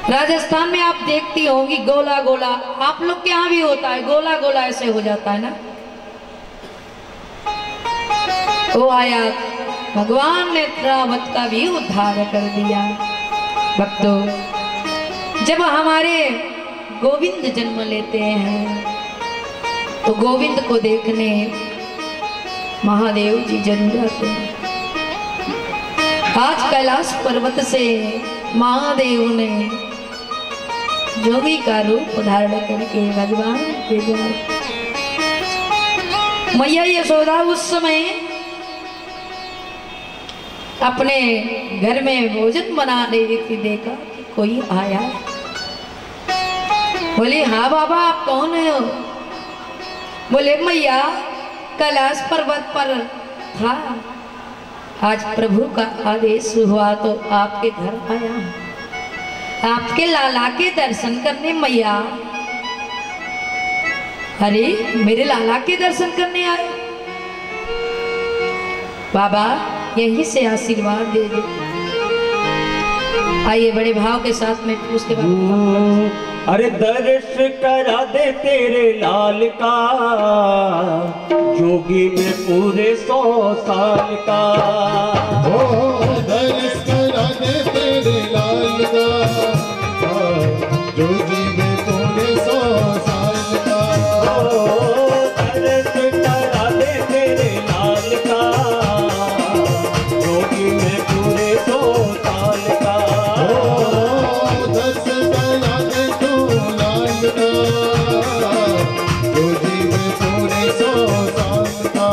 राजस्थान में आप देखती होंगी गोला गोला, आप लोग के यहाँ भी होता है गोला गोला, ऐसे हो जाता है ना। वो आया, भगवान ने रावत का भी उद्धार कर दिया। भक्तों, जब हमारे गोविंद जन्म लेते हैं तो गोविंद को देखने महादेव जी जरूर आते हैं। आज कैलाश पर्वत से महादेव ने जोगी का रूप धारण करके भगवान के द्वार, मैया यशोदा उस समय अपने घर में भोजन बना रही थी, देखा कि कोई आया। बोली, हाँ बाबा आप कौन हो? बोले, मैया कैलाश पर्वत पर था, आज प्रभु का आदेश हुआ तो आपके घर आया हूं, आपके लाला के दर्शन करने। मैया, अरे मेरे लाला के दर्शन करने आए? बाबा यहीं से आशीर्वाद दे दे। आइए बड़े भाव के साथ में उसके बाद अरे दर्श करा दे तेरे लाल का, जोगी में पूरे 100 साल का। दर्श करा दे तेरे लाल का, जोगी में पूरे 100 साल का। दर्श करा दे तेरे लाल का, जोगी में पूरे 100 साल का। दर्श करा दे तू लाल का, जोगी में पूरे 100 साल का।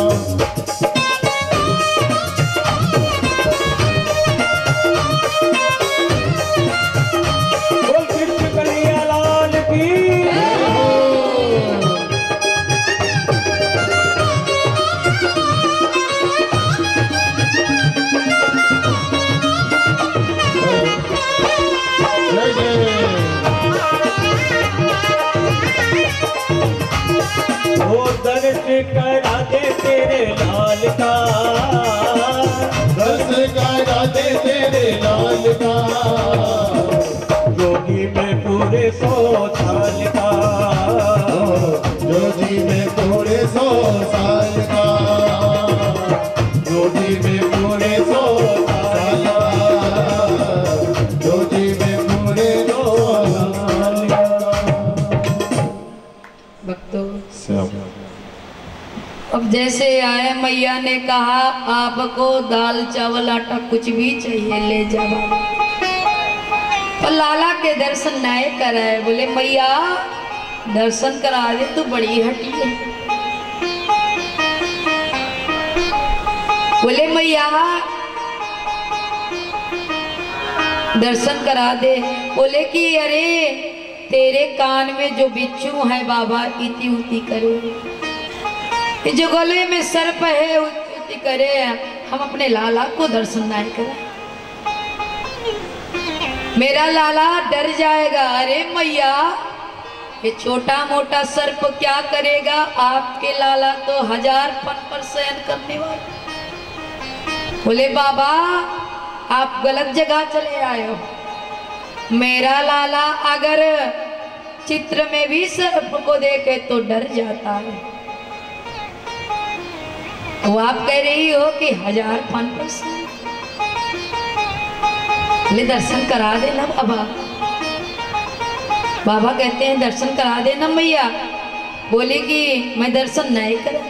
बोल कृष्ण कन्हैया लाल की। जय जय। वो दर्श करा दे तेरे लाल का, दर्श करा दे तेरे लाल का, जोगी में पूरे 100 साल का। जोगी में पूरे 100 साल का, जोगी में पूरे 100 साल का, जोगी में पूरे 100 साल का। भक्तों, अब जैसे आए मैया ने कहा आपको दाल चावल आटा कुछ भी चाहिए ले जा बाबा। और लाला के दर्शन नए कराए। बोले मैया दर्शन करा दे, तू बड़ी हटी है। बोले मैया दर्शन करा दे। बोले कि अरे तेरे कान में जो बिच्छू है बाबा इति उति करे, ये जो गले में सर्प है उति उति करे, हम अपने लाला को दर्शन नहीं करें, मेरा लाला डर जाएगा। अरे मैया ये छोटा मोटा सर्प क्या करेगा, आपके लाला तो 1000 फन पर शयन करने वाले। बोले बाबा आप गलत जगह चले आए हो, मेरा लाला अगर चित्र में भी सर्प को देखे तो डर जाता है। वो आप कह रही हो कि 1000 फन पर शयन। ले दर्शन करा देना बाबा। बाबा कहते हैं दर्शन करा देना मैया। बोले कि मैं दर्शन नहीं करा।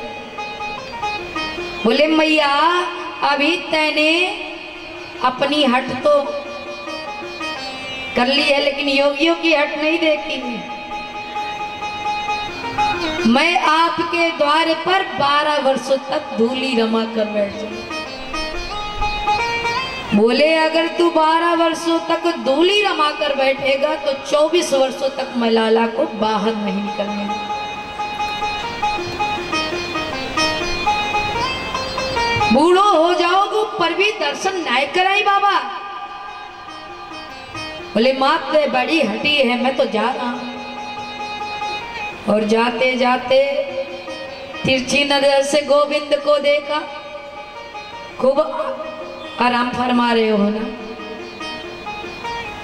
बोले मैया अभी तैने अपनी हट तो कर ली है, लेकिन योगियों की हट नहीं देखी है। मैं आपके द्वार पर 12 वर्षों तक धूली रमा कर बैठ जाऊं। बोले अगर तू 12 वर्षों तक धूली रमा कर बैठेगा तो 24 वर्षों तक मैं लाला को बाहर नहीं निकलने दूंगा। बूढ़ो हो जाओगे पर भी दर्शन नहीं कराई बाबा। बोले मात बड़ी हटी है, मैं तो जा रहा हूं। और जाते जाते तिरछी नजर से गोविंद को देखा, खूब आराम फरमा रहे हो ना।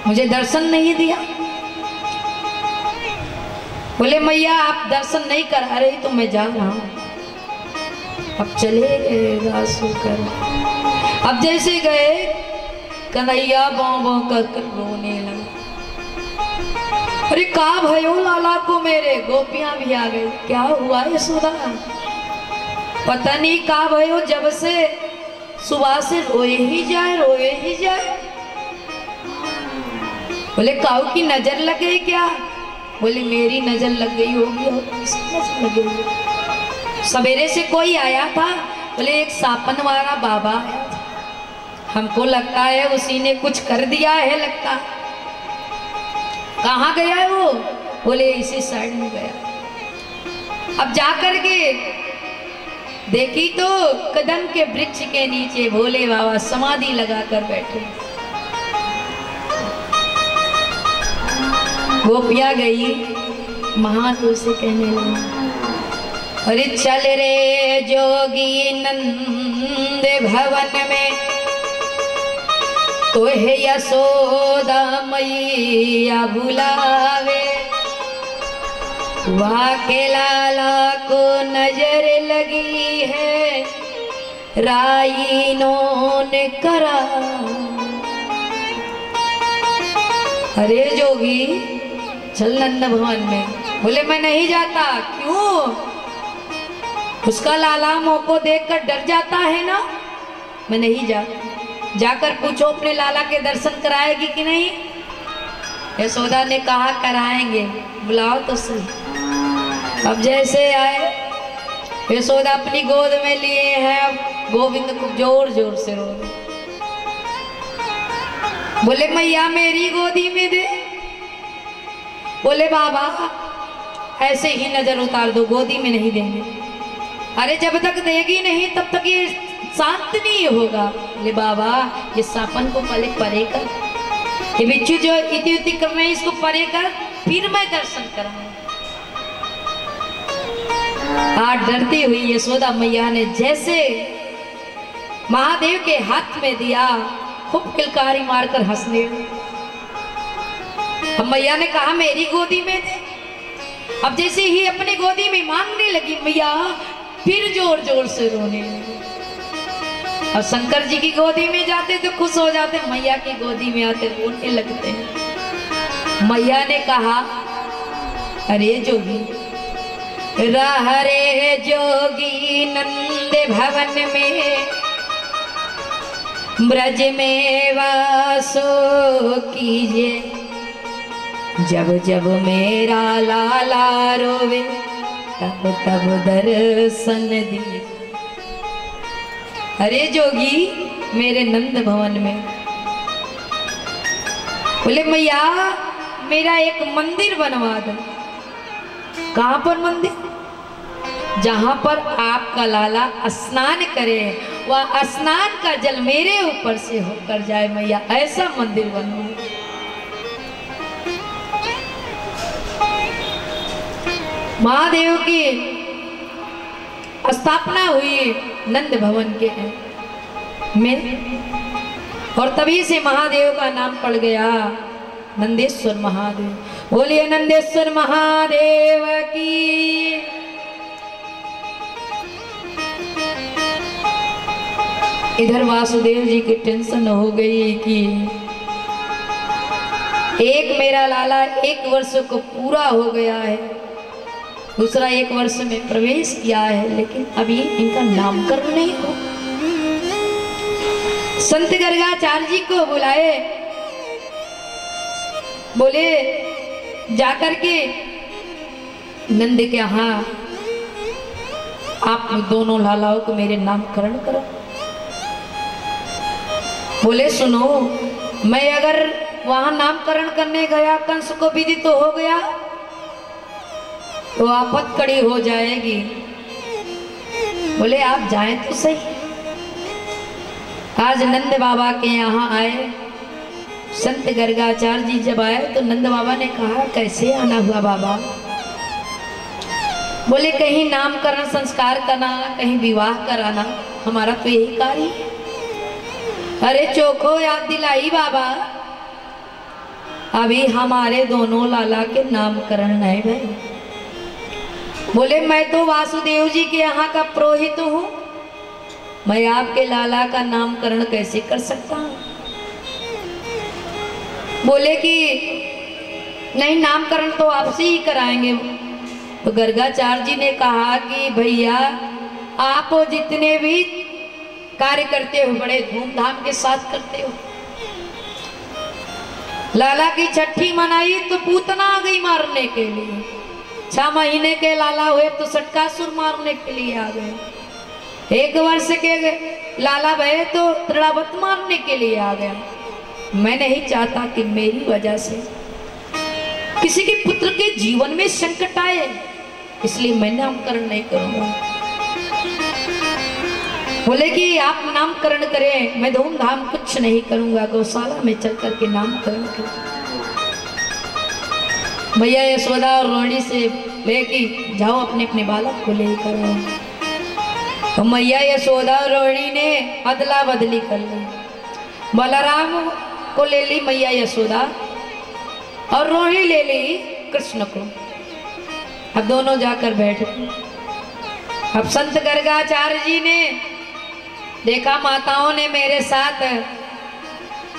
मुझे दर्शन नहीं दिया। बोले मैया आप दर्शन नहीं करा रही तो मैं जा रहा हूँ। अब चले गए घास होकर। अब जैसे गए कन्हैया बाँ बाँ कर रोने लगा। अरे का भयो लाला को मेरे, गोपियां भी आ गई। क्या हुआ यशोदा? पता नहीं का भयो, जब से सुबह से रोए ही जाए रोए ही जाए। बोले काऊ की नजर लग गई क्या? बोले मेरी नजर लग गई होगी। और किसकी नजर लग गई? सवेरे से कोई आया था। बोले एक सापन वाला बाबा आया था, हमको लगता है उसी ने कुछ कर दिया है लगता। कहाँ गया है वो? बोले इसी साइड में गया। अब जा कर के देखी तो कदम के वृक्ष के नीचे भोले बाबा समाधि लगा कर बैठे। गोपिया गई महादेव से कहने लगी, अरे चल रे जोगी नंद भवन में, तो है यशोदा मैया बुलावे। वहाँ के लाला को नजर लगी है, राइनों ने करा। अरे जोगी चल नंद भवन में। बोले मैं नहीं जाता। क्यों? उसका लाला मुँह को देखकर डर जाता है ना। मैं नहीं जाता। जाकर पूछो अपने लाला के दर्शन कराएगी कि नहीं। यशोदा ने कहा कराएंगे, बुलाओ तो सही। अब जैसे आए यशोदा अपनी गोद में लिए हैं। अब गोविंद को जोर जोर से रो रहे। बोले मैया मेरी गोदी में दे। बोले बाबा ऐसे ही नजर उतार दो, गोदी में नहीं देंगे। अरे जब तक देगी नहीं तब तक ये शांत नहीं होगा। बोले बाबा ये सापन को पहले परे कर, ये बिच्छू जो इति उति कर रहे हैं इसको परे कर, फिर मैं दर्शन कराऊंगा। आज डरती हुई यशोदा मैया ने जैसे महादेव के हाथ में दिया, खूब किलकारी मारकर हंसने। हम मैया ने कहा मेरी गोदी में दे। अब जैसे ही अपनी गोदी में मांगने लगी मैया, फिर जोर जोर से रोने लगी। और शंकर जी की गोदी में जाते तो खुश हो जाते, मैया की गोदी में आते रोने लगते हैं। मैया ने कहा अरे जोगी रह रे जोगी नंद भवन में, ब्रज में वासो कीजिए। जब जब मेरा लाला रोवे तब तब दर्शन दिए। अरे जोगी मेरे नंद भवन में। बोले मैया मेरा एक मंदिर बनवा दो। कहाँ पर मंदिर? जहाँ पर आपका लाला स्नान करे, वह स्नान का जल मेरे ऊपर से होकर जाए मैया, ऐसा मंदिर बनवा। महादेव की स्थापना हुई नंद भवन के में, और तभी से महादेव का नाम पड़ गया नंदेश्वर महादेव। बोलिए नंदेश्वर महादेव की। इधर वासुदेव जी की टेंशन हो गई कि एक मेरा लाला 1 वर्ष को पूरा हो गया है, दूसरा 1 वर्ष में प्रवेश किया है, लेकिन अभी इनका नामकरण नहीं हो। संत गर्गाचार्य जी को बुलाए, बोले जाकर के नंद के यहाँ आप दोनों लालाओं को मेरे नामकरण करो। बोले सुनो, मैं अगर वहां नामकरण करने गया, कंस को विदित तो हो गया तो आफत कड़ी हो जाएगी। बोले आप जाएं तो सही। आज नंद बाबा के यहाँ आए, संत गर्गाचार्य जी जब आए तो नंद बाबा ने कहा कैसे आना हुआ बाबा? बोले कहीं नामकरण संस्कार कराना, कहीं विवाह कराना, हमारा तो यही कार्य है। अरे चोखो याद दिलाई बाबा, अभी हमारे दोनों लाला के नामकरण नहीं भाई। बोले मैं तो वासुदेव जी के यहाँ का पुरोहित हूँ, मैं आपके लाला का नामकरण कैसे कर सकता हूँ। बोले कि नहीं, नामकरण तो आपसे ही कराएंगे। तो गर्गाचार्य जी ने कहा कि भैया आप जितने भी कार्य करते हो बड़े धूमधाम के साथ करते हो। लाला की छठी मनाई तो पूतना आ गई मारने के लिए। 6 महीने के लाला हुए तो सटकासुर मारने के लिए आ गए। 1 वर्ष के लाला भये तो त्रिड़ावत मारने के लिए आ गया। मैं नहीं चाहता कि मेरी वजह से किसी के पुत्र के जीवन में संकट आए, इसलिए मैं नामकरण नहीं करूंगा। बोले कि आप नामकरण करें, मैं धूमधाम कुछ नहीं करूंगा, गौशाला में चल करके नामकरण करें। भैया यशोदा और रोहिणी से लेके जाओ अपने अपने बालक को लेकर आओ। तो मैया यशोदा और रोहिणी ने अदला बदली कर ली। बलराम को ले ली मैया यशोदा और रोहिणी ले ली कृष्ण को। अब दोनों जाकर बैठ गए। अब संत गर्गाचार्य जी ने देखा माताओं ने मेरे साथ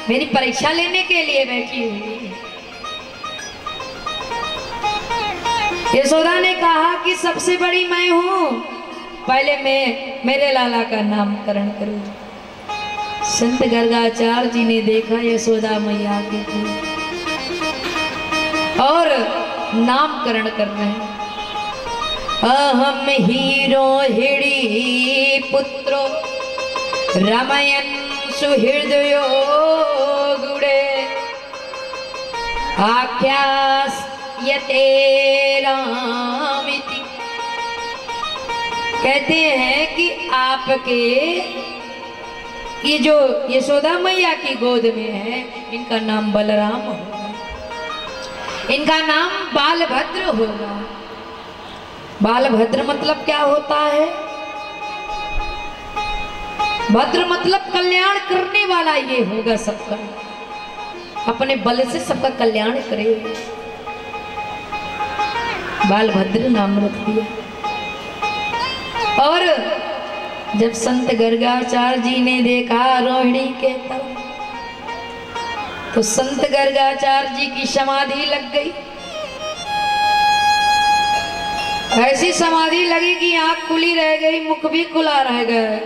मेरी परीक्षा लेने के लिए बैठी हुई। यशोदा ने कहा कि सबसे बड़ी मैं हूं, पहले मैं मेरे लाला का नामकरण करूं। संत गर्गाचार्य जी ने देखा यशोदा मैया के और नामकरण कर रहे हैं। अहम हीरो हिड़ी पुत्रो रमयन सुहृदयो गुड़े आख्यास यते रामिति। कहते हैं कि आपके ये जो यशोदा मैया की गोद में है, इनका नाम बलराम होगा, इनका नाम बालभद्र होगा। बालभद्र मतलब क्या होता है? भद्र मतलब कल्याण करने वाला ये होगा सबका, अपने बल से सबका कल्याण करेगा। बालभद्र नाम रख दिया। और जब संत गर्गाचार्य जी ने देखा रोहिणी के तरफ, तो संत गर्गाचार्य जी की समाधि लग गई। ऐसी समाधि लगी कि आंख खुली रह गई, मुख भी खुला रह गया।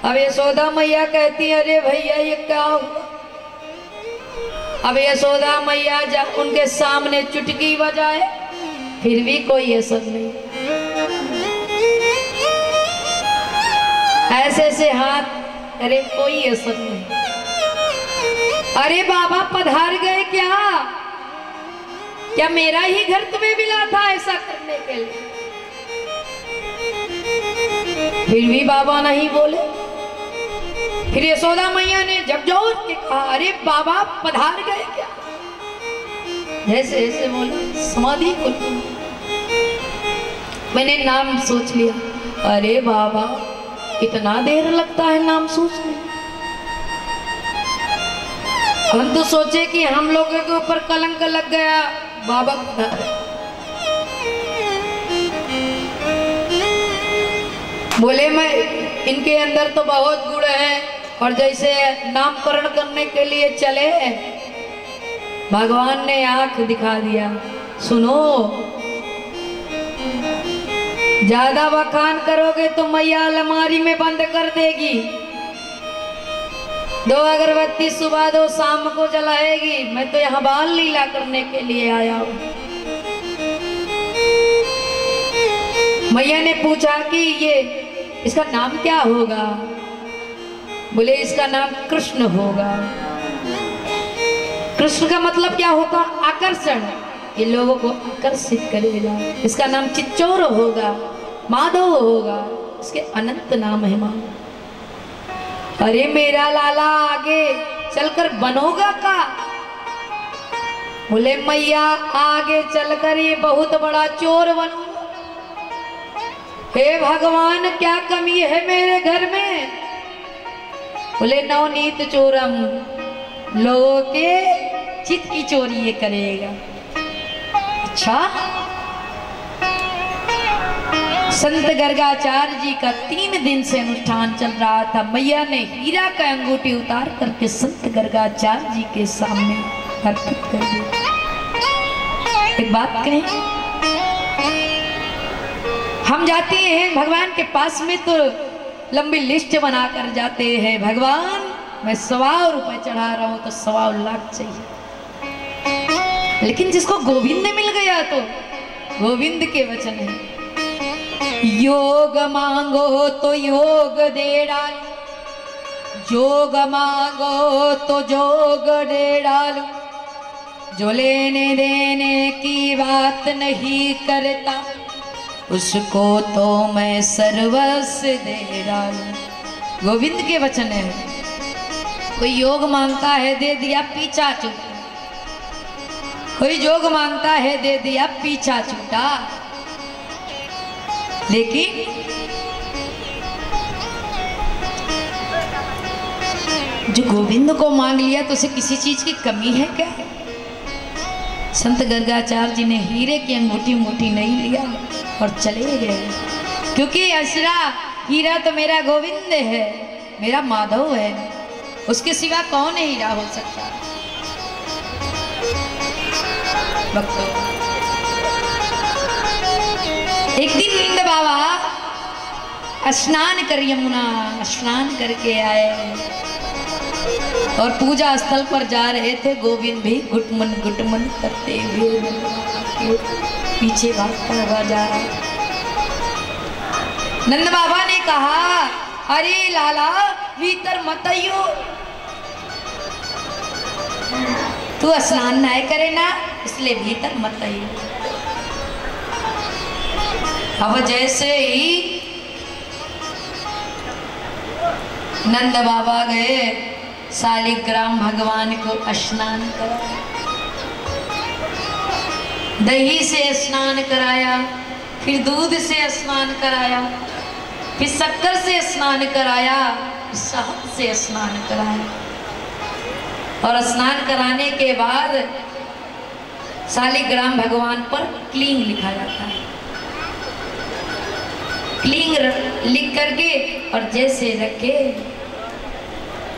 अब यशोदा मैया कहती अरे भैया ये क्या हुआ? अब यशोदा मैया जब उनके सामने चुटकी बजाए फिर भी कोई असर नहीं। ऐसे ऐसे हाथ, अरे कोई असर नहीं। अरे बाबा पधार गए क्या? क्या मेरा ही घर तुम्हें मिला था ऐसा करने के लिए? फिर भी बाबा नहीं बोले। फिर यशोदा मैया ने जब जोर के कहा अरे बाबा पधार गए क्या? ऐसे ऐसे बोला समाधि को मैंने नाम सोच लिया। अरे बाबा इतना देर लगता है नाम सोचने? हम तो सोचे कि हम लोगों के ऊपर कलंक लग गया, बाबा बोले मैं इनके अंदर तो बहुत गुण है। और जैसे नामकरण करने के लिए चले भगवान ने आंख दिखा दिया। सुनो, ज्यादा बखान करोगे तो मैया अलमारी में बंद कर देगी। 2 अगरबत्ती सुबह 2 शाम को जलाएगी। मैं तो यहाँ बाल लीला करने के लिए आया हूँ। मैया ने पूछा कि ये इसका नाम क्या होगा? बोले इसका नाम कृष्ण होगा। कृष्ण का मतलब क्या होता? आकर्षण, ये लोगों को आकर्षित करेगा। इसका नाम चिच्चोर होगा, माधव होगा, इसके अनंत नाम है मां। अरे मेरा लाला आगे चलकर बनोगा का? बोले मैया आगे चलकर ये बहुत बड़ा चोर बनूंगा। हे भगवान क्या कमी है मेरे घर में? बोले नवनीत चोरम, लोगों के चित की चोरी ये करेगा। अच्छा, संत गर्गाचार्य जी का 3 दिन से अनुष्ठान चल रहा था। मैया ने हीरा का अंगूठी उतार करके संत गर्गाचार्य जी के सामने अर्पित कर दी। एक बात कहें, हम जाते हैं भगवान के पास में तो लंबी लिस्ट बनाकर जाते हैं, भगवान मैं 100 रुपए चढ़ा रहा हूं तो 100 लाख चाहिए। लेकिन जिसको गोविंद मिल गया तो गोविंद के वचन है, योग मांगो तो योग दे डालो, जोग मांगो तो जोग दे डालो, जो लेने देने की बात नहीं करता उसको तो मैं सर्वस्व दे डालूं। गोविंद के वचन है। कोई योग मांगता है दे दिया पीछा छूटा, कोई जोग मांगता है दे दिया पीछा छूटा। लेकिन जो गोविंद को मांग लिया तो उसे किसी चीज की कमी है क्या? संत गर्गाचार्य जी ने हीरे की अंगूठी नहीं लिया और चले गए, क्योंकि असरा हीरा तो मेरा गोविंद है, मेरा माधव है, उसके सिवा कौन हीरा हो सकता। भक्तों, एक दिन नंद बाबा स्नान कर यमुना स्नान करके आए और पूजा स्थल पर जा रहे थे। गोविंद भी गुटमन गुटमन करते हुए पीछे भागता हुआ जा रहा। नंद बाबा ने कहा, अरे लाला भीतर मत आइयो, तू स्नान नहीं करे ना इसलिए भीतर मत आइयो। अब जैसे ही नंद बाबा गए, शालिग्राम भगवान को स्नान कराया, दही से स्नान कराया, फिर दूध से स्नान कराया, फिर शक्कर से स्नान कराया, शहद से स्नान कराया। और स्नान कराने के बाद शालिग्राम भगवान पर क्लींग लिखा जाता है। क्लींग लिख करके और जैसे रखे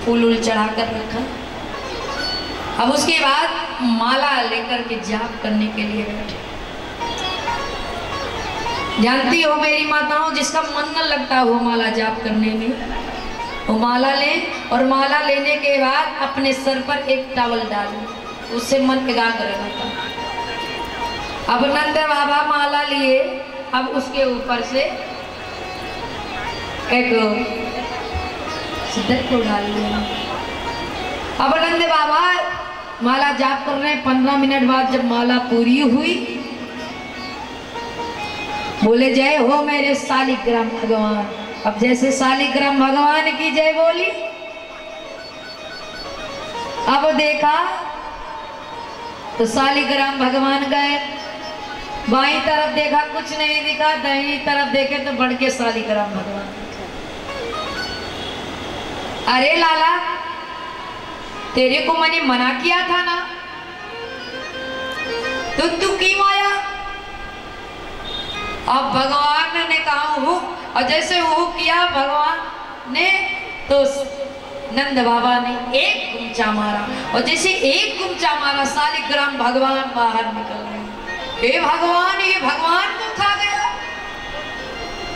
फूल उल चढ़ाकर रखा। अब उसके बाद माला लेकर के जाप करने के लिए बैठे। जानती हो मेरी माताओं, जिसका मन न लगता हो माला जाप करने में, वो माला ले और माला लेने के बाद अपने सर पर एक टॉवल डालो, उससे मन एकाग्र रहता। अब नंद बाबा माला लिए, अब उसके ऊपर से एक सिद्धर को डाल लिया। अब नंद बाबा माला जाप कर रहे हैं। 15 मिनट बाद जब माला पूरी हुई, बोले जय हो मेरे शालिग्राम भगवान। अब जैसे शालिग्राम भगवान की जय बोली, अब देखा तो शालिग्राम भगवान गए। बाईं तरफ देखा कुछ नहीं दिखा, दाहिनी तरफ देखे तो बढ़ के शालिग्राम भगवान। अरे लाला, तेरे को मैंने मना किया था ना, तो तू क्यों आया? अब भगवान ने कहा हूँ, और जैसे वो किया भगवान ने तो नंद बाबा ने एक गुमचा मारा, और जैसे एक गुमचा मारा शालिग्राम भगवान बाहर निकल गए। हे भगवान, ये भगवान को खा गया।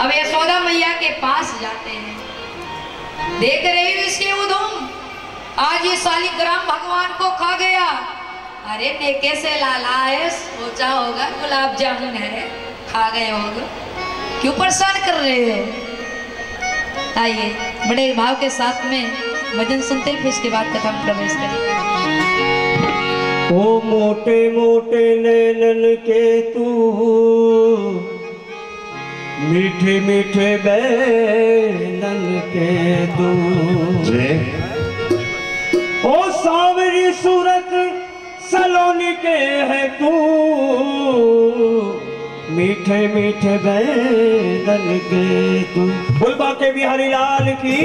अब यशोदा मैया के पास जाते हैं, देख रही हूँ इसके उधम, आज ये शालिग्राम भगवान को खा गया। अरे देखे से लाला है, सोचा होगा गुलाब जामुन है, खा गए होगा, क्यों परेशान कर रहे हो? आइए बड़े भाव के साथ में भजन सुनते हैं, फिर इसके बाद कथा में प्रवेश करेंगे। ओ मोटे मोटे नैनन के तू, मीठे मीठे बैनन के तू, ओ सांवरी सूरत सलोनी के है तू, मीठे मीठे बैनन के तू। बुलबा के बिहारी लाल की।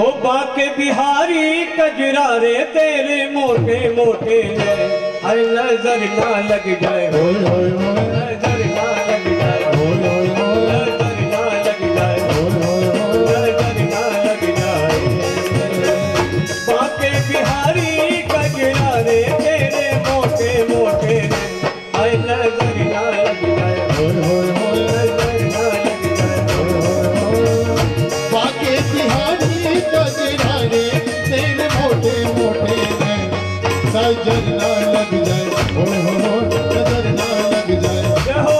हो बाके बिहारी कजरा रे तेरे मोटे मोटे ने हर नजर ना लग जाए होय होय होय नजर ना लग जाए होय होय होय नजर ना लग जाए होय होय होय नजर ना लग जाए बाके बिहारी कजरा रे तेरे मोटे मोटे ने हर नजर ना लग जाए होय होय होय नजर ना लग जाए बाके बिहारी कजरा रे तेरे मोटे मोटे ने नजर ना लग जाए होय होय होय नजर ना लग जाए जय हो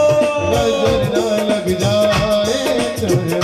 नजर ना लग जाए तुझे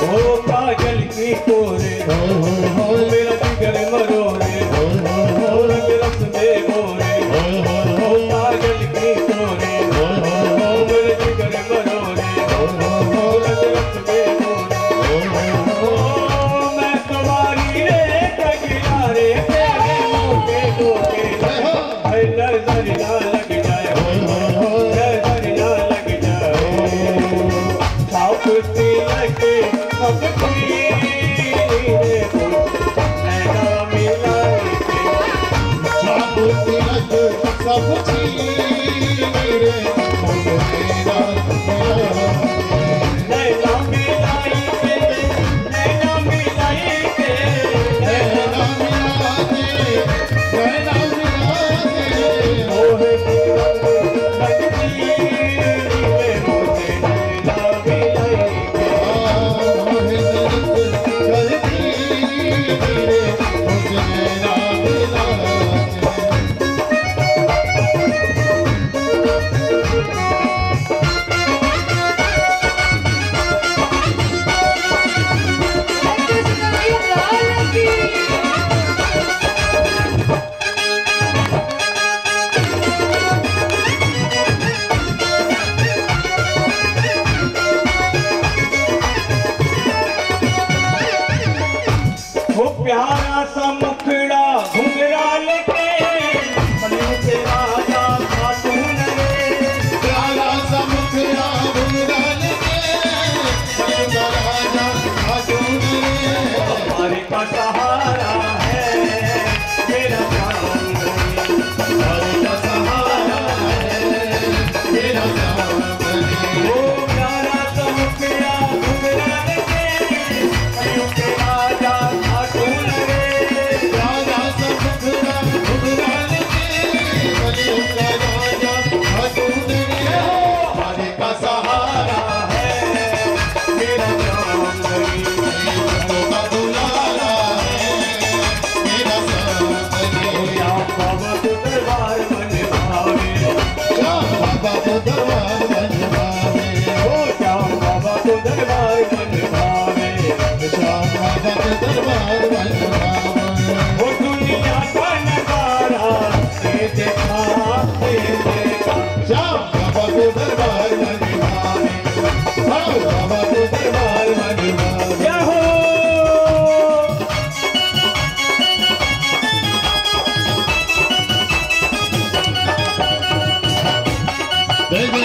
ओ काजल की कोरे होय होय होय मेरा जिगर मरोरे होय होय होय रंग रस में गोरे होय होय ओ होय काजल की कोरे होय होय होय मेरा जिगर मरोरे रंग रस में गोरे ओ मैं तुम्हारी रे कजरा रे तेरे मोटे मोटे है नजर ना लग जाए नजर ना लग जाए सापुती लगे सबकी रे ऐना मिलाए सब चीरे मेरा नैना मिलाई के नैना मिलाई के नैना मिला दे नैना मिला दे मोहे रंग लगती रे मोहे नैना मिलाई के मोहे करती रे मुझे नैना मिला दे वो प्यारा सा मुखड़ा घुंघरा लेके बने के राजा खातून रे प्यारा सा मुखड़ा बुरा लगे बड़ा राजा खातून रे हमारे का सहारा है मेरा प्राण हमारे का सहारा है मेरा सावधानी वो प्यारा सा मुखड़ा घुंघरा लेके बने के राजा खातून रे प्यारा सा मुखड़ा बुरा लगे बड़ा राजा खातून रे हमारे का सहारा है मेरा प्राण का दुलारा है मेरा सावधानी क्या बाबा तो दरबार मन भावे बाबा तो दरबार बनवावे ओ क्या बाबा तो दरबार मन भावे श्याम बाबा तो दरबार बनवावे वो दुनिया का नजारा ये देखा श्याम बाबा तो दरबार बनवावे हाँ बाबा तो दरबार बनवावे क्या हो देवी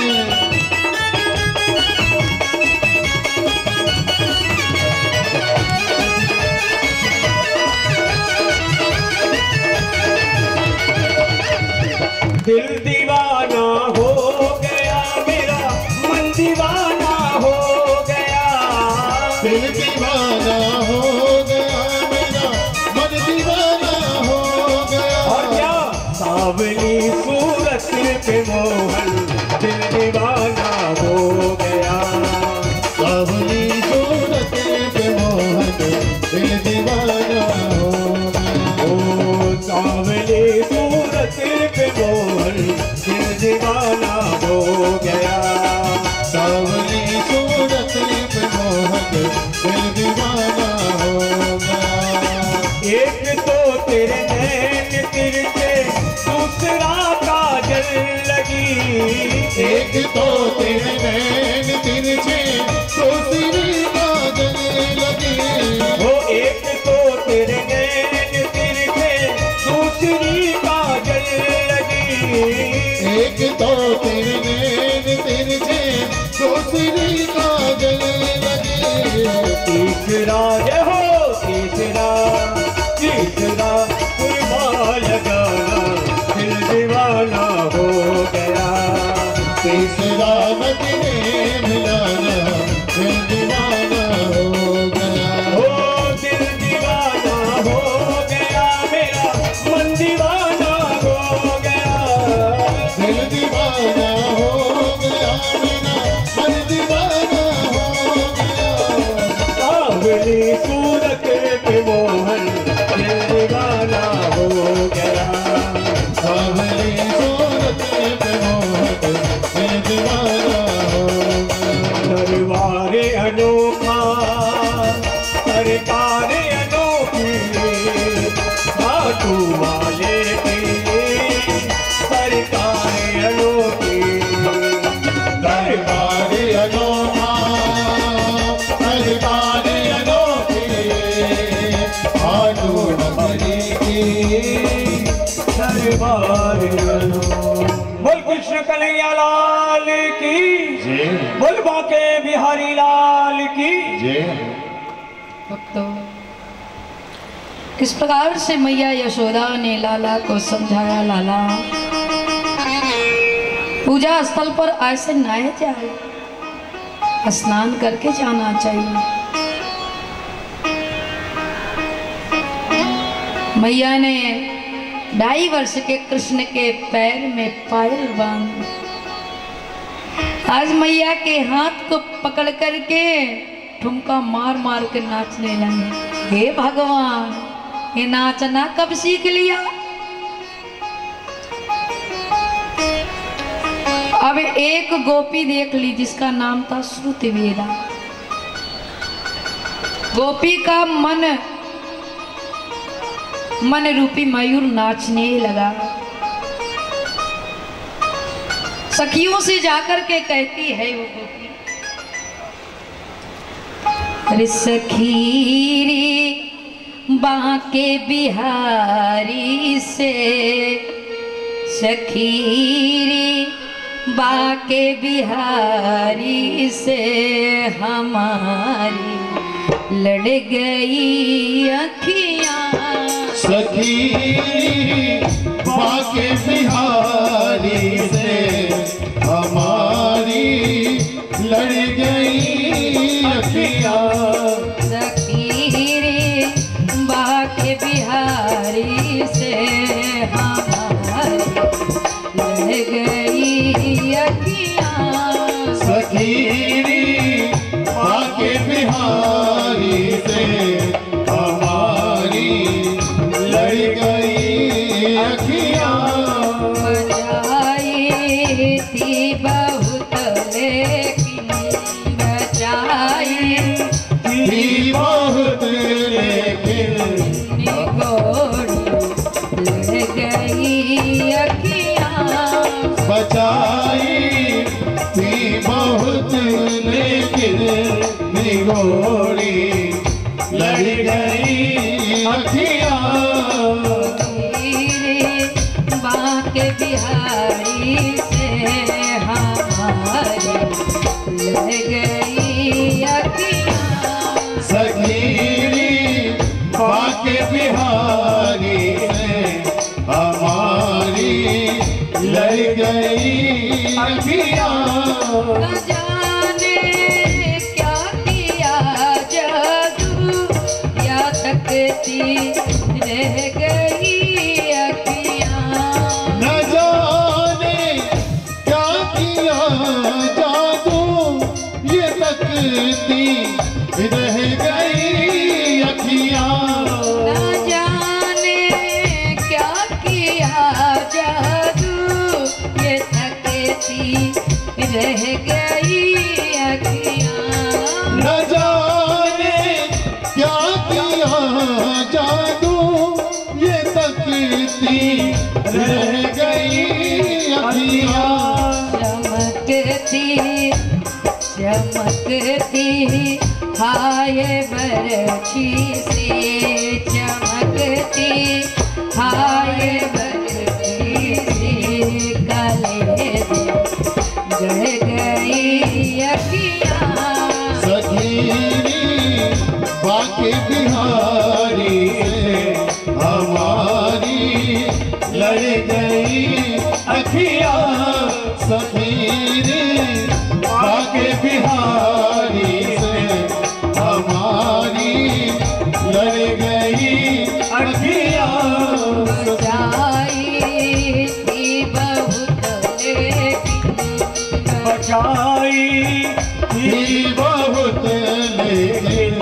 दिल दीवाना हो गया मेरा मन दीवाना हो गया दिल दीवाना हो गया मेरा मन दीवाना हो और गया क्या सावली सूरत पे मोहन दिल दीवाना हो गया सावली सूरत पे मोहन दिल दीवाना हो गया ओ सावली सूरत पे मोहन दिल दीवाना हो गया सावली सूरत पे मोहन दिल दीवाना हो गया एक तो तेरे नैन तिरछे दूसरा काला तो तेरे नैन तिरछे दूसरी काजल लगी। वो एक तो तेरे नैन तिरछे दूसरी काजल लगी। एक तो तेरे नैन तिरछे दूसरी काजल लगी। तीसरा हो तीसरा तीसरा सुरमा लगाना दिल दीवाना हो गया। तीसरा नजरे मिलाना दिल दीवाना हो गया। ओ दिल दीवाना हो गया मेरा मन दीवाना हो गया। दिल दीवाना हो गया मेरा मन दीवाना हो गया। सावली सूरत पे मोहन दिल दीवाना हो गया। सावली सूरत पे मोहन दिल दीवाना हो गया। दरबार अनोखा सरकार अनोखी खाटू वाले की सरकार अनोखी। दरबार अनोखा सरकार अनोखी खाटू नगरी की दरबार बोल कृष्ण कन्हैया लाल की। बोल बांके बिहारी लाल की। भक्तों, किस प्रकार से मैया यशोदा ने लाला को समझाया, लाला पूजा स्थल पर ऐसे नहाए जाए, स्नान करके जाना चाहिए। मैया ने 2.5 वर्ष के कृष्ण के पैर में पायल बांध, आज मैया के हाथ को पकड़ करके ठुमका मार मार के नाचने लगे। हे भगवान, ये नाचना कब सीख लिया? अब एक गोपी देख ली जिसका नाम था श्रुतिवेदा। गोपी का मन रूपी मयूर नाचने लगा। सखियों से जाकर के कहती है वो गोपी, अरे सखी रे बांके बिहारी से, सखी रे बांके बिहारी से हमारी लड़ गई अखियाँ। सखी बांके बिहारी से हमारी लड़ गई अखियाँ। सखी रे बांके बिहारी से हमारी लड़ गई अखियाँ। सखी बांके बिहारी से हमारी लड़ गई अखियाँ। बचाई थी बहुत लेकिन बचाई थी बहुत लेकिन निगोड़ी लड़ गई अखियाँ। बचाई थी बहुत लेकिन निगोड़ी लड़ गई अखियाँ। बांके बिहारी से हमारी लड़ गई अखियाँ। सखी बांके बिहारी से हमारी लड़ गई अखियाँ। न जाने क्या किया जादू, या तकती रह गई अखियाँ। न जाने क्या किया जादू, ये तकती रह गई अखियाँ। न जाने क्या किया जादू, ये तकती रह गई अखियाँ। न जाने क्या किया जादू, ये तकती रह गई अखियाँ। चमक चमकती हाय बरछी से, चमकती हाय बरछी से, काले गढ़ गई अखियाँ सखीरी बाके बिहारी से हमारी लड़ गई अखियाँ। सखीरी बाके बिहारी से हमारी लड़ गई अखियाँ। बचाई थी बहुत लेकिन बचाई थी बहुत लेकिन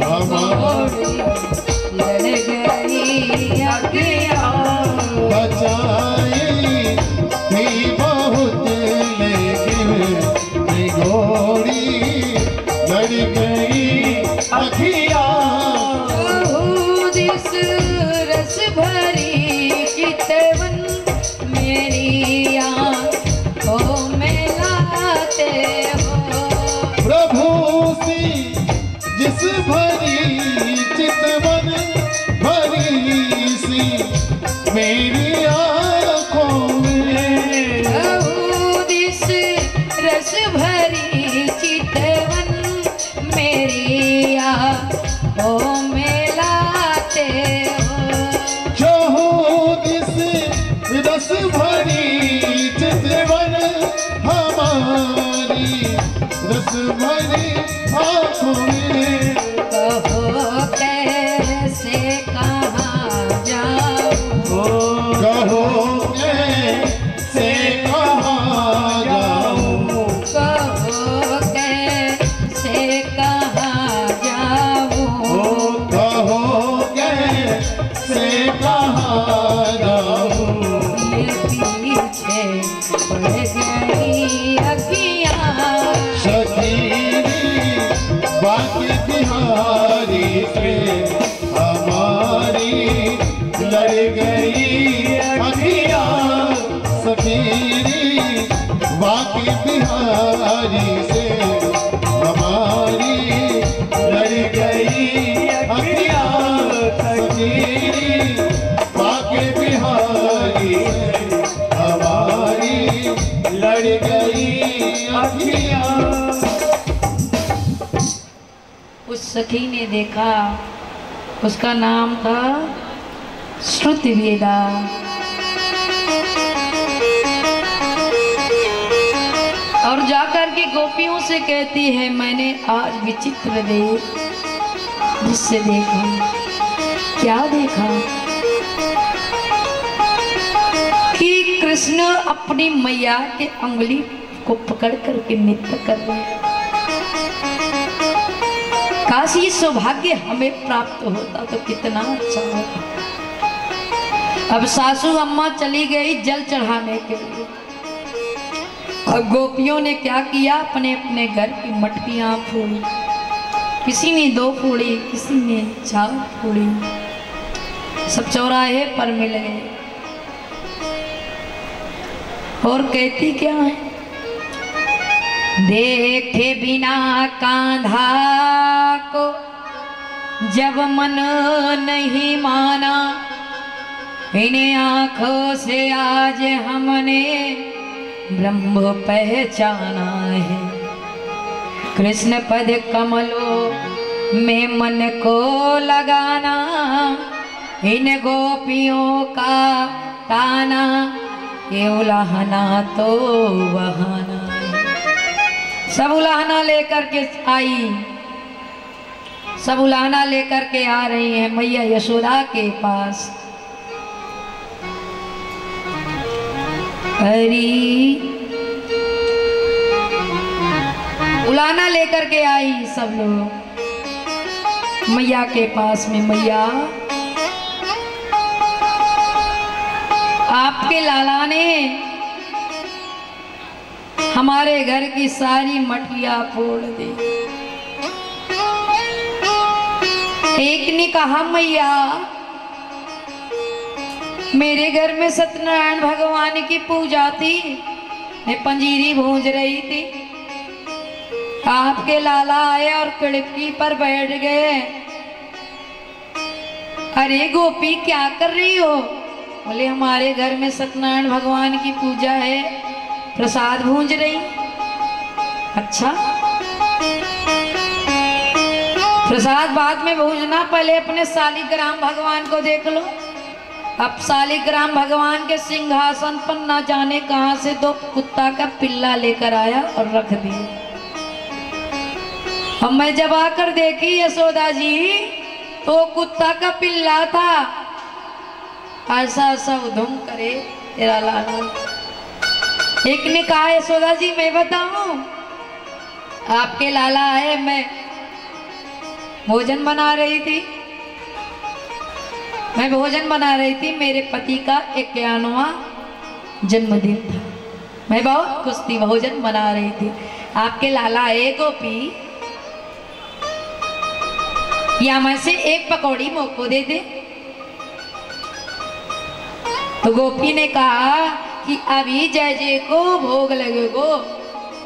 हमारी लड़ गई अखियाँ। बचाई थी बहुत लेकिन निगोरी लड़ गई अखियाँ। बहुत इस रस भरी चितवन मेरी आँखों में लाते हो। प्रभु सी जिस भरी चितवन भरी सी मेरी आँखों में। बहुत इस रस भरी चितवन मेरी आँखों में लाते हो। जो इस रस भरी चितवन हमारी रस भरी आँखों में। कहो कैसे कहाँ जाऊँ, कहो कैसे कहाँ जाऊँ। कहो कैसे कहाँ जाऊँ। कहो कैसे कहाँ जाऊँ। ये पीछे पड़ गई अखियाँ सखीरी बाकी बिहारी से हमारी लड़ गई अखियाँ। सखीरी बाकी बिहारी से हमारी लड़ गई अखियाँ। सखीरी बाकी बिहारी से हमारी लड़ गई अखियाँ। उस सखी ने देखा, उसका नाम था श्रुतिवेदा। और जाकर के गोपियों से कहती है, मैंने आज विचित्र दृश्य देखा। क्या देखा? कि कृष्ण अपनी मैया के अंगुली को पकड़ करके नृत्य कर रहे हैं। काश ये सौभाग्य हमें प्राप्त होता तो कितना अच्छा होता। अब सासू अम्मा चली गई जल चढ़ाने के लिए। अब गोपियों ने क्या किया, अपने अपने घर की मटकियां फोड़ी। किसी ने 2 फोड़ी, किसी ने 4 फोड़ी। सब चौराहे पर मिल गए। और कहती क्या है, देखे बिना कांधा को जब मन नहीं माना, इन्हें आँखों से आज हमने ब्रह्म पहचाना है। कृष्ण पद कमलों में मन को लगाना, इन गोपियों का ताना ये उलाहना तो बहाना है। सब उलाहना लेकर के आई, सब उलाहना लेकर के आ रही हैं मैया यशोदा के पास। हरी उलाहना लेकर के आई सब लोग मैया के पास में। मैया, आपके लाला ने हमारे घर की सारी मटकियां फोड़ दी। एक ने कहा, मैया मेरे घर में सत्यनारायण भगवान की पूजा थी, मैं पंजीरी भूंज रही थी, आपके लाला आए और खिड़की पर बैठ गए। अरे गोपी क्या कर रही हो? बोले हमारे घर में सत्यनारायण भगवान की पूजा है, प्रसाद भूंज रही। अच्छा, प्रसाद बाद में भूंजना, पहले अपने शालिग्राम भगवान को देख लो। अब शालिग्राम भगवान के सिंहासन पर ना जाने कहां से दो कुत्ता का पिल्ला लेकर आया और रख दिया। अब मैं जब आकर देखी यशोदा जी तो कुत्ता का पिल्ला था। ऐसा ऐसा उधम करे तेरा लाला। एक ने कहा यशोदा जी मैं बताऊं, आपके लाला आए, मैं भोजन बना रही थी, मेरे पति का 91वां जन्मदिन था। मैं बहुत खुश थी, भोजन बना रही थी। आपके लाला आए, गोपी या मैं से एक पकौड़ी मोको दे दे। तो गोपी ने कहा कि अभी जय जय को भोग लगेगो,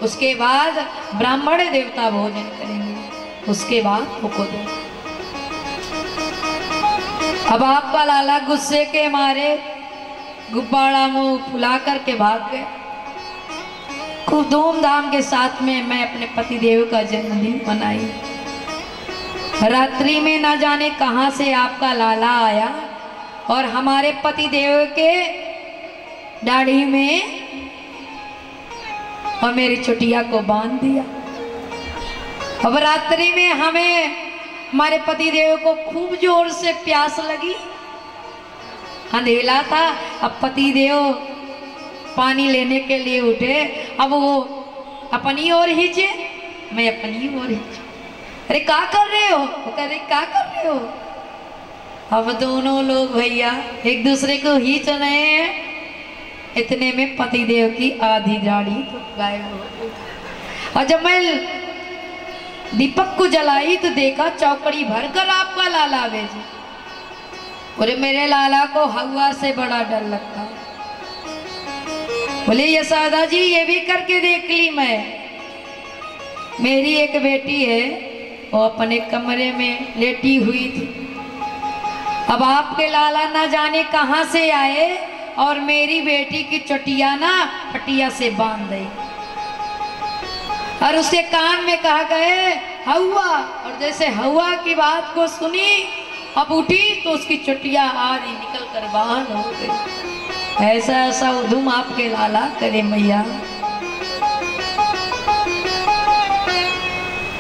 उसके बाद ब्राह्मण देवता भोजन करेंगे, उसके बाद मोको दो। अब आपका लाला गुस्से के मारे गुब्बारा मुंह फुला करके भाग गए। खूब धूमधाम के साथ में मैं अपने पतिदेव का जन्मदिन मनाई। रात्रि में ना जाने कहां से आपका लाला आया और हमारे पतिदेव के दाढ़ी में और मेरी चुटिया को बांध दिया। अब रात्रि में हमारे पतिदेव को खूब जोर से प्यास लगी, अंधेला था। अब पतिदेव पानी लेने के लिए उठे। अब वो अपनी ओर खींचे, मैं अपनी ओर खींचे। अरे क्या कर रहे हो? वो कह रहे क्या कर रहे हो? अब दोनों लोग भैया एक दूसरे को खींच रहे हैं। इतने में पतिदेव की आधी दाढ़ी तो गायब हो गई। और जब मैं दीपक को जलाई तो देखा चौकड़ी भरकर आपका लाला भेजे। बोले मेरे लाला को हवा से बड़ा डर लगता। बोले यशोदा जी ये भी करके देख ली मैं। मेरी एक बेटी है, वो अपने कमरे में लेटी हुई थी। अब आपके लाला ना जाने कहां से आए और मेरी बेटी की चटिया ना पटिया से बांध दी और उसके कान में कहा गए हवा। और जैसे हवा की बात को सुनी, अब उठी तो उसकी चटिया आधी निकल कर बाहर हो गई। ऐसा ऐसा उधम आपके लाला करे मैया।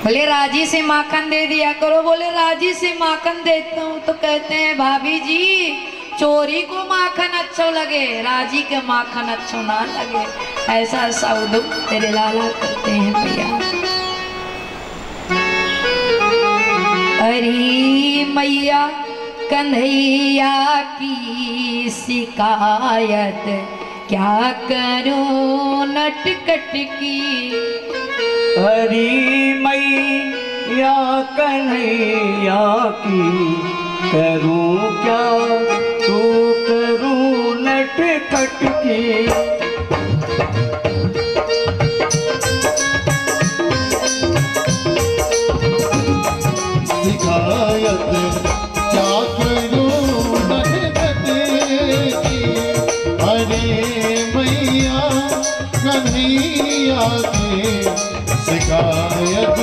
बोले राजी से माखन दे दिया करो। बोले राजी से माखन देता हूँ तो कहते हैं भाभी जी चोरी को माखन अच्छा लगे, राजी के माखन अच्छा ना लगे। ऐसा ऐसा उधम तेरे लाला करते हैं भैया। अरे मैया कन्हैया की शिकायत क्या करूं नटखट की। हरी मैया कन्हैया की करूं क्या तू करूं नटखट की। शिकायत क्या करूं नटखट की। अरे मैया कन्हैया की शिकायत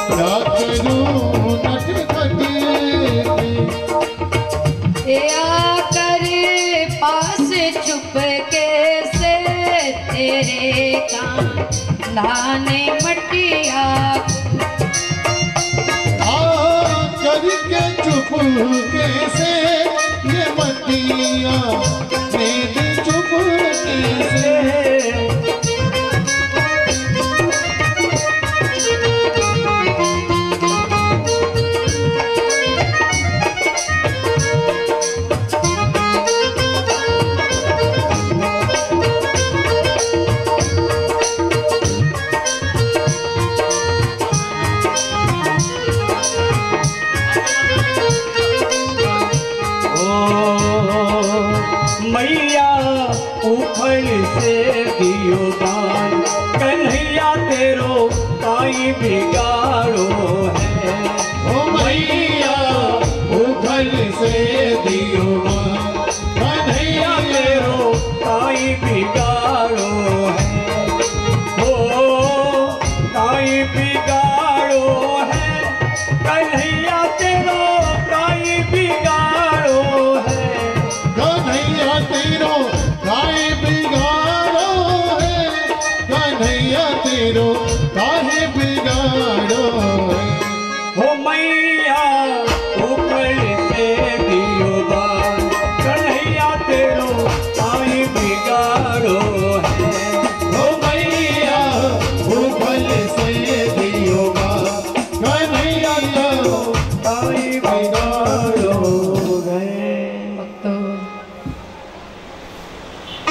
क्या करूं नटखट की। आकर पास चुप के से तेरे कान मटिया करके चुप कैसे ये मटिया मेरी चुप कैसे। मैया उखड़ से काई बिगाड़ो है। ओ मैया उखल से दियो कन्हैया तेरो काई बिगाड़ो है। ओ काई बिगाड़ो है, कन्हैया तेरो काई बिगाड़ो है। कन्हैया तेरो काहे बिगाड़ो है, कन्हैया तेरो काहे बिगाड़ो है। हो मैया ऊपर से दियो बार, कन्हैया तेरो काई बिगाड़ो है। ओ मैया उखल से दियो कन्हैया तेरो काई बिगाड़ो है। तो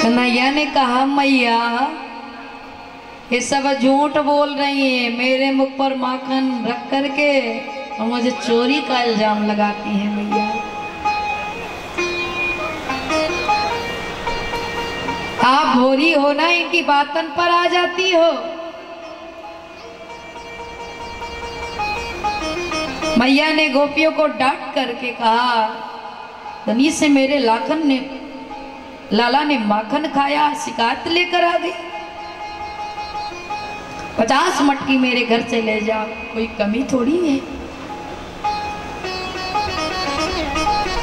कन्हैया ने कहा मैया ये सब झूठ बोल रही है, मेरे मुख पर माखन रख करके और मुझे चोरी का इल्जाम लगाती है मैया। आप भोरी हो ना, इनकी बातन पर आ जाती हो। मैया ने गोपियों को डांट करके कहा धनी से मेरे लाला ने माखन खाया, शिकायत लेकर आ गई। 50 मटकी मेरे घर से ले जाओ, कोई कमी थोड़ी है।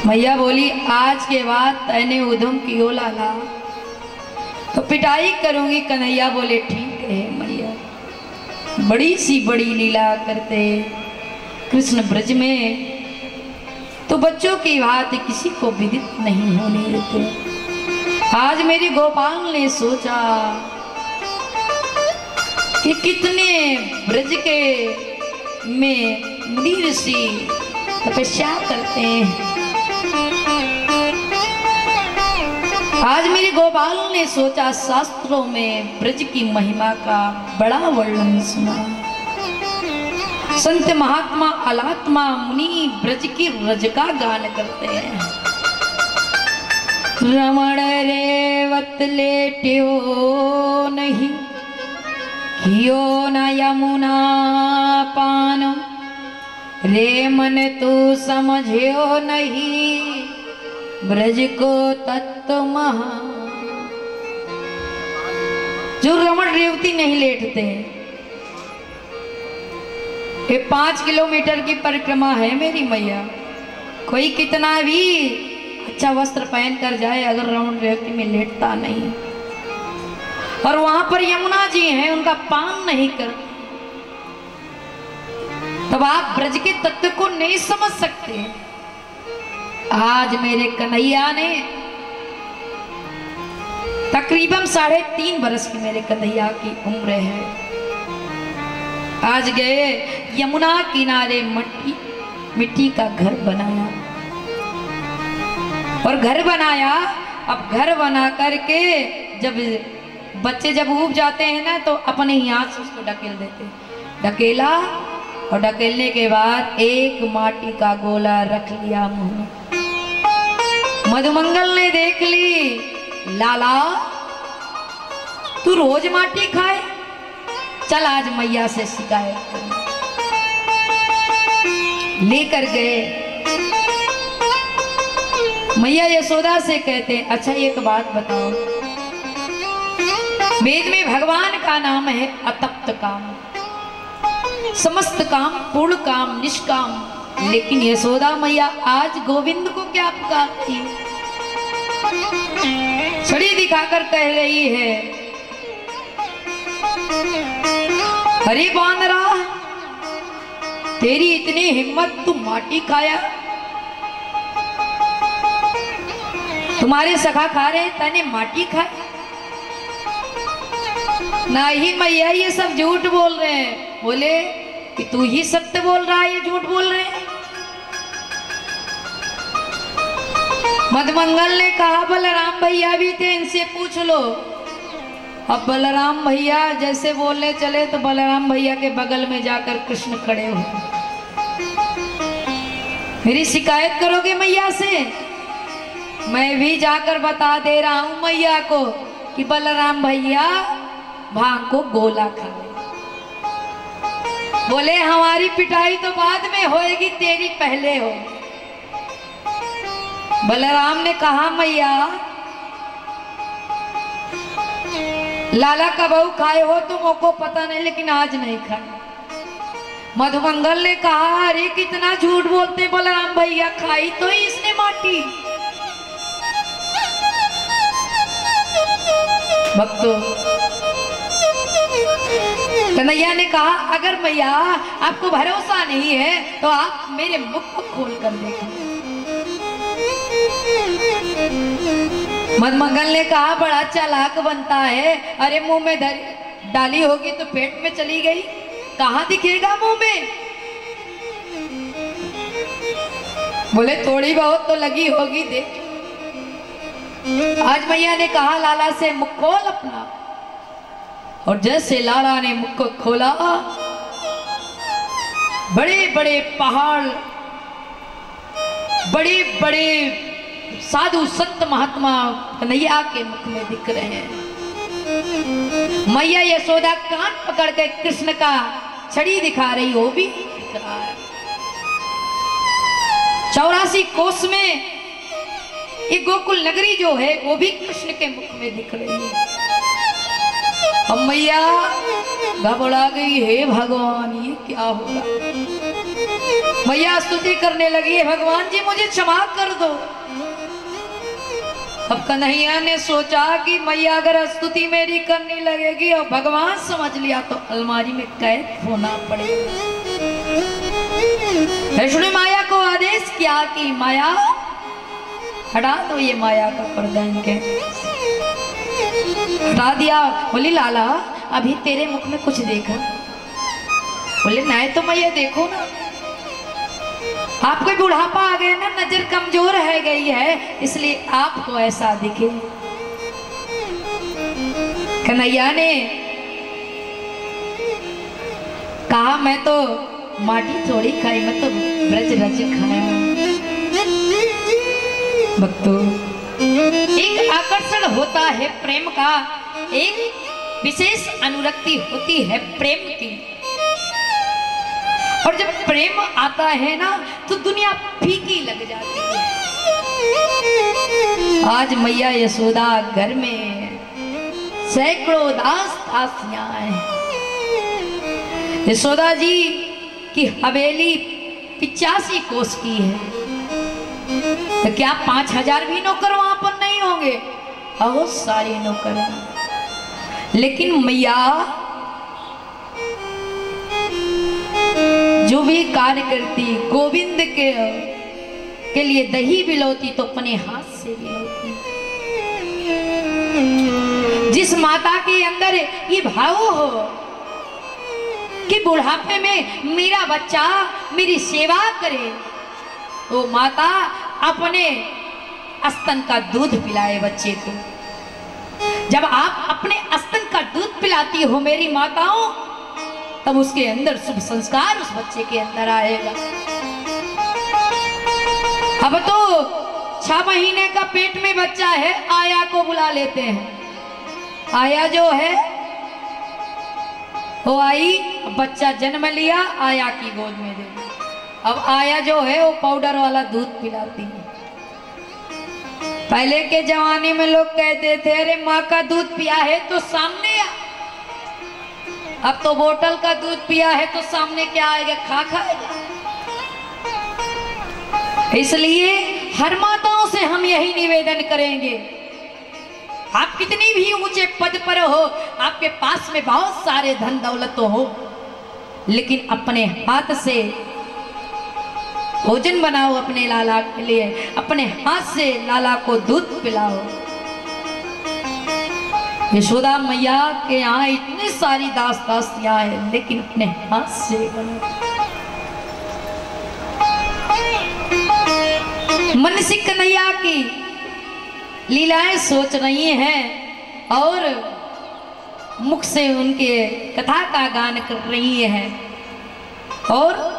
मैया बोली आज के बाद तैने उधम की हो लाला तो पिटाई करूंगी। कन्हैया बोले ठीक है मैया। बड़ी सी बड़ी लीला करते कृष्ण ब्रज में तो बच्चों की बात किसी को विदित नहीं होने देते। आज मेरे गोपाल ने सोचा कि कितने ब्रज के में मुनि ऋषि तपस्या करते हैं। आज मेरे गोपाल ने सोचा शास्त्रों में ब्रज की महिमा का बड़ा वर्णन सुना। संत महात्मा अलात्मा मुनि ब्रज की रज का गान करते हैं। रमण रेवत लेट्यो नहीं, कियो न यमुना पान, रे मन तू समझियो नहीं, ब्रज को तत्व महा। जो रमण रेवती नहीं लेटते, ये 5 किलोमीटर की परिक्रमा है मेरी मैया। कोई कितना भी अच्छा वस्त्र पहन कर जाए, अगर रमण रेवती में लेटता नहीं, और वहां पर यमुना जी हैं, उनका पान नहीं करते, तब आप ब्रज के तत्व को नहीं समझ सकते। आज मेरे कन्हैया ने तकरीबन 3.5 बरस की मेरे कन्हैया की उम्र है। आज गए यमुना किनारे मिट्टी का घर बनाया, और घर बनाया। अब घर बना करके जब बच्चे जब उब जाते हैं ना, तो अपने ही हाथ से उसको ढकेल देते। ढकेला, और ढकेलने के बाद एक माटी का गोला रख लिया मुंह में। मधुमंगल ने देख ली, लाला तू रोज माटी खाए, चल आज मैया से शिकायत कर। लेकर गए मैया यशोदा से, कहते अच्छा एक बात बताओ, वेद में भगवान का नाम है अतप्त काम, समस्त काम पूर्ण काम निष्काम, लेकिन यशोदा मैया आज गोविंद को क्या पुकारती है? छड़ी दिखाकर कह रही है, अरे बानरा तेरी इतनी हिम्मत, तू माटी खाया, तुम्हारे सखा खा रहे, तने माटी खाई? नहीं मैया ये सब झूठ बोल रहे हैं। बोले कि तू ही सत्य बोल रहा है, ये झूठ बोल रहे हैं। मधुमंगल ने कहा बलराम भैया भी थे, इनसे पूछ लो। अब बलराम भैया जैसे बोलने चले तो बलराम भैया के बगल में जाकर कृष्ण खड़े हो, मेरी शिकायत करोगे मैया से? मैं भी जाकर बता दे रहा हूं मैया को कि बलराम भैया भांग को गोला खा गए। बोले हमारी पिटाई तो बाद में होएगी, तेरी पहले हो। बलराम ने कहा मैया लाला का बहू खाए हो तुम को पता नहीं, लेकिन आज नहीं खाए। मधुमंगल ने कहा अरे कितना झूठ बोलते बलराम भैया, खाई तो ही इसने माटी। भक्तों, कन्हैया ने कहा अगर मैया आपको भरोसा नहीं है तो आप मेरे मुख को खोल कर देखें। मधुमंगल ने कहा बड़ा चालाक बनता है, अरे मुंह में डाली होगी तो पेट में चली गई, कहाँ दिखेगा मुंह में। बोले थोड़ी बहुत तो लगी होगी, देख। आज मैया ने कहा लाला से मुख खोल अपना, और जैसे लाला ने मुख को खोला बड़े बड़े पहाड़, बड़े बड़े साधु संत महात्मा कन्हैया के मुख में दिख रहे हैं। मैया यशोदा कान पकड़ के कृष्ण का छड़ी दिखा रही, वो भी दिख रहा है। 84 कोस में ये गोकुल नगरी जो है वो भी कृष्ण के मुख में दिख रही है। अब मैया घबरा गई, हे भगवान ये क्या होगा। मैया स्तुति करने लगी, है भगवान जी मुझे क्षमा कर दो। अब कन्हैया ने सोचा कि मैया अगर स्तुति मेरी करने लगेगी और भगवान समझ लिया तो अलमारी में कैद होना पड़ेगा। उसने माया को आदेश किया कि माया हटा दो ये माया का पर्दा, इनके हटा दिया। बोली लाला अभी तेरे मुख में कुछ देखा। बोले नहीं तो मैया देखो ना, आपको बुढ़ापा आ गया ना, नजर कमजोर है गई है, इसलिए आपको ऐसा दिखे। कन्हैया ने कहा मैं तो माटी थोड़ी खाई, मैं तो ब्रज रज खाया। भक्तों, एक आकर्षण होता है प्रेम का, एक विशेष अनुरक्ति होती है प्रेम की, और जब प्रेम आता है ना तो दुनिया फीकी लग जाती है। आज मैया यशोदा घर में सैकड़ों दास दासियां हैं। यशोदा जी की हवेली 85 कोस की है, तो क्या 5000 भी नौकर वहां पर नहीं होंगे? बहुत सारे नौकर हैं। लेकिन मैया जो भी कार्य करती, गोविंद के लिए दही बिलोती तो अपने हाथ से बिलोती। जिस माता के अंदर ये भाव हो कि बुढ़ापे में मेरा बच्चा मेरी सेवा करे, वो माता अपने स्तन का दूध पिलाए बच्चे को। जब आप अपने स्तन का दूध पिलाती हो मेरी माताओं, तब उसके अंदर शुभ संस्कार उस बच्चे के अंदर आएगा। अब तो 6 महीने का पेट में बच्चा है, आया को बुला लेते हैं। आया जो है वो आई, बच्चा जन्म लिया, आया की गोद में दे। अब आया जो है वो पाउडर वाला दूध पिलाती है। पहले के जमाने में लोग कहते थे अरे माँ का दूध पिया है तो सामने आ। अब तो बोतल का दूध पिया है तो सामने क्या आएगा? खा खाएगा। इसलिए हर माताओं से हम यही निवेदन करेंगे, आप कितनी भी ऊंचे पद पर हो, आपके पास में बहुत सारे धन दौलत हो, लेकिन अपने हाथ से भोजन बनाओ अपने लाला के लिए, अपने हाथ से लाला को दूध पिलाओ। यशोदा मैया के यहाँ इतनी सारी दास दासियां हैं, लेकिन अपने हाथ से बनाओ। मन से कन्हैया की लीलाएं सोच रही हैं और मुख से उनके कथा का गान कर रही हैं, और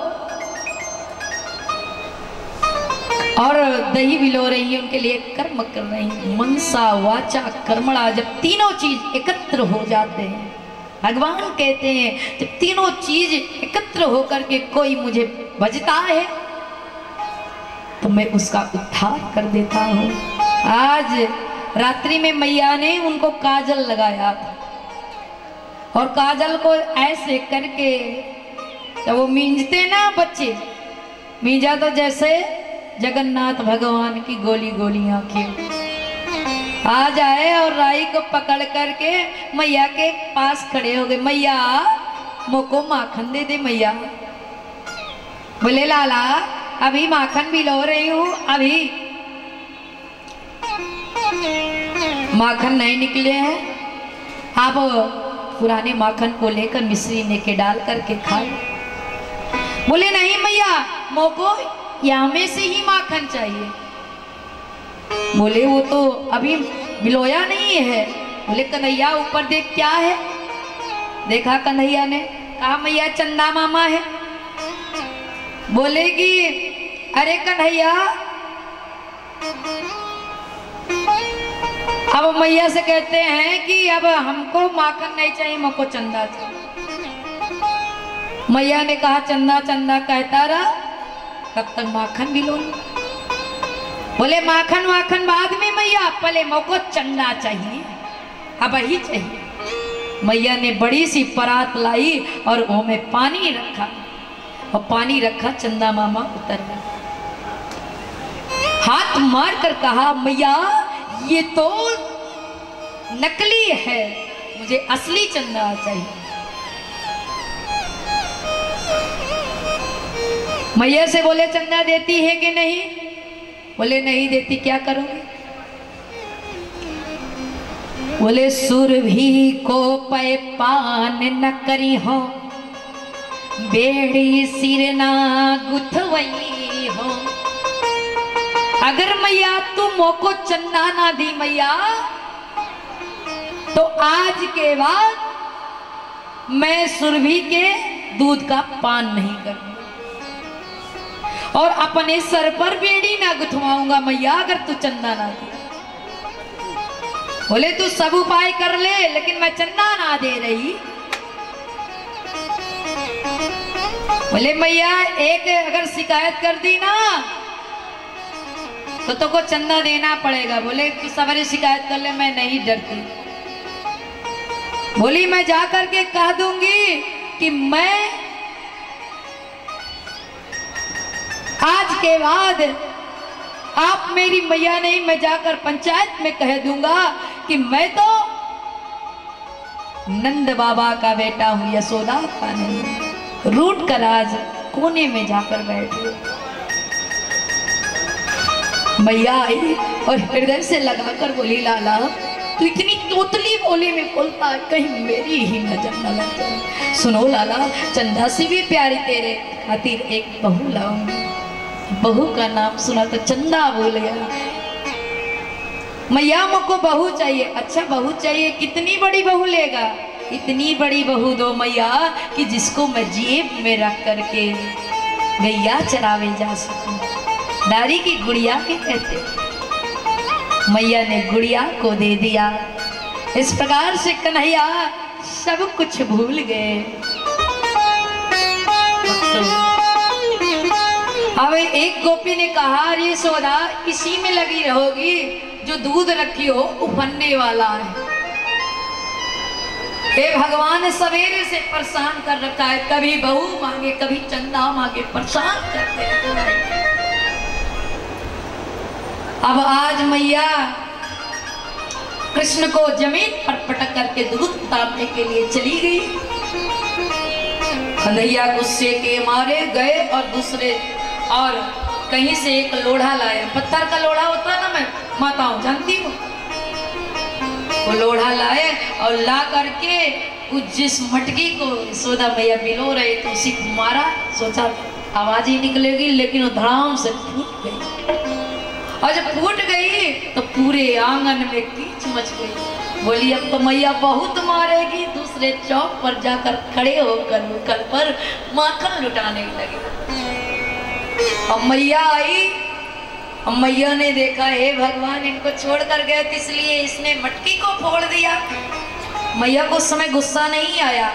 दही बिलो रही है, उनके लिए कर्म कर रही है। मनसा वाचा कर्मणा, जब तीनों चीज एकत्र हो जाते हैं भगवान कहते हैं जब तीनों चीज एकत्र होकर के कोई मुझे भजता है तो मैं उसका उद्धार कर देता हूँ। आज रात्रि में मैया ने उनको काजल लगाया था और काजल को ऐसे करके जब वो मींजते ना बच्चे, मींजा तो जैसे जगन्नाथ भगवान की गोली गोली आंखें आ जाए और राई को पकड़ करके मैया के पास खड़े हो गए। मैया मोको माखन दे दे मैया। बोले लाला अभी माखन भी लो रही हूँ, अभी माखन नहीं निकले हैं, आप पुराने माखन को लेकर मिश्री ने के डाल करके खाए। बोले नहीं मैया मोको यहाँ में से ही माखन चाहिए। बोले वो तो अभी बिलोया नहीं है। बोले कन्हैया ऊपर देख क्या है। देखा कन्हैया ने, कहा मैया चंदा मामा है। बोलेगी अरे कन्हैया, अब मैया से कहते हैं कि अब हमको माखन नहीं चाहिए, हमको चंदा चाहिए। मैया ने कहा चंदा चंदा कहता रहा, तब तक माखन भी लो। बोले माखन वाखन बाद में मैया, पहले मोको चंदा चाहिए, अब ही चाहिए। मैया ने बड़ी सी परात लाई और वो में पानी रखा और पानी रखा, चंदा मामा उतर गया। हाथ मार कर कहा मैया ये तो नकली है, मुझे असली चंदा चाहिए। मैया से बोले चंदा देती है कि नहीं। बोले नहीं देती, क्या करोगे। बोले सुरभि को पै पान न करी हो, बेड़ी सिर ना गुथवई हो। अगर मैया तू मोको चंदा ना दी मैया, तो आज के बाद मैं सुरभि के दूध का पान नहीं करूंगा और अपने सर पर बेड़ी ना गुथवाऊंगा मैया, अगर तू चंदा ना दे। बोले तू सब उपाय कर ले लेकिन मैं चंदा ना दे रही। बोले मैया एक अगर शिकायत कर दी ना तो तुमको चंदा देना पड़ेगा। बोले तू सवेरे शिकायत कर ले, मैं नहीं डरती। बोली मैं जा करके कह दूंगी कि मैं आज के बाद आप मेरी मैया नहीं, मैं जाकर पंचायत में कह दूंगा कि मैं तो नंद बाबा का बेटा हूं, यशोदा का नहीं। रूट कर आज कोने में जाकर बैठ गई। मैया आई और हृदय से लगाकर बोली लाला तू इतनी तोतली बोली में बोलता है, कहीं मेरी ही नजर न लग जाए। सुनो लाला, चंदा से भी प्यारी तेरे खातिर एक बहू लाऊंगी। बहू का नाम सुना तो चंदा बोल गया, मैया मुझको बहू चाहिए। अच्छा बहू चाहिए, कितनी बड़ी बहू लेगा? इतनी बड़ी बहू दो मैया कि जिसको मैं जेब में रख करके गैया चरावे जा सकूं। नारी की गुड़िया के कहते। मैया ने गुड़िया को दे दिया। इस प्रकार से कन्हैया सब कुछ भूल गए। अब एक गोपी ने कहा अरे यशोदा इसी में लगी रहोगी जो दूध रखी हो उफनने वाला है। हे भगवान सवेरे से परेशान कर रखा है, कभी बहू मांगे कभी चंदा मांगे, परेशान करते हैं। अब आज मैया कृष्ण को जमीन पर पटक करके दूध तापने के लिए चली गई। कन्हैया गुस्से के मारे गए और दूसरे और कहीं से एक लोढ़ा लाया। पत्थर का लोढ़ा होता है ना, मैं माताओं जानती हूँ। वो लोढ़ा लाए और ला करके उस जिस मटकी को यशोदा मैया बिलो रहे थे उसी को मारा। सोचा आवाज ही निकलेगी, लेकिन वो धड़ाम से फूट गई। और जब फूट गई तो पूरे आंगन में कीच मच गई। बोली अब तो मैया बहुत मारेगी। दूसरे चौक पर जाकर खड़े होकर मुकल पर माखन लुटाने लगे। अब मैया आई, अब मैया ने देखा हे भगवान इनको छोड़ कर गए, इसलिए इसने मटकी को फोड़ दिया। मैया को उस समय गुस्सा नहीं आया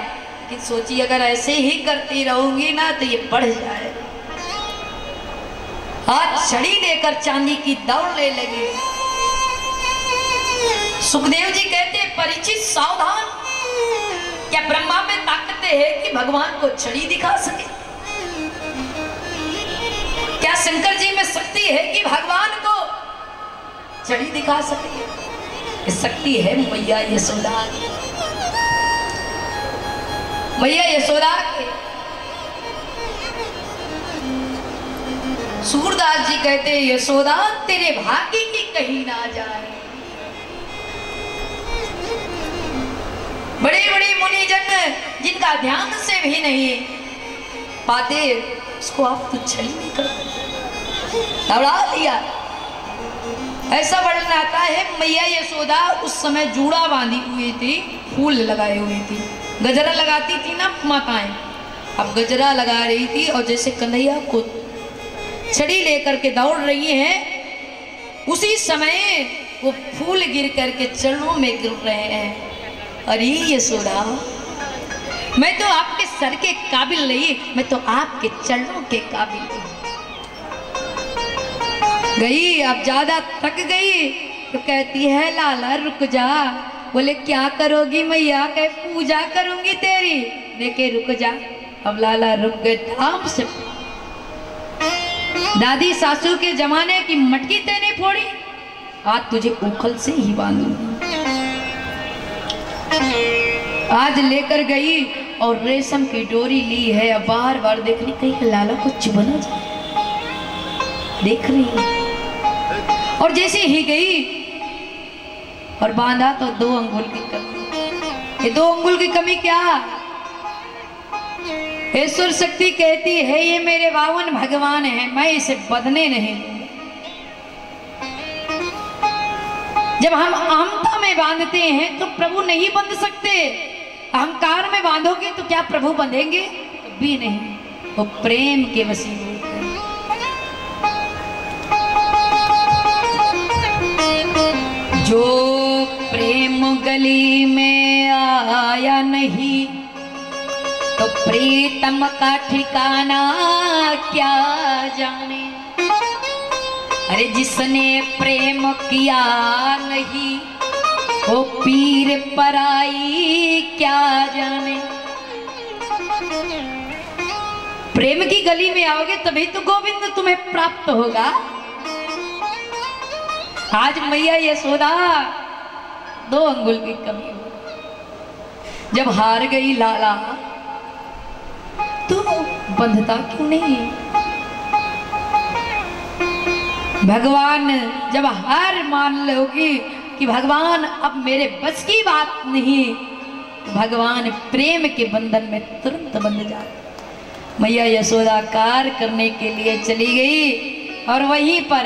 कि सोची अगर ऐसे ही करती रहूंगी ना तो ये बढ़ जाएगा। हाथ छड़ी लेकर चांदी की दौड़ने लगी। सुखदेव जी कहते परीक्षित सावधान, क्या ब्रह्मा में ताकत है कि भगवान को छड़ी दिखा सके? क्या शंकर जी में शक्ति है कि भगवान को छड़ी दिखा सके? ये शक्ति है मैया यशोदा, मैया यशोदा के। सूरदास जी कहते यशोदा तेरे भाग्य की कहीं ना जाए। बड़े बड़े मुनिजन जिनका ध्यान से भी नहीं पाते उसको आप तो छड़ी नहीं कर दौड़ा दिया। ऐसा वर्णन आता है मैया यशोदा उस समय जूड़ा बांधी हुई थी, फूल लगाए हुई थी, गजरा लगाती थी ना माताएं, अब गजरा लगा रही थी और जैसे कन्हैया को छड़ी लेकर के दौड़ रही हैं, उसी समय वो फूल गिर करके चरणों में गिर रहे हैं। अरे यशोदा मैं तो आपके सर के काबिल नहीं, मैं तो आपके चरणों के काबिल नहीं। गई अब ज्यादा थक गई तो कहती है लाला रुक जा। बोले क्या करोगी मैया? कहे पूजा करूंगी तेरी। देखे रुक जा। अब लाला रुक गए धाम से। दादी सासू के जमाने की मटकी तेने फोड़ी, आज तुझे उखल से ही बांधूंगी। आज लेकर गई और रेशम की डोरी ली है, अब बार बार देख रही कहीं लाला को चुभना जाए, देख रही है। और जैसे ही गई और बांधा तो 2 अंगुल की कमी। ये 2 अंगुल की कमी क्या? ईश्वर शक्ति कहती है ये मेरे 52 भगवान हैं, मैं इसे बंधने नहीं दूंगा। जब हम अहमता में बांधते हैं तो प्रभु नहीं बंध सकते। अहंकार में बांधोगे तो क्या प्रभु बंधेंगे? भी नहीं, वो प्रेम के वसीले होते हैं। जो प्रेम गली में आया नहीं तो प्रीतम का ठिकाना क्या जाने। अरे जिसने प्रेम किया नहीं वो पीर पराई क्या जाने। प्रेम की गली में आओगे तभी तो गोविंद तुम्हें प्राप्त होगा। आज मैया यशोदा 2 अंगुल की कमी हो। जब हार गई लाला तो बंधता क्यों नहीं? भगवान जब हार मान लोगी कि भगवान अब मेरे बस की बात नहीं, भगवान प्रेम के बंधन में तुरंत बंध जाते। मैया यशोदा कार्य करने के लिए चली गई और वहीं पर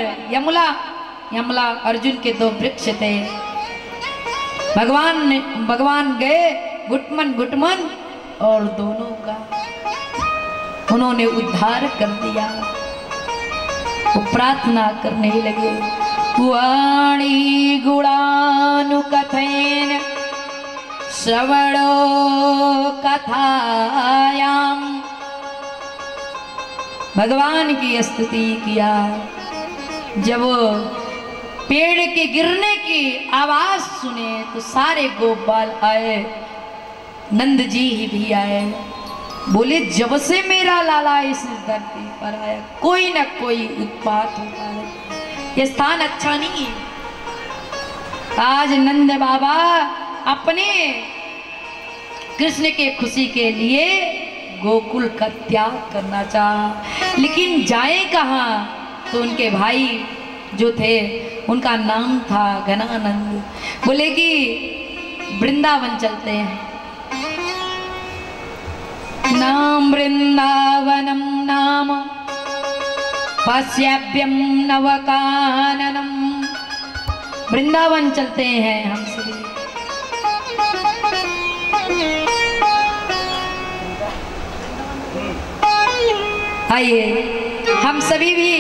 यमला अर्जुन के 2 वृक्ष थे। भगवान गए घुटमन और दोनों का उन्होंने उद्धार कर दिया। वो प्रार्थना करने लगे। वाणी गुणानुकथेन श्रवणो कथायाम। भगवान की स्तुति किया। जब पेड़ के गिरने की आवाज सुने तो सारे गोपाल आए, नंद जी ही भी आए। बोले जब से मेरा लाला इस धरती पर आया कोई न कोई उत्पात होता है, ये स्थान अच्छा नहीं है। आज नंद बाबा अपने कृष्ण के खुशी के लिए गोकुल का त्याग करना चाहा, लेकिन जाए कहाँ? तो उनके भाई जो थे उनका नाम था घनानंद। बोले कि वृंदावन चलते हैं। नाम वृंदावनम नाम पश्याभ्यम नवकाननम। वृंदावन चलते हैं हम सभी। आइए हम सभी भी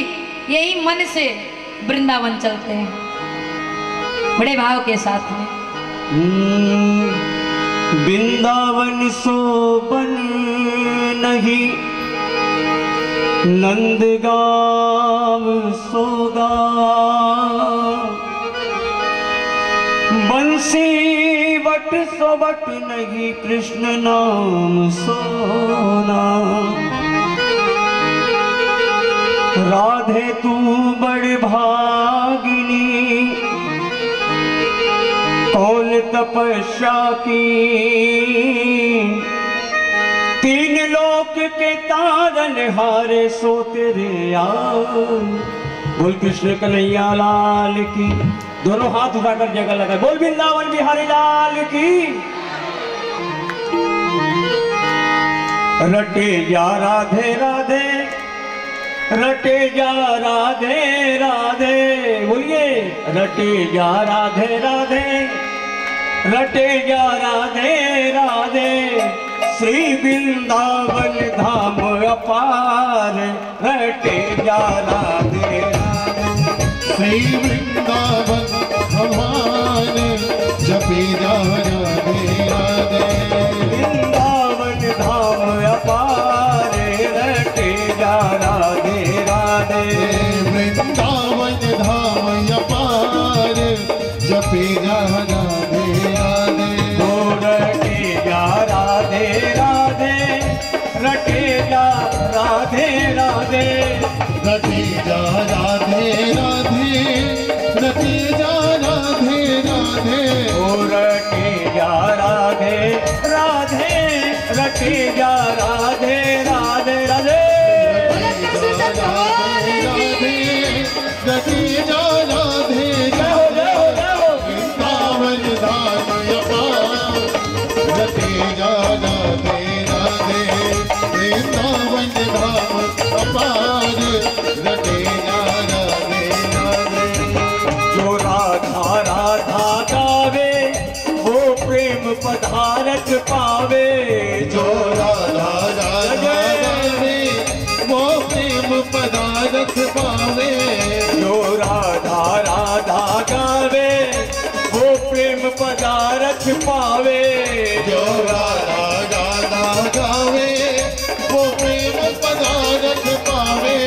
यही मन से वृंदावन चलते हैं बड़े भाव के साथ में। वृंदावन सोबन नहीं, नंदगांव सोगा, बंसी वट सोबट नहीं, कृष्ण नाम सोना। राधे तू बड़ भागिनी, कौन तपस्या की, तीन लोक के तारन हारे सो तेरे यार। बोल कृष्ण कन्हैया लाल की, दोनों हाथ उठाकर जगह लगा, बोल वृंदावन बिहारी लाल की। रटे जा राधे राधे, रटे जा राधे राधे, बोलिए रटे जा राधे राधे, रटे जा राधे राधे। श्री वृंदावन धाम अपार, रटे जा राधे राधे। श्री वृंदावन भगवान जपे जा राधे राधे। वृंदावन धाम अपार, रटे जा राधे राधे। वृंदावन धाम अपार जपे जा राधे राधे। रटे जा राधे राधे, रटे जा राधे राधे, रटे जा राधे राधे, रटे जा राधे राधे। ओ रटे जा राधे राधे, रटे जा राधे राधे राधे। रटे जा राधे वृंदावन धाम अपार, रटे जा राधे राधे। वृंदावन धाम अपार, रटे जा राधे राधे। जो राधा राधा गावे, वो प्रेम पधारत पावे। जो राधा राधा गावे, वो प्रेम पदारथ पावे। जो राधा राधा गावे, वो प्रेम पदारथ पावे। जो राधा राधा गावे, वो प्रेम पदारथ पावे।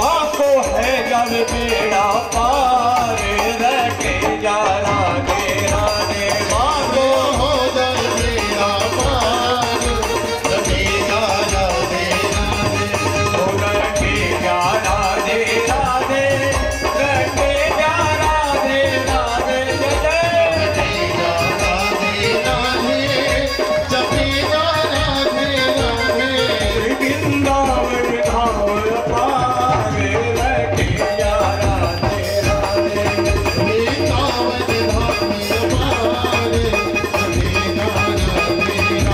आपको है जब बेड़ा पार, रटे जा राधे राधे। मांगो हो जल बेड़ा पार, रटे जा राधे राधे। रटे जा राधे राधे, रटे जा राधे राधे। रटे जा राधे राधे, जपे जा राधे राधे। वृंदावन धाम अपार, रटे जा राधे राधे। वृंदावन धाम अपार, रटे जा राधे राधे।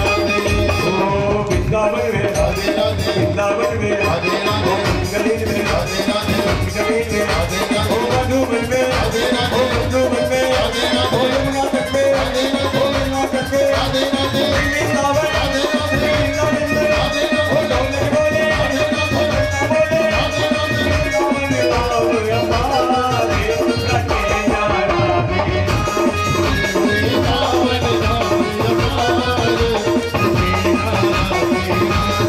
ओ वृंदावन में राधे राधे, वृंदावन में राधे राधे, गलील में राधे राधे, गलील में राधे ओ राधे, मधुबन में राधे राधे, ओ मधुबन में राधे राधे, ओ यमुना तट में राधे राधे, ओ यमुना तट में राधे राधे, वृंदावन राधे राधे, वृंदावन में राधे ओ राधे, डोले बोले राधे राधे, बोले राधे राधे। वृंदावन धाम अपार, रटे जा राधे। वृंदावन धाम अपार, रटे जा राधे राधे।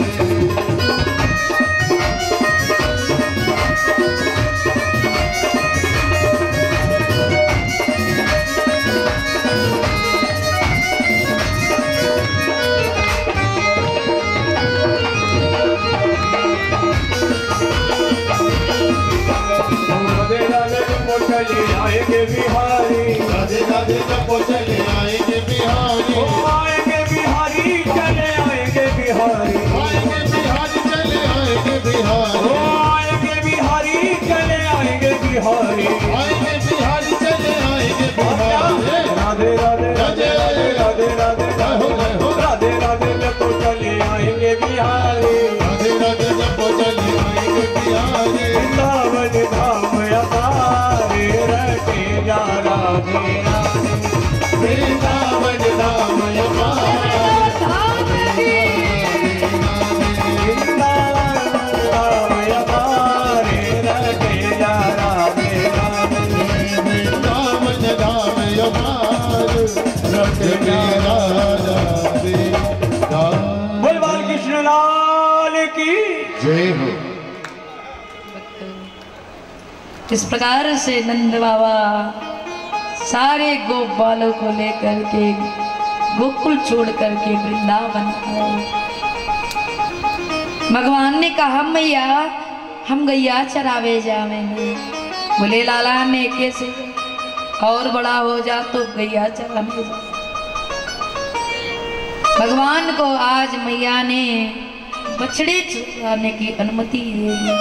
राधे राधे मोटली आएंगे बिहारी, राधे राधे जपो चले आएंगे बिहारी। ओ आएंगे बिहारी, चले आएंगे बिहारी। आएंगे बिहारी, चले आएंगे बिहारी। ओ आएंगे बिहारी, चले आएंगे बिहारी। आएंगे बिहारी, चले आएंगे बिहारी। राधे राधे राधे राधे राधे राधे राधे राधे जपो चले आएंगे बिहारी। राधे राधे जपो चले आएंगे बिहारी। वृंदावन धाम अपार, रटे जा राधे जय हो। इस प्रकार से नंद बाबा सारे गोप बालों को लेकर के गोकुल छोड़ करके वृंदावन आए। भगवान ने कहा मैया हम गैया चरावे जावेंगे। बोले लाला ने कैसे, और बड़ा हो जा तो गैया चराने जा। भगवान को आज मैया ने बछड़े चराने की अनुमति दे दी।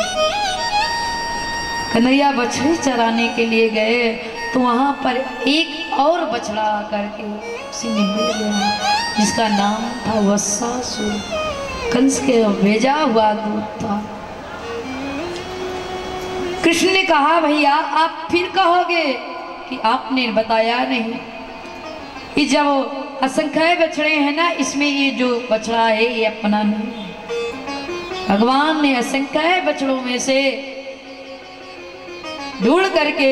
कन्हैया बछड़े चराने के लिए गए तो वहां पर एक और बछड़ा आकर के उसी में मिल गया, जिसका नाम था वत्सासुर। कंस के भेजा हुआ दूत था। कृष्ण ने कहा भैया आप फिर कहोगे कि आपने बताया नहीं कि जब असंख्य बछड़े हैं ना, इसमें ये जो बछड़ा है ये अपना नहीं है। भगवान ने असंख्य बछड़ों में से ढूंढ करके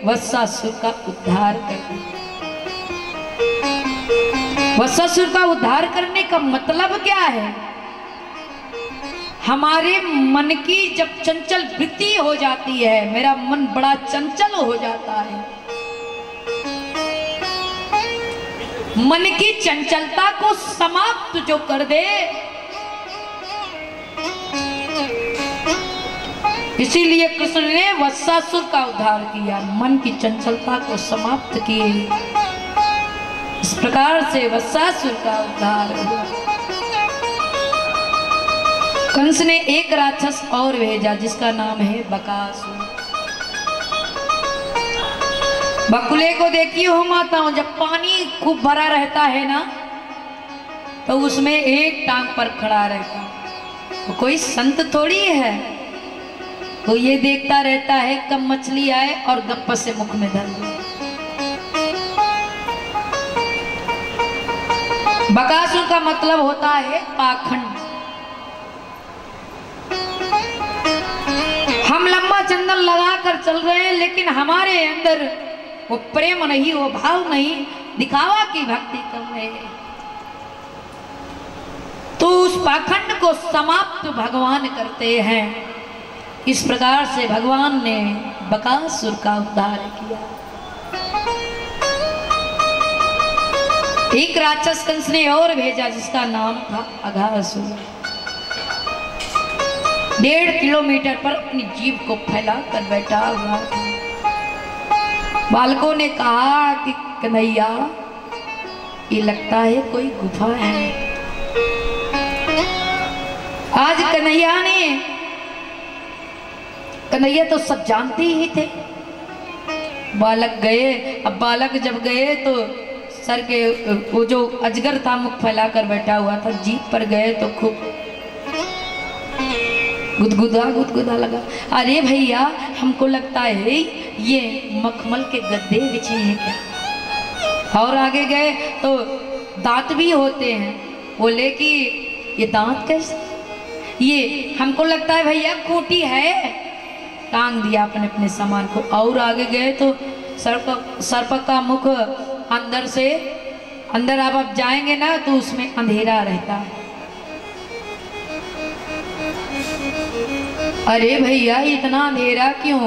वत्सासुर का उद्धार कर दिया। वत्सासुर का उद्धार करने का मतलब क्या है? हमारे मन की जब चंचल वृत्ति हो जाती है, मेरा मन बड़ा चंचल हो जाता है, मन की चंचलता को समाप्त जो कर दे, इसीलिए कृष्ण ने वत्सासुर का उद्धार किया, मन की चंचलता को समाप्त किए। इस प्रकार से वत्सासुर का उद्धार हुआ। कंस ने एक राक्षस और भेजा जिसका नाम है बकासुर। बकुले को देखी हो माताओं, जब पानी खूब भरा रहता है ना तो उसमें एक टांग पर खड़ा रहता है। तो कोई संत थोड़ी है, वो ये देखता रहता है कब मछली आए और गप्प से मुख में धर दे। बकासुर का मतलब होता है पाखंड। हम लंबा चंदन लगाकर चल रहे हैं लेकिन हमारे अंदर वो प्रेम नहीं, वो भाव नहीं, दिखावा की भक्ति कर रहे हैं। तो उस पाखंड को समाप्त भगवान करते हैं। इस प्रकार से भगवान ने बकासुर का उद्धार किया। एक राक्षस कंस ने और भेजा जिसका नाम था अघासुर। 1.5 किलोमीटर पर अपनी जीभ को फैला कर बैठा हुआ था। बालकों ने कहा कि कन्हैया ये लगता है कोई गुफा है। आज कन्हैया तो सब जानते ही थे। बालक गए। अब बालक जब गए तो सर के वो जो अजगर था मुख फैला कर बैठा हुआ था, जीप पर गए तो खूब गुदगुदा लगा। अरे भैया हमको लगता है ये मखमल के गद्दे बिछे हैं क्या। और आगे गए तो दांत भी होते हैं। बोले कि ये दांत कैसे, ये हमको लगता है भैया खूंटी है। टांग दिया अपने अपने सामान को। और आगे गए तो सर्प का मुख अंदर से, अंदर आप जाएंगे ना तो उसमें अंधेरा रहता है। अरे भैया इतना अंधेरा क्यों।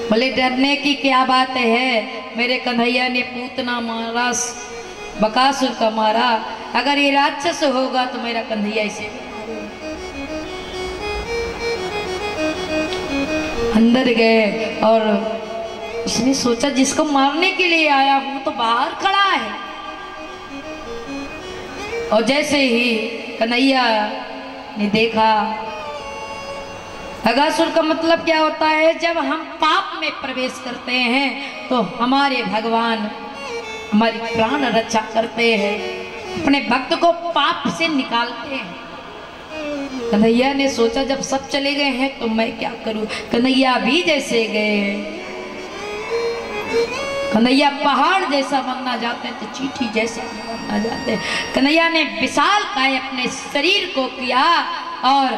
बोले डरने की क्या बात है, मेरे कन्हैया ने पूतना मारा, बकासुर का मारा। अगर ये राक्षस होगा तो मेरा कन्हैया इसे अंदर गए और उसने सोचा जिसको मारने के लिए आया हूं तो बाहर खड़ा है। और जैसे ही कन्हैया ने देखा, अघासुर का मतलब क्या होता है, जब हम पाप में प्रवेश करते हैं तो हमारे भगवान हमारी प्राण रक्षा करते हैं, अपने भक्त को पाप से निकालते हैं। कन्हैया ने सोचा जब सब चले गए हैं तो मैं क्या करूं। कन्हैया भी जैसे गए, कन्हैया पहाड़ जैसा बनना चाहते हैं तो चींटी जैसा बनना चाहते हैं। कन्हैया ने विशाल काय अपने शरीर को किया और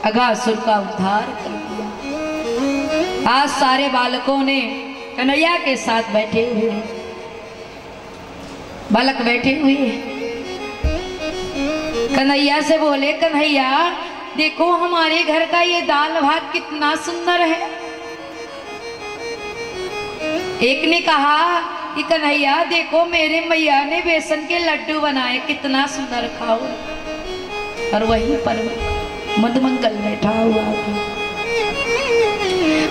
अघासुर का उद्धार कर दिया। आज सारे बालकों ने कन्हैया के साथ बैठे हुए हैं, बालक बैठे हुए हैं। कन्हैया से बोले, कन्हैया देखो हमारे घर का ये दाल भात कितना सुंदर है। एक ने कहा कि कन्हैया देखो मेरे मैया ने बेसन के लड्डू बनाए, कितना सुंदर, खाओ। और वहीं पर मधुमंगल बैठा हुआ था,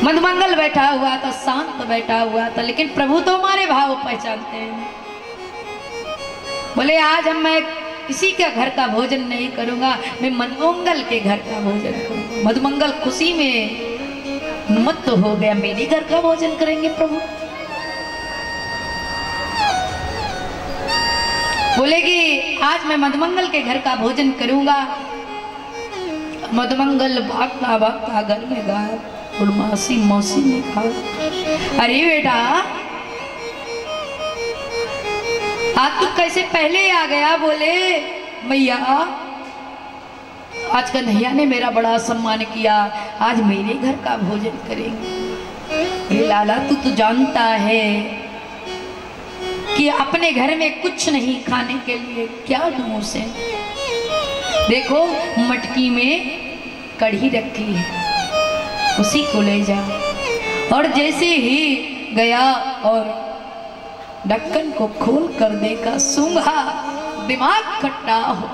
मधुमंगल बैठा हुआ था, शांत बैठा हुआ था, लेकिन प्रभु तो हमारे भाव पहचानते हैं। बोले आज मैं किसी के घर का भोजन नहीं करूंगा, मैं मधुमंगल के घर का भोजन करूंगा। मधुमंगल खुशी में मत हो गया, मेरे घर का भोजन करेंगे प्रभु। बोले कि आज मैं मधुमंगल के घर का भोजन करूंगा। मधुमंगल भागता भागता घर में गया और मौसी ने कहा, अरे बेटा आज तू कैसे पहले आ गया। बोले मैया आज कन्हैया ने मेरा बड़ा सम्मान किया, आज मेरे घर का भोजन करेंगे। लाला तू तो जानता है कि अपने घर में कुछ नहीं खाने के लिए, क्या दूं उसे। देखो मटकी में कढ़ी रखी है, उसी को ले जाओ। और जैसे ही गया और ढक्कन को खोल कर देखा, सूंघा, दिमाग खट्टा हो।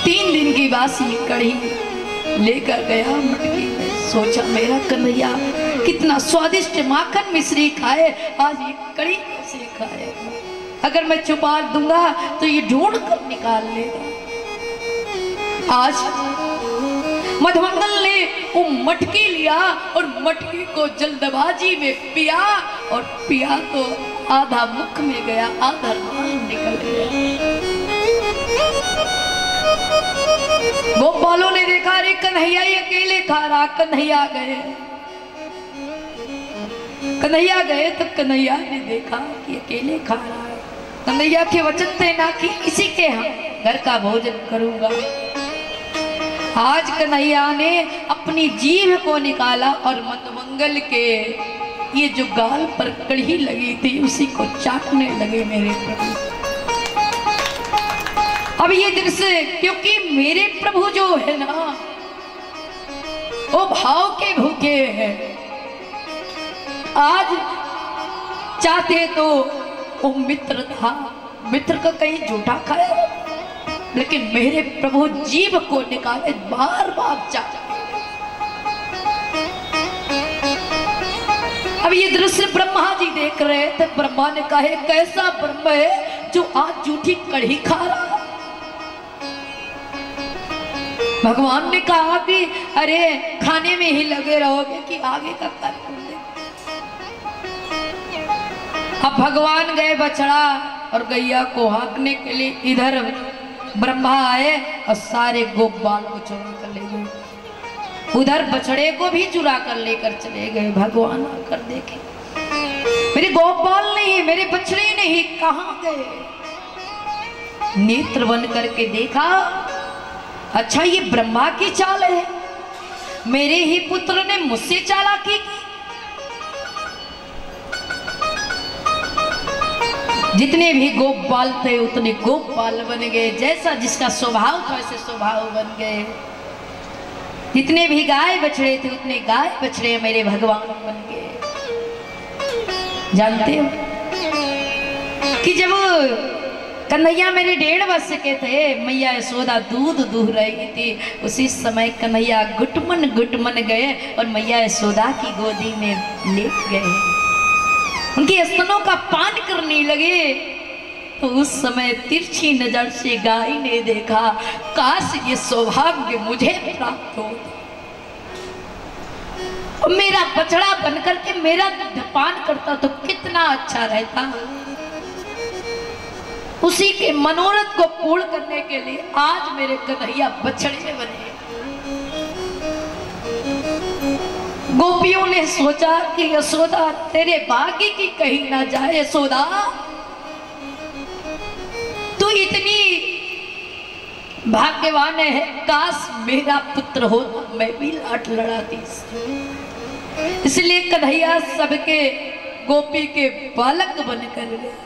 3 दिन की बासी कढ़ी लेकर गया मटकी में। सोचा मेरा कन्हैया कितना स्वादिष्ट माखन मिश्री खाए, आज ये कढ़ी कैसे खाएगा। अगर मैं छुपा दूंगा तो ये ढूंढ कर निकाल लेगा। आज मधुमंगल ने वो मटकी लिया और मटकी को जल्दबाजी में पिया, और पिया तो आधा मुख में गया, आधा बाहर निकल गया। गोपालों ने देखा, अरे कन्हैया ये अकेले खा रहा। कन्हैया गए तो कन्हैया ने देखा कि अकेले खा रहा है। कन्हैया के वचन थे ना कि इसी के हम घर का भोजन करूंगा। आज कन्हैया ने अपनी जीभ को निकाला और मधुमंगल के ये जो गाल पर कढ़ी लगी थी उसी को चाटने लगे मेरे प्रभु। अब ये दृश्य, क्योंकि मेरे प्रभु जो है ना वो भाव के भूखे हैं। आज चाहते तो वो मित्र था, मित्र का कहीं झूठा खाया, लेकिन मेरे प्रभु जीभ को निकाले बार बार चाहते। अब ये दृश्य ब्रह्मा जी देख रहे थे। ब्रह्मा ने कहा कैसा ब्रह्म है जो आज झूठी कढ़ी खा रहा है। भगवान ने कहा कि अरे खाने में ही लगे रहोगे कि आगे का कार्यक्रम देखें। अब भगवान गए बछड़ा और गैया को हाँकने के लिए। इधर ब्रह्मा आए और सारे गोपाल को चुरा कर ले गए, उधर बछड़े को भी चुरा कर लेकर चले गए। भगवान आकर देखे मेरे गोपाल नहीं, मेरे बछड़े नहीं, कहाँ गए। नेत्र बन करके देखा, अच्छा ये ब्रह्मा की चाल है, मेरे ही पुत्र ने मुझसे चालाकी की। जितने भी गोपाल थे उतने गोपाल बन गए, जैसा जिसका स्वभाव था वैसे स्वभाव बन गए। जितने भी गाय बछड़े थे उतने गाय बछड़े मेरे भगवान बन गए। जानते हो कि जब कन्हैया मेरे 1.5 वर्ष के थे, मैया यशोदा दूध दूह रही थी, उसी समय कन्हैया घुटमन गए और मैया यशोदा की गोदी में लेट गए, उनके स्तनों का पान करने लगे। तो उस समय तिरछी नजर से गाय ने देखा, काश ये सौभाग्य मुझे प्राप्त हो, मेरा बछड़ा बनकर के मेरा दूध पान करता तो कितना अच्छा रहता। उसी के मनोरथ को पूर्ण करने के लिए आज मेरे कन्हैया बछड़े बने। गोपियों ने सोचा कि यशोदा तेरे भाग्य की कहीं ना जाए, यशोदा तू इतनी भाग्यवान है, काश मेरा पुत्र होता, मैं भी लाट लड़ाती। इसलिए कन्हैया सबके गोपी के बालक बनकर गया।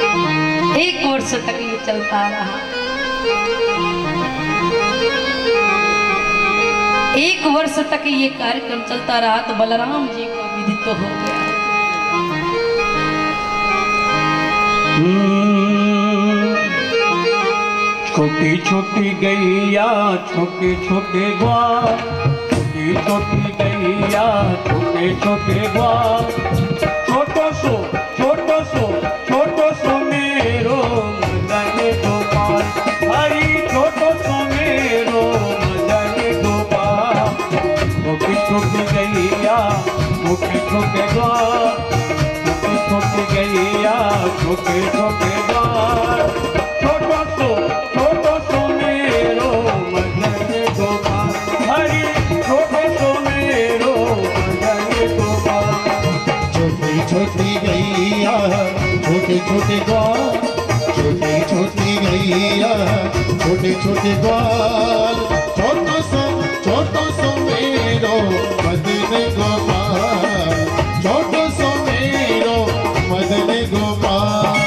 1 वर्ष तक ये चलता रहा। 1 वर्ष तक ये कार्यक्रम चलता रहा तो बलराम जी को विदित हो गया। छोटी छोटी गैया छोटे छोटे ग्वाल, छोटी छोटी गैया छोटे छोटे ग्वाल, छोटो सो मेरो मदन गोपाल, हरी छोटो सो मेरो मदन गोपाल। छोटी छोटी गैया छोटे छोटे ग्वाल, छोटी छोटी गैया छोटे छोटे ग्वाल, छोटो सो मेरो मदन गोपाल, हरी छोटो सो मेरो मदन गोपाल। छोटी छोटी गैया छोटे छोटे ग्वाल, छोटी छोटी गैया छोटे छोटे ग्वाल, छोटो सो मेरो मदन गोपाल, छोटो सो मेरो मदन गोपाल।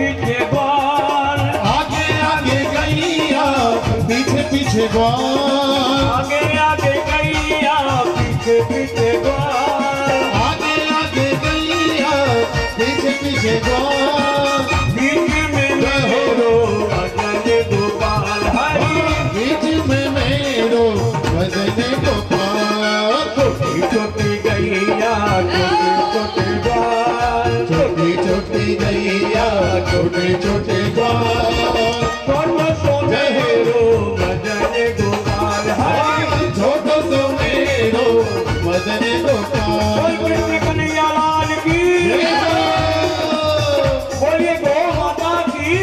पीछे ग्वाल, आगे आगे गैया पीछे पीछे ग्वाल, आगे आगे गैया पीछे पीछे ग्वाल, आगे आगे गैया पीछे पीछे ग्वाल। बीच में मेरो मदन गोपाल, हरी बीच में मेरो मदन गोपाल। छोटी छोटी गैया छोटे छोटे ग्वाल, छोटी छोटी गैया छोटे छोटे ग्वाल, छोटो सो मेरो मदन गोपाल, हरी छोटो सो मेरो मदन गोपाल। कृष्ण कन्हैया लाल की, बोलिए गौ माता की।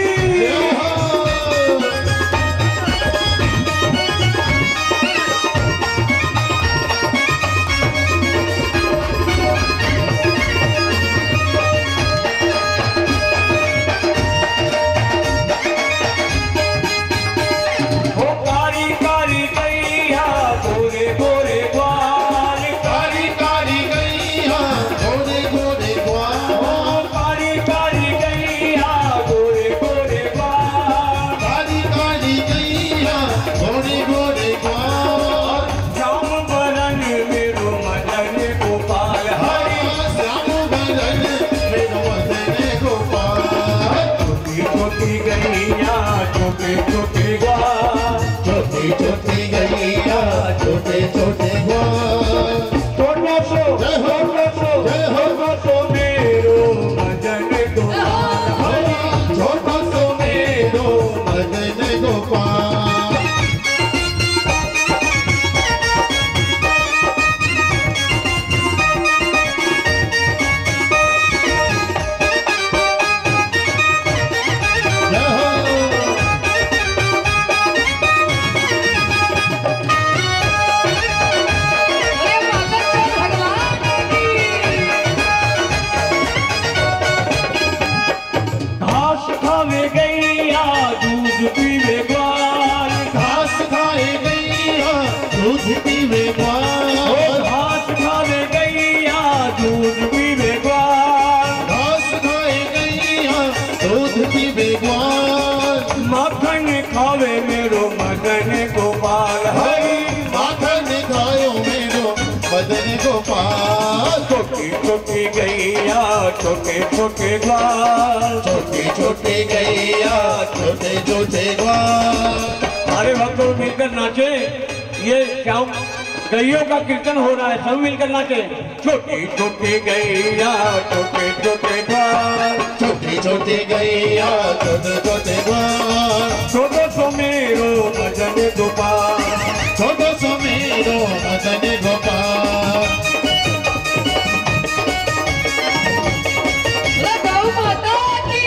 छोटे छोटे ग्वाल, छोटी छोटी गैया छोटे छोटे ग्वाल, छोटो सो मेरो मदन गोपाल, छोटो सो मेरो मदन गोपाल। दूध पीवे ग्वाल, घास खावे गैया दूध पीवे ग्वाल, घास खाए गैया दूध पीवे ग्वाल, मक्खन खावे मेरो मदन गोपाल, हरी माखन खायो मेरो मदन गोपाल। छोटी छोटी गैया छोटे छोटे ग्वाल, छोटी छोटी गैया छोटे छोटे ग्वाल। अरे भक्तों मिलकर नाचे, ये श्याम गैयों का कीर्तन हो रहा है, सब मिलकर नाचे। छोटी छोटी गैया छोटे छोटे ग्वाल, छोटी छोटी गैया छोटे छोटे ग्वाल, छोटो सो मेरो मदन गोपाल, छोटो सो मेरो मदन गोपाल। गौ माता की।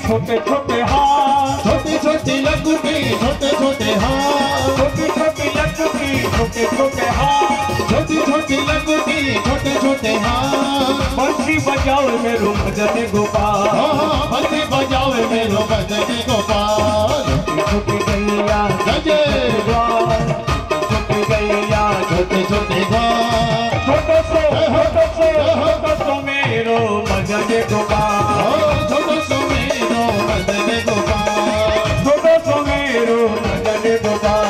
छोटे छोटे हाथ, छोटी छोटी लड्डू की छोटे छोटे हाथ, छोटी छोटी लड्डू की छोटे छोटे हाथ, छोटी छोटी लड्डू की छोटे छोटे हाथ। बंसी बजाओ मेरो मदन गोपाल, हाँ बंसी बजाओ मेरो मदन गोपाल। छोटी गैया गजे छोटी गैया छोटे छोटे गाँव, छोटो सो मेरो मदन गोपाल, छोटो सो मेरो मदन गोपाल, छोटो सो मेरो मदन गोपाल। छोटो सो मेरो मदन गोपाल।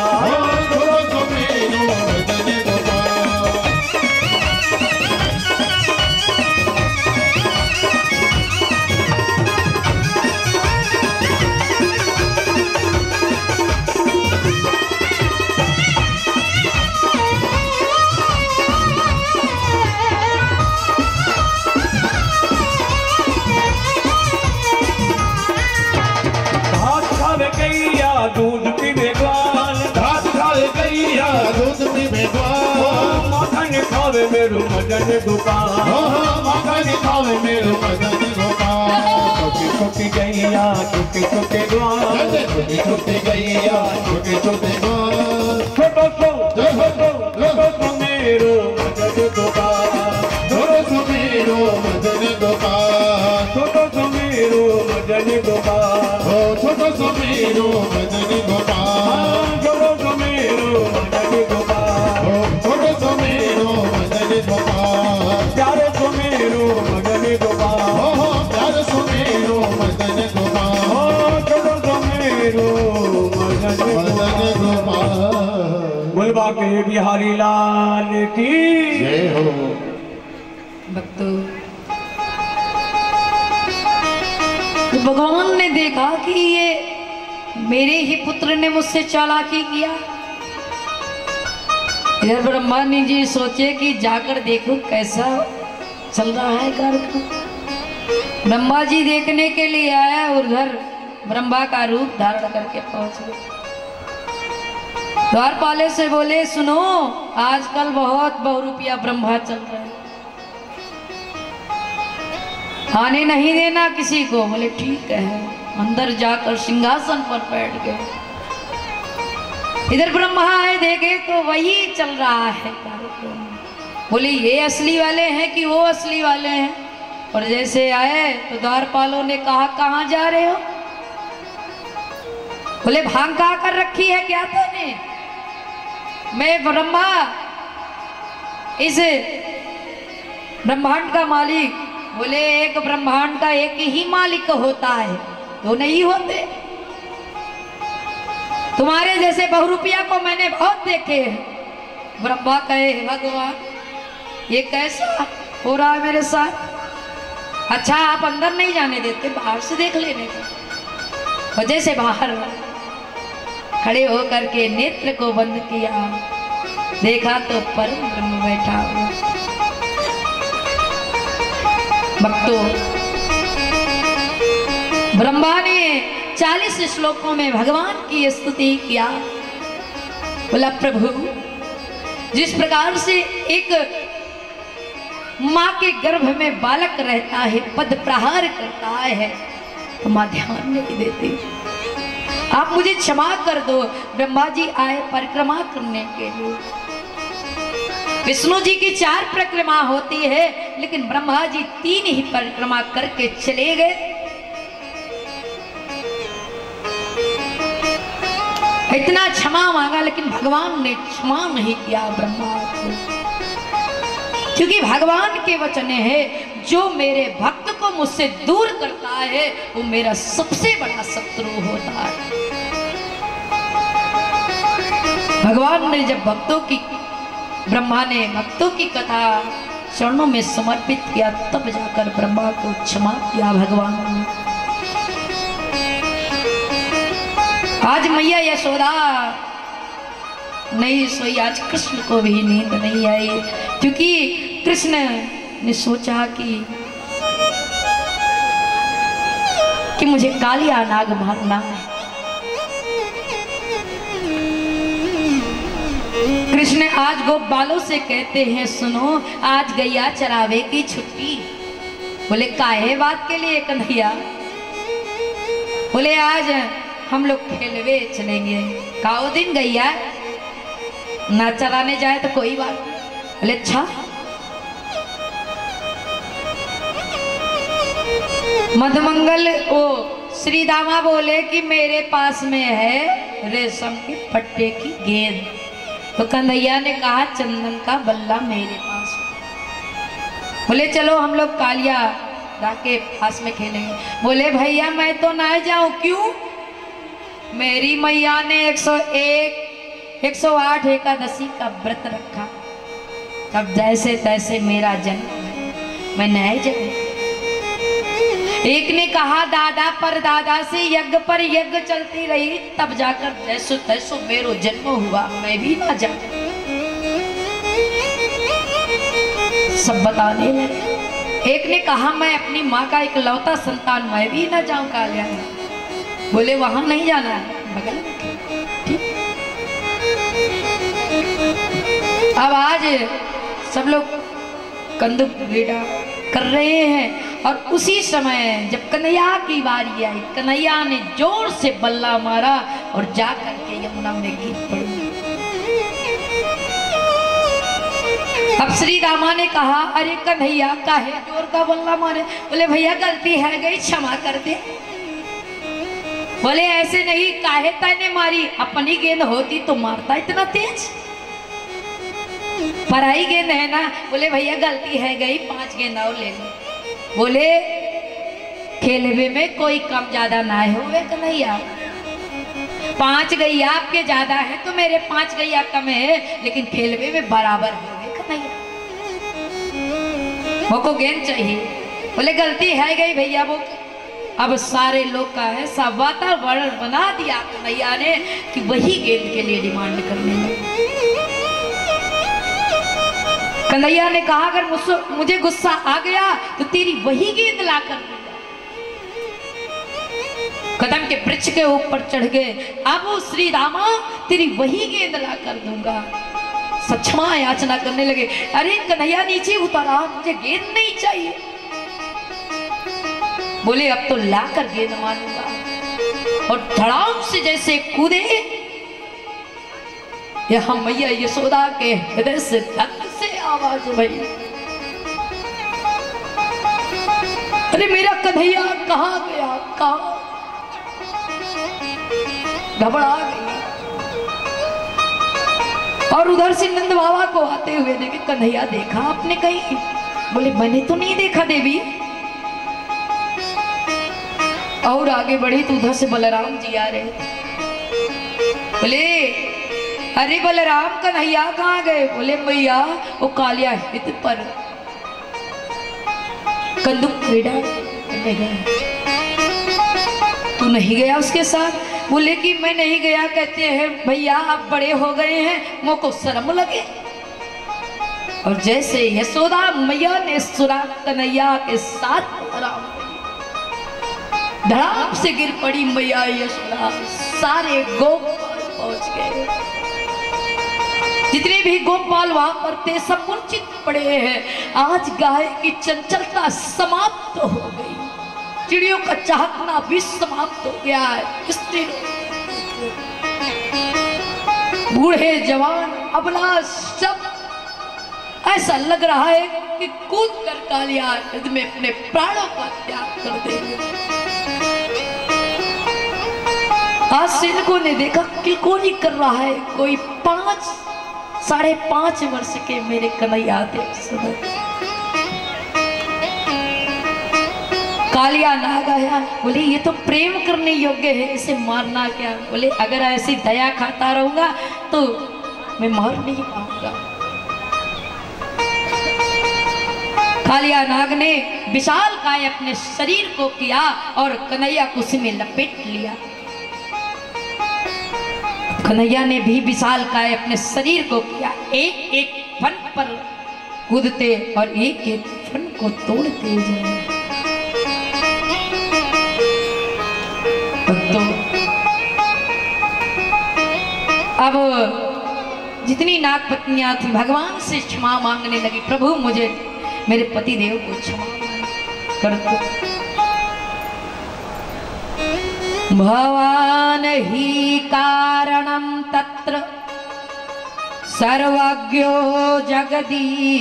दूध पीवे ग्वाल, घास खाए गैया दूध पीवे ग्वाल, माखन खावे मेरो मदन गोपाल, माखन खावे मेरो मदन गोपाल। छोटी छोटी गैया छोटे छोटे ग्वाल, छोटी छोटी गैया छोटे छोटे ग्वाल, छोटो सो मेरो मदन गोपाल, छोटो सो मेरो मदन गोपाल, छोटो सो मेरो मदन गोपाल, छोटो सो मेरो मदन गोपाल, छोटो सो मेरो मदन गोपाल, छोटो सो मेरो मदन गोपाल, प्यारो सो मेरो मदन गोपाल, प्यार सो मेरो मदन गोपाल, छोटो सो मेरो मदन मदन गोपाल। बुलबा के बिहारी लाल की जय हो। भक्तों, तो भगवान ने देखा कि ये मेरे ही पुत्र ने मुझसे चालाकी किया। इधर ब्रह्मानी जी सोचे कि जाकर देखो कैसा चल रहा है कार्यक्रम। ब्रह्मा जी देखने के लिए आया और उधर ब्रह्मा का रूप धारण करके पहुंच गए। द्वारपाले से बोले, सुनो आजकल बहुत बहुरूपिया ब्रह्मा चल रहे हैं, आने नहीं देना किसी को। बोले ठीक है। अंदर जाकर सिंहासन पर बैठ गए। इधर ब्रह्मा आए, देखे तो वही चल रहा है कार्यक्रम। बोले ये असली वाले हैं कि वो असली वाले हैं। और जैसे आए तो द्वारपालों ने कहा कहाँ जा रहे हो? बोले भांग कहाँ कर रखी है क्या तूने? मैं ब्रह्मा, इस ब्रह्मांड का मालिक। बोले एक ब्रह्मांड का एक ही मालिक होता है, तो नहीं होते। तुम्हारे जैसे बहुरूपिया को मैंने बहुत देखे हैं। ब्रह्मा कहे भगवान ये कैसा हो रहा है मेरे साथ? अच्छा आप अंदर नहीं जाने देते, बाहर से देख लेने का। वजह से बाहर खड़े होकर के नेत्र को बंद किया, देखा तो परम ब्रह्म बैठा हुआ। भक्तों, ब्रह्मा ने 40 श्लोकों में भगवान की स्तुति किया। बोला प्रभु, जिस प्रकार से एक माँ के गर्भ में बालक रहता है, पद प्रहार करता है, तो माँ ध्यान नहीं देती। आप मुझे क्षमा कर दो। ब्रह्मा जी आए परिक्रमा करने के लिए। विष्णु जी की 4 परिक्रमा होती है, लेकिन ब्रह्मा जी 3 ही परिक्रमा करके चले गए। इतना क्षमा मांगा, लेकिन भगवान ने क्षमा नहीं किया ब्रह्मा को। क्योंकि भगवान के वचन है, जो मेरे भक्त को मुझसे दूर करता है वो मेरा सबसे बड़ा शत्रु होता है। भगवान ने जब ब्रह्मा ने भक्तों की कथा चरणों में समर्पित किया, तब जाकर ब्रह्मा को क्षमा किया भगवान ने। आज मैया यशोदा नहीं सोई, आज कृष्ण को भी नींद नहीं आई, क्योंकि कृष्ण ने सोचा कि मुझे कालिया नाग मारना है। कृष्ण आज गोपालों से कहते हैं, सुनो आज गैया चरावे की छुट्टी। बोले काहे बात के लिए कन्हैया? बोले आज हम लोग खेलवे चलेंगे। काओ दिन गैया ना चराने जाए तो कोई बात नहीं। बोले अच्छा। मधुमंगल ओ श्री दामा बोले कि मेरे पास में है रेशम के पट्टे की गेंद। तो कन्हैया ने कहा चंदन का बल्ला मेरे पास है। बोले चलो हम लोग कालिया के पास में खेलेंगे। बोले भैया मैं तो ना जाऊं। क्यों? मेरी मैया ने 101 108 एकादशी का व्रत रखा। तब जैसे तैसे मेरा जन्म है, मैं नहीं जाऊं। एक ने कहा दादा पर दादा से यज्ञ पर यज्ञ चलती रही, तब जाकर जैसो तैसो मेरो जन्म हुआ, मैं भी ना जाऊं। सब बताने लगे। एक ने कहा मैं अपनी माँ का इकलौता संतान, मैं भी ना जाऊं कालिया में। बोले वहां नहीं जाना है, बगल में। ठीक। अब आज सब लोग कंदुक क्रीड़ा कर रहे हैं और उसी समय जब कन्हैया की बारी आई, कन्हैया ने जोर से बल्ला मारा और जाकर के यमुना में गिर पड़ी। अब श्री रामा ने कहा अरे कन्हैया काहे जोर का बल्ला मारे? बोले भैया गलती है गई, क्षमा कर दे। बोले ऐसे नहीं, काहे तैने मारी? अपनी गेंद होती तो मारता इतना तेज, पराई गेंद है ना। बोले भैया गलती है गई, 5 गेंद और ले लो। बोले खेलवे में कोई कम ज्यादा ना होवे कन्हैया। 5 गैया आपके ज्यादा है तो मेरे 5 गैया कम है, लेकिन खेलवे में बराबर होवे कन्हैया। वो को गेंद चाहिए। बोले गलती है गई भैया वो। अब सारे लोग का है सब वातावरण बना दिया कन्हैया ने कि वही गेंद के लिए डिमांड करने लगे। कन्हैया ने कहा अगर मुझे गुस्सा आ गया तो तेरी वही गेंद ला कर दूंगा। कदम के वृक्ष के ऊपर चढ़ गए। अब श्री रामा तेरी वही गेंद ला कर दूंगा। क्षमा याचना करने लगे। अरे कन्हैया नीचे उतारा, मुझे गेंद नहीं चाहिए। बोले अब तो ला कर गेंद मारूंगा। और धड़ाम से जैसे कूदे, यहां मैया यशोदा के हृदय से धक से आवाज भई, अरे मेरा कन्हैया कहाँ गया? कहाँ? घबरा गई। और उधर से नंद बाबा को आते हुए देखे। कन्हैया देखा आपने कहीं? बोले मैंने तो नहीं देखा देवी। और आगे बढ़ी तो उधर से बलराम जी आ रहे। बोले अरे बलराम कन्हैया कहाँ गए? बोले मैया वो कालिया हित पर कंदुक क्रीड़ा करने गया। तू नहीं गया उसके साथ? बोले कि मैं नहीं गया। कहते हैं भैया आप बड़े हो गए हैं, मुझको शर्म लगे। और जैसे यशोदा मैया ने सुरा कन्हैया के साथ धड़ाम से गिर पड़ी मैया यशोदा। सारे गोपाल पहुंच गए। जितने भी गोपाल वहां पर थे सब मूर्छित पड़े हैं। आज गाय की चंचलता समाप्त हो गई, चिड़ियों का चहकना भी समाप्त हो गया है। बूढ़े जवान अबला सब ऐसा लग रहा है कि कूद कर कालिया में अपने प्राणों का त्याग कर देंगे। आज से इनको ने देखा कि कोई कर रहा है। कोई 5-5.5 वर्ष के मेरे कन्हैया देव समय कालिया ना गया। बोले ये तो प्रेम करने योग्य है, इसे मारना क्या? बोले अगर ऐसी दया खाता रहूंगा तो मैं मार नहीं पाऊंगा। कालिया नाग ने विशाल काय अपने शरीर को किया और कन्हैया को उसी में लपेट लिया। कन्हैया ने भी विशाल काय अपने शरीर को किया। एक एक फन पर कूदते और एक एक फन को तोड़ते जाए। तो अब जितनी नाग पत्नियां थी भगवान से क्षमा मांगने लगी। प्रभु मुझे मेरे पति देव को क्षमा कर दो। भवान ही कारणं तत्र सर्वज्ञो जगदीश्वरः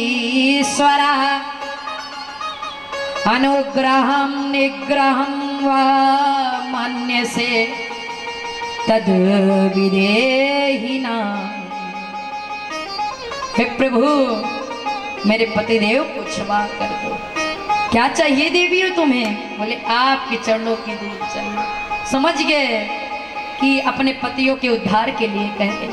अनुग्रहं निग्रहं वा मन्यसे तद विधेहि ना। हे प्रभु मेरे पतिदेव को क्षमा कर दो। क्या चाहिए देवी हो तुम्हें? बोले आपके चरणों की धूल चाहिए। समझ गए कि अपने पतियों के उद्धार के लिए कह रहे।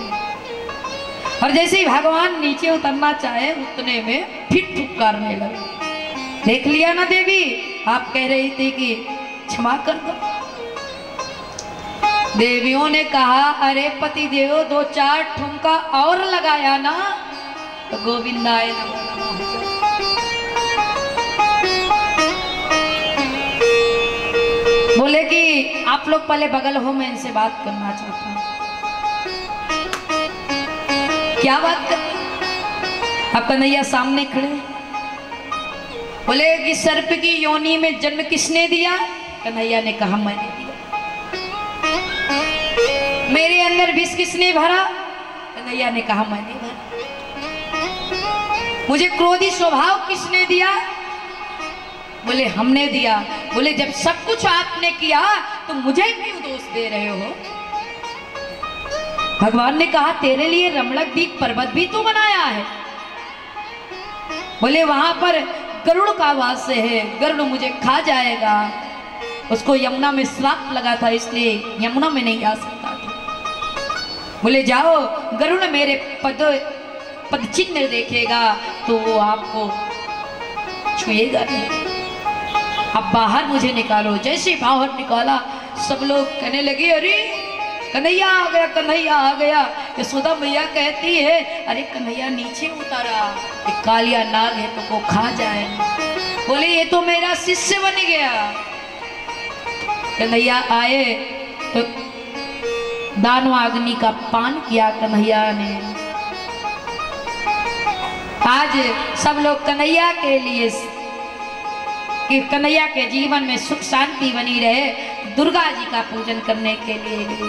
और जैसे ही भगवान नीचे उतरना चाहे उतने में फिर फुकारने लगे। देख लिया ना देवी, आप कह रही थी कि क्षमा कर दो। देवियों ने कहा अरे पति देव 2-4 ठुमका और लगाया ना तो गोविंदाय नमः। बोले कि आप लोग पहले बगल हो, मैं इनसे बात करना चाहता हूं। क्या बात कर? आप कन्हैया सामने खड़े। बोले कि सर्प की योनि में जन्म किसने दिया? कन्हैया ने कहा मैंने दिया। मेरे अंदर विष किसने भरा? कन्हैया ने कहा मैंने भरा। मुझे क्रोधी स्वभाव किसने दिया? बोले हमने दिया। बोले जब सब कुछ आपने किया तो मुझे क्यों दोष दे रहे हो? भगवान ने कहा तेरे लिए रमणकद्वीप पर्वत भी तो बनाया है। बोले वहां पर गरुड़ का वास है, गरुड़ मुझे खा जाएगा। उसको यमुना में श्राप लगा था इसलिए यमुना में नहीं आ सकता था। बोले जाओ, गरुड़ मेरे पद चिन्ह देखेगा तो वो आपको छुएगा नहीं। अब बाहर मुझे निकालो। जैसे बाहर निकाला सब लोग कहने लगे अरे कन्हैया आ गया, कन्हैया आ गया। यशोदा मैया कहती है अरे कन्हैया नीचे उतारा, एक कालिया नाग है तो वो खा जाए। बोले ये तो मेरा शिष्य बन गया। कन्हैया आए तो दानवाग्नि का पान किया कन्हैया ने। आज सब लोग कन्हैया के लिए कि कन्हैया के जीवन में सुख शांति बनी रहे, दुर्गा जी का पूजन करने के लिए गए।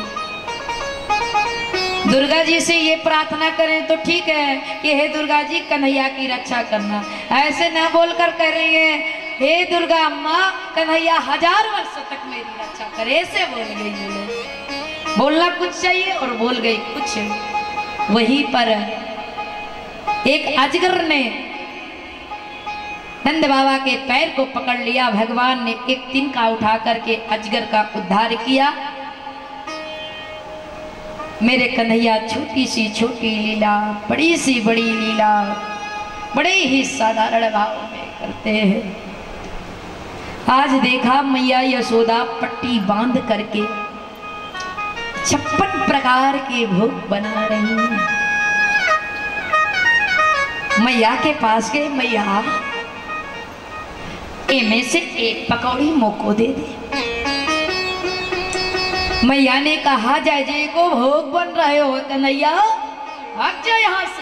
दुर्गा जी से ये प्रार्थना करें तो ठीक है कि हे दुर्गा जी कन्हैया की रक्षा करना। ऐसे न बोलकर करेंगे हे दुर्गा अम्मा कन्हैया 1000 वर्ष तक मेरी रक्षा करे। ऐसे बोल गई। बोलना कुछ चाहिए और बोल गई कुछ। वहीं पर एक अजगर ने नंद बाबा के पैर को पकड़ लिया। भगवान ने एक तिनका उठा करके अजगर का उद्धार किया। मेरे कन्हैया छोटी सी छोटी लीला, बड़ी सी बड़ी लीला बड़े ही साधारण भाव में करते हैं। आज देखा मैया यशोदा पट्टी बांध करके 56 प्रकार के भोग बना रही हैं। मैया के पास गए, मैया इनमें से एक पकौड़ी मोको दे दे। मैया ने कहा जय जय को भोग बन रहे हो कन्हैया, भाग जा यहां से।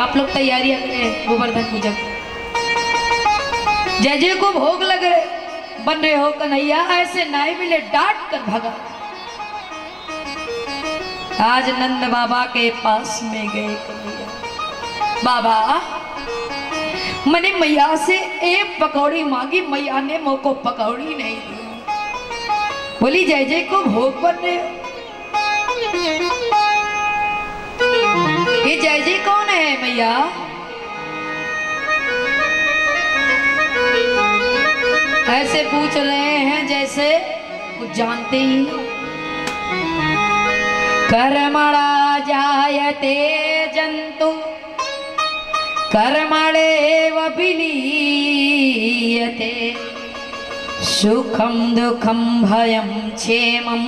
आप लोग तैयारियां करें गोवर्धन पूजा। जय जय को भोग लग रहे बन रहे हो कन्हैया, ऐसे नाई मिले डांट कर भगा। आज नंद बाबा के पास में गए कन्हैया, बाबा मैंने मैया से एक पकौड़ी मांगी, मैया ने मोको पकौड़ी नहीं दी। बोली जय जय को भोग बन रहे हो। ये जय जय कौन है मैया? ऐसे पूछ रहे हैं जैसे कुछ जानते ही। कर्मणा जायते जंतु कर्मणेव विलीयते, सुखम दुखम भयम क्षेमम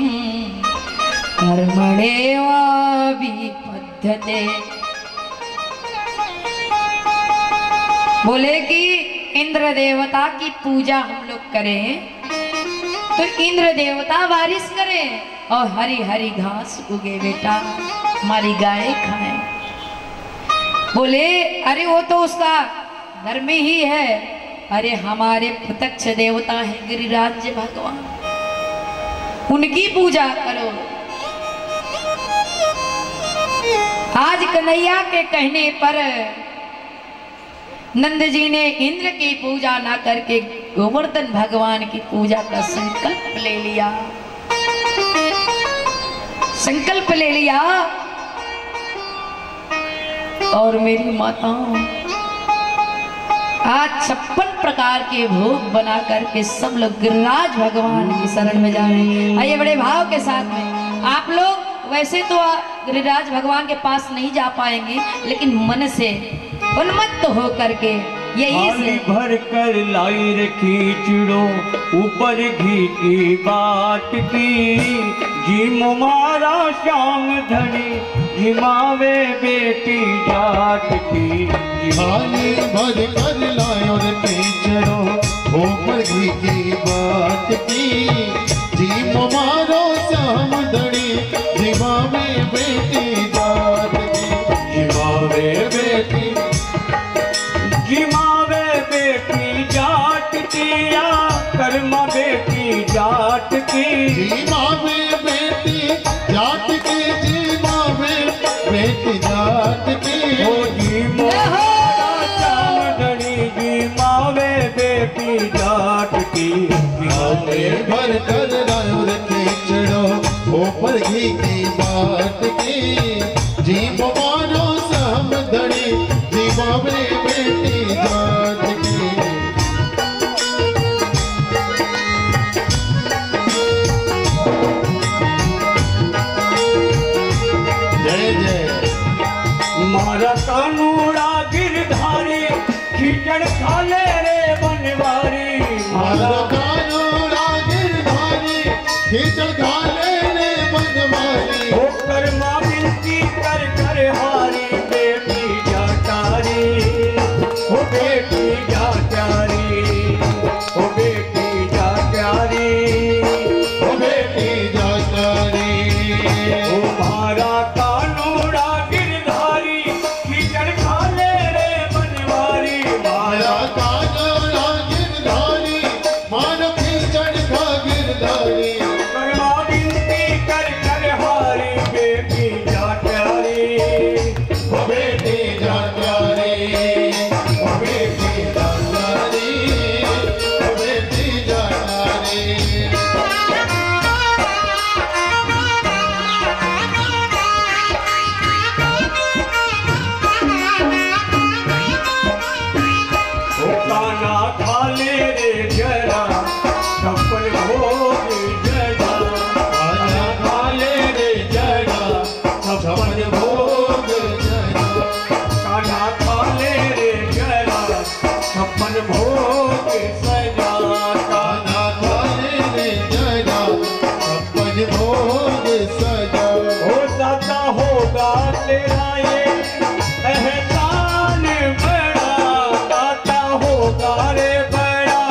कर्मणेव विपद्यते। बोले कि इंद्र देवता की पूजा हम लोग करें तो इंद्र देवता बारिश करें और हरी हरी घास उगे बेटा, हमारी गाय खाएं। बोले अरे वो तो उसका घर में ही है, अरे हमारे प्रत्यक्ष देवता है गिरिराज भगवान, उनकी पूजा करो। आज कन्हैया के कहने पर नंद जी ने इंद्र की पूजा ना करके गोवर्धन भगवान की पूजा का संकल्प ले लिया, संकल्प ले लिया। और मेरी माताओं, आज 56 प्रकार के भोग बना करके सब लोग गिरिराज भगवान की शरण में जा रहे हैं। आइए बड़े भाव के साथ में। आप लोग वैसे तो गिरिराज भगवान के पास नहीं जा पाएंगे, लेकिन मन से उन्मत्त हो करके यही से भर कर लाई रे खींचड़ो ऊपर घी की बात की, जी मुमारा श्याम धनी जिमावे बेटी जाट की। थाली भर कर लायो रे खींचड़ो ऊपर घी की बात की, जी मुमारो श्याम धनी जिमावे बेटी जाट की। जिमावे बेटी, जिमावे बेटी जाट की, या कर्मा बेटी जाट की। जिमावे बेटी जाट की, जिमावे बेटी जाट की। ओ जी मोहरा श्याम धनी जिमावे बेटी जाट की। थाली भर कर लायो रे खींचड़ो ऊपर घी की बात की, जी मुमारो श्याम धनी जिमावे बेटी जाट की। जय जय मारा कानूड़ा गिरधारी खींचड़ खाले रे बनवारी। मारा कानूड़ा गिरधारी खींचड़ खाले रे बनवारी। ओ कर्मा बिनती कर कर हारी बेटी जाटारी, ओ बेटी जाटारी, ओ बेटी जाटारी, ओ बेटी जाटारी। ओ मारा कानूड़ा गिरधारी खींचड़ खाले रे बनवारी। मारा कानूड़ा गिरधारी मानो खींचड़ खा गिरधारी। कर्मा बिनती कर कर हारी बेटी जाटारी, ओ बेटी जाटारी, ओ बेटी जाटारी, ओ बेटी जाटारी। ओ काना खाले रे जरा छप्पन भोग जरा। काना खाले रे जरा छप्पन भोग जरा। काना खाले रे जरा छप्पन भोग सजा। काना खाले रे जरा छप्पन भोग सजा। हो दाता होगा तेरा ये एहसान बड़ा, दाता होगा रे बड़ा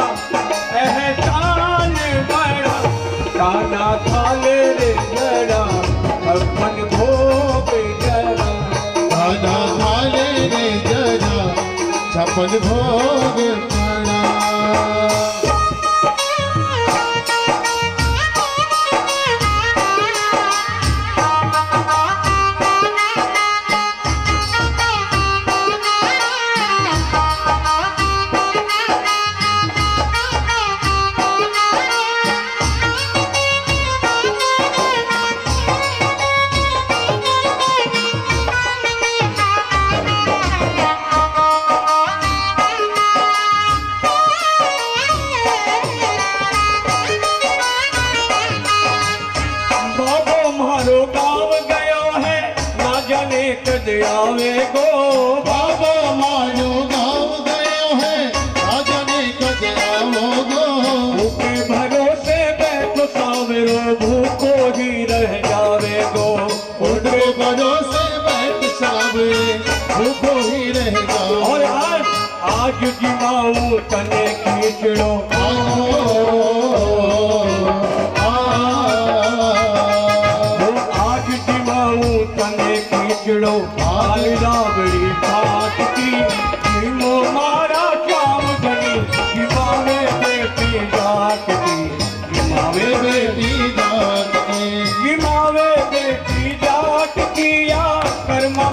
एहसान बड़ा। काना खाले रे जरा छप्पन भोग जरा। काना खाले रे जरा छप्पन भोग पड़ा। बाबो मारो गाँव गयो है ना जाने कद आवे गो। बाबा मानो गाँव गयो है राजा ने कद आओगो। भूखे भरोसे बैठो सावेरो भूखो ही रह जावे गो। उनको भरोसे बैठ सावे भूखो ही रह जाओ। और आज जिमाऊ तने खींचड़ो आज जिमाऊ तने खींचड़ो आली रावड़ी फाट की। जीमो मारा श्याम धनी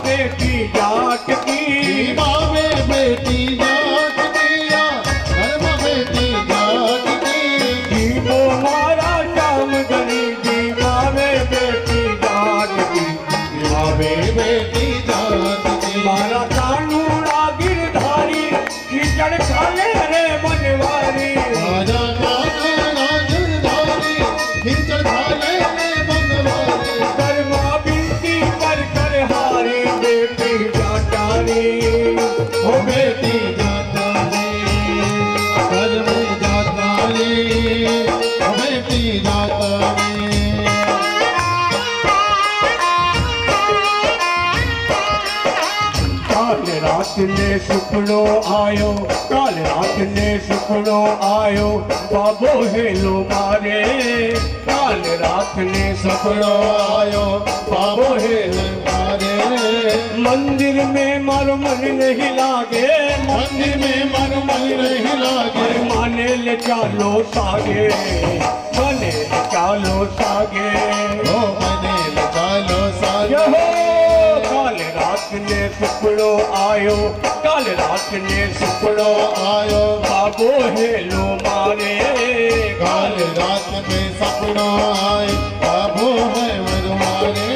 बेटी जाट की, माँ में बेटी जाट किया, धर्म बेटी जाट की। जीवो मारा श्याम धनी जीवा में बेटी जाट की, माँ में बेटी जाट की। मारा कानूना गिरधारी कीचड़ खाले रे बनवारी, राजा कानूना गिरधारी कीचड़ खाले रे बनवारी। कर्मा बिनती कर कर हारी बेटी जाटानी, ओ बेटी जाटानी, धर्म जाटानी, ओ बेटी जाटानी। काल रात ने सुपनो आयो, काल रात ने सुपनो आयो, बाबो हेलो मारे। काल रात ने सपनो आयो बाबो हेल मारे। मंदिर में मारो मन नहीं लागे, मंदिर में मन नहीं लागे। अरे माने ले चालो सागे, माने ले चालो सागे। ओ मने चालो सागे। यहो काल रात ने सुपनो आयो, काल रात ने सुपनो आयो बाबो हेलो मारे। काल रात में सपना आए बाबो है मरवारे।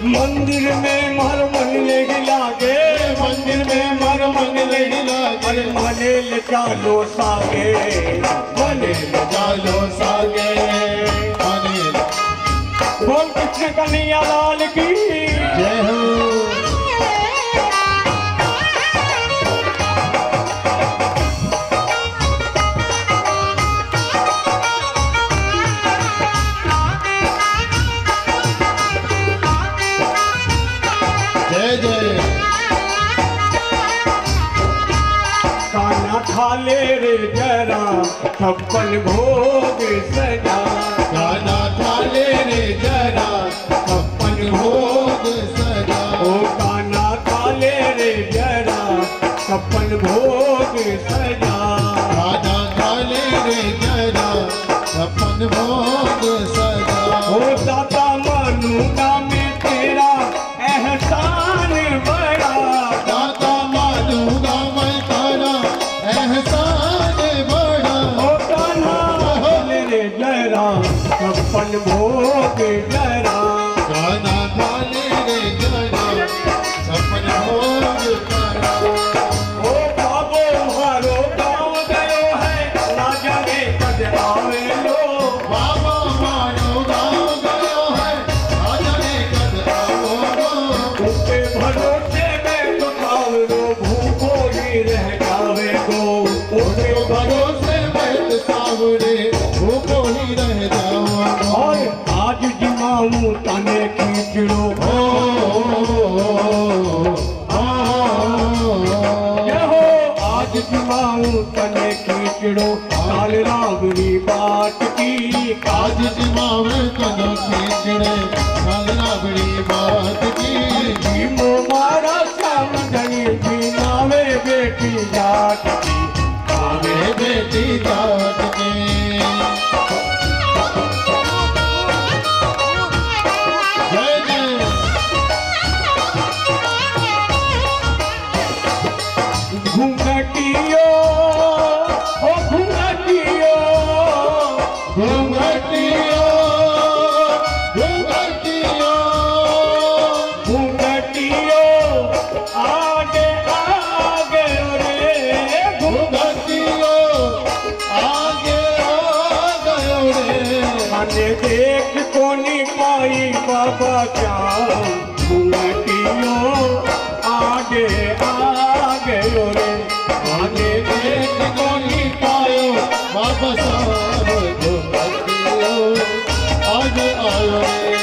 मंदिर में मारो मन नहीं लागे, मंदिर में मर मन नहीं लागे। अरे माने ले चालो सागे, माने ले चालो सागे, मने बोल कृष्ण कन्हैया लाल की जय हो। जय जय। काना खा ले रे जरा, 56 भोग सजा। गाना थाले रे जरा, 56 भोग सजा। ओ काना खा ले रे जरा, 56 भोग सजा। गाना थाले रे जरा, 56 भोग सजा। ओ दाता मानूंगा मैं तेरा एहसान बड़ा, दाता मानूंगा मैं तारा एहसान बड़ा। ओ काना खा ले रे जरा, 56 भोग जरा। गाना थाले रे जरा, 56 भोग सजा। ओ बाबो मारो गाँव गयो है, ना जाने कद आवे लो। बाबा मारो गाँव गयो है, राजा ने कद आओ। उसके भरोसे में तो सावरो भूखो ही रह जावे गो। उसके भरोसे बैठ सावरे भूखो ही रह जाओ। और आज जिमाऊ तने खींचड़ो, यहो आज जिमाऊ तने खींचड़ो, काल रावणी बाट की। आज जिमावे कदो खींचड़े, कालना बड़ी बात की। जीवो मारा श्याम धनी जीना में बेटी जाट की, आवे बेटी जात के। जय जय। घूंघटियो ओ घूंघटियो, घूंघटियो घूंघटियो घूंघटियो आगे आगे रे। घूंघटियो आगे आ गयो रे। मैंने देख को नहीं पाई बाबा श्याम, घूंघटियो आगे आगे रे। आगे देख को नहीं पायो बाबा साहब, घूंघटियो आगे आयो रे।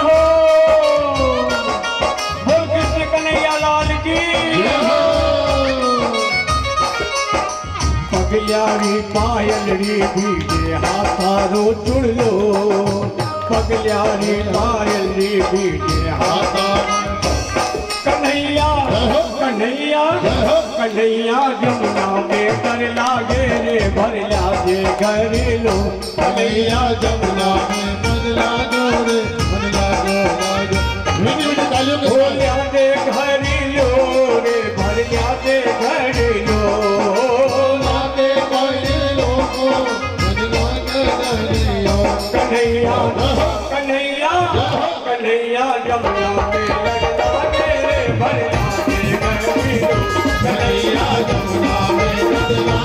हो बोल कृष्ण कन्हैया लाल की। पगल्यारी पायलरी भीगे हाथारो चुड़ लो, पगल्यारी पायलरी भीगे हाथा। कन्हैया कन्हैया कन्हैया जमुना में कर लागे रे, भर लागे घरेलो। कन्हैया जमुना में बदला दो रे, बदला दो कन्हैया जमुना में लगना मेरे भरना कन्हैया जमुना में लगना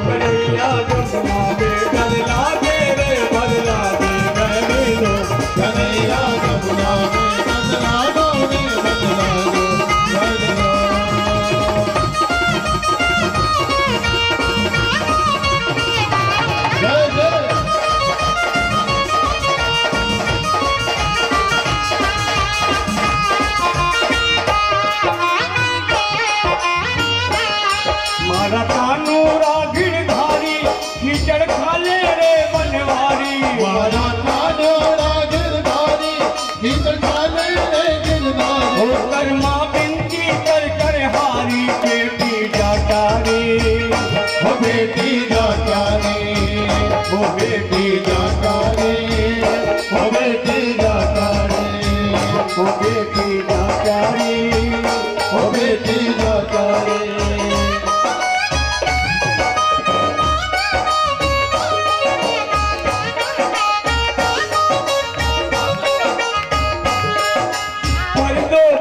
कन्हैया जमुना में लगना मेरे भरना कन्हैया जमुना में लगना मारा कानूरा गिरधारी कीचड़ खाले रे बनवारी मारा कानूरा गिरधारी कीचड़ खाले रे गिरधारी ओ कर्मा बिंदी कर हारी बेटी जाटा रे ओ बेटी जाटा रे ओ बेटी जाटा रे ओ बेटी जाटा रे ओ बेटी जाटा रे ओ बेटी जाटा रे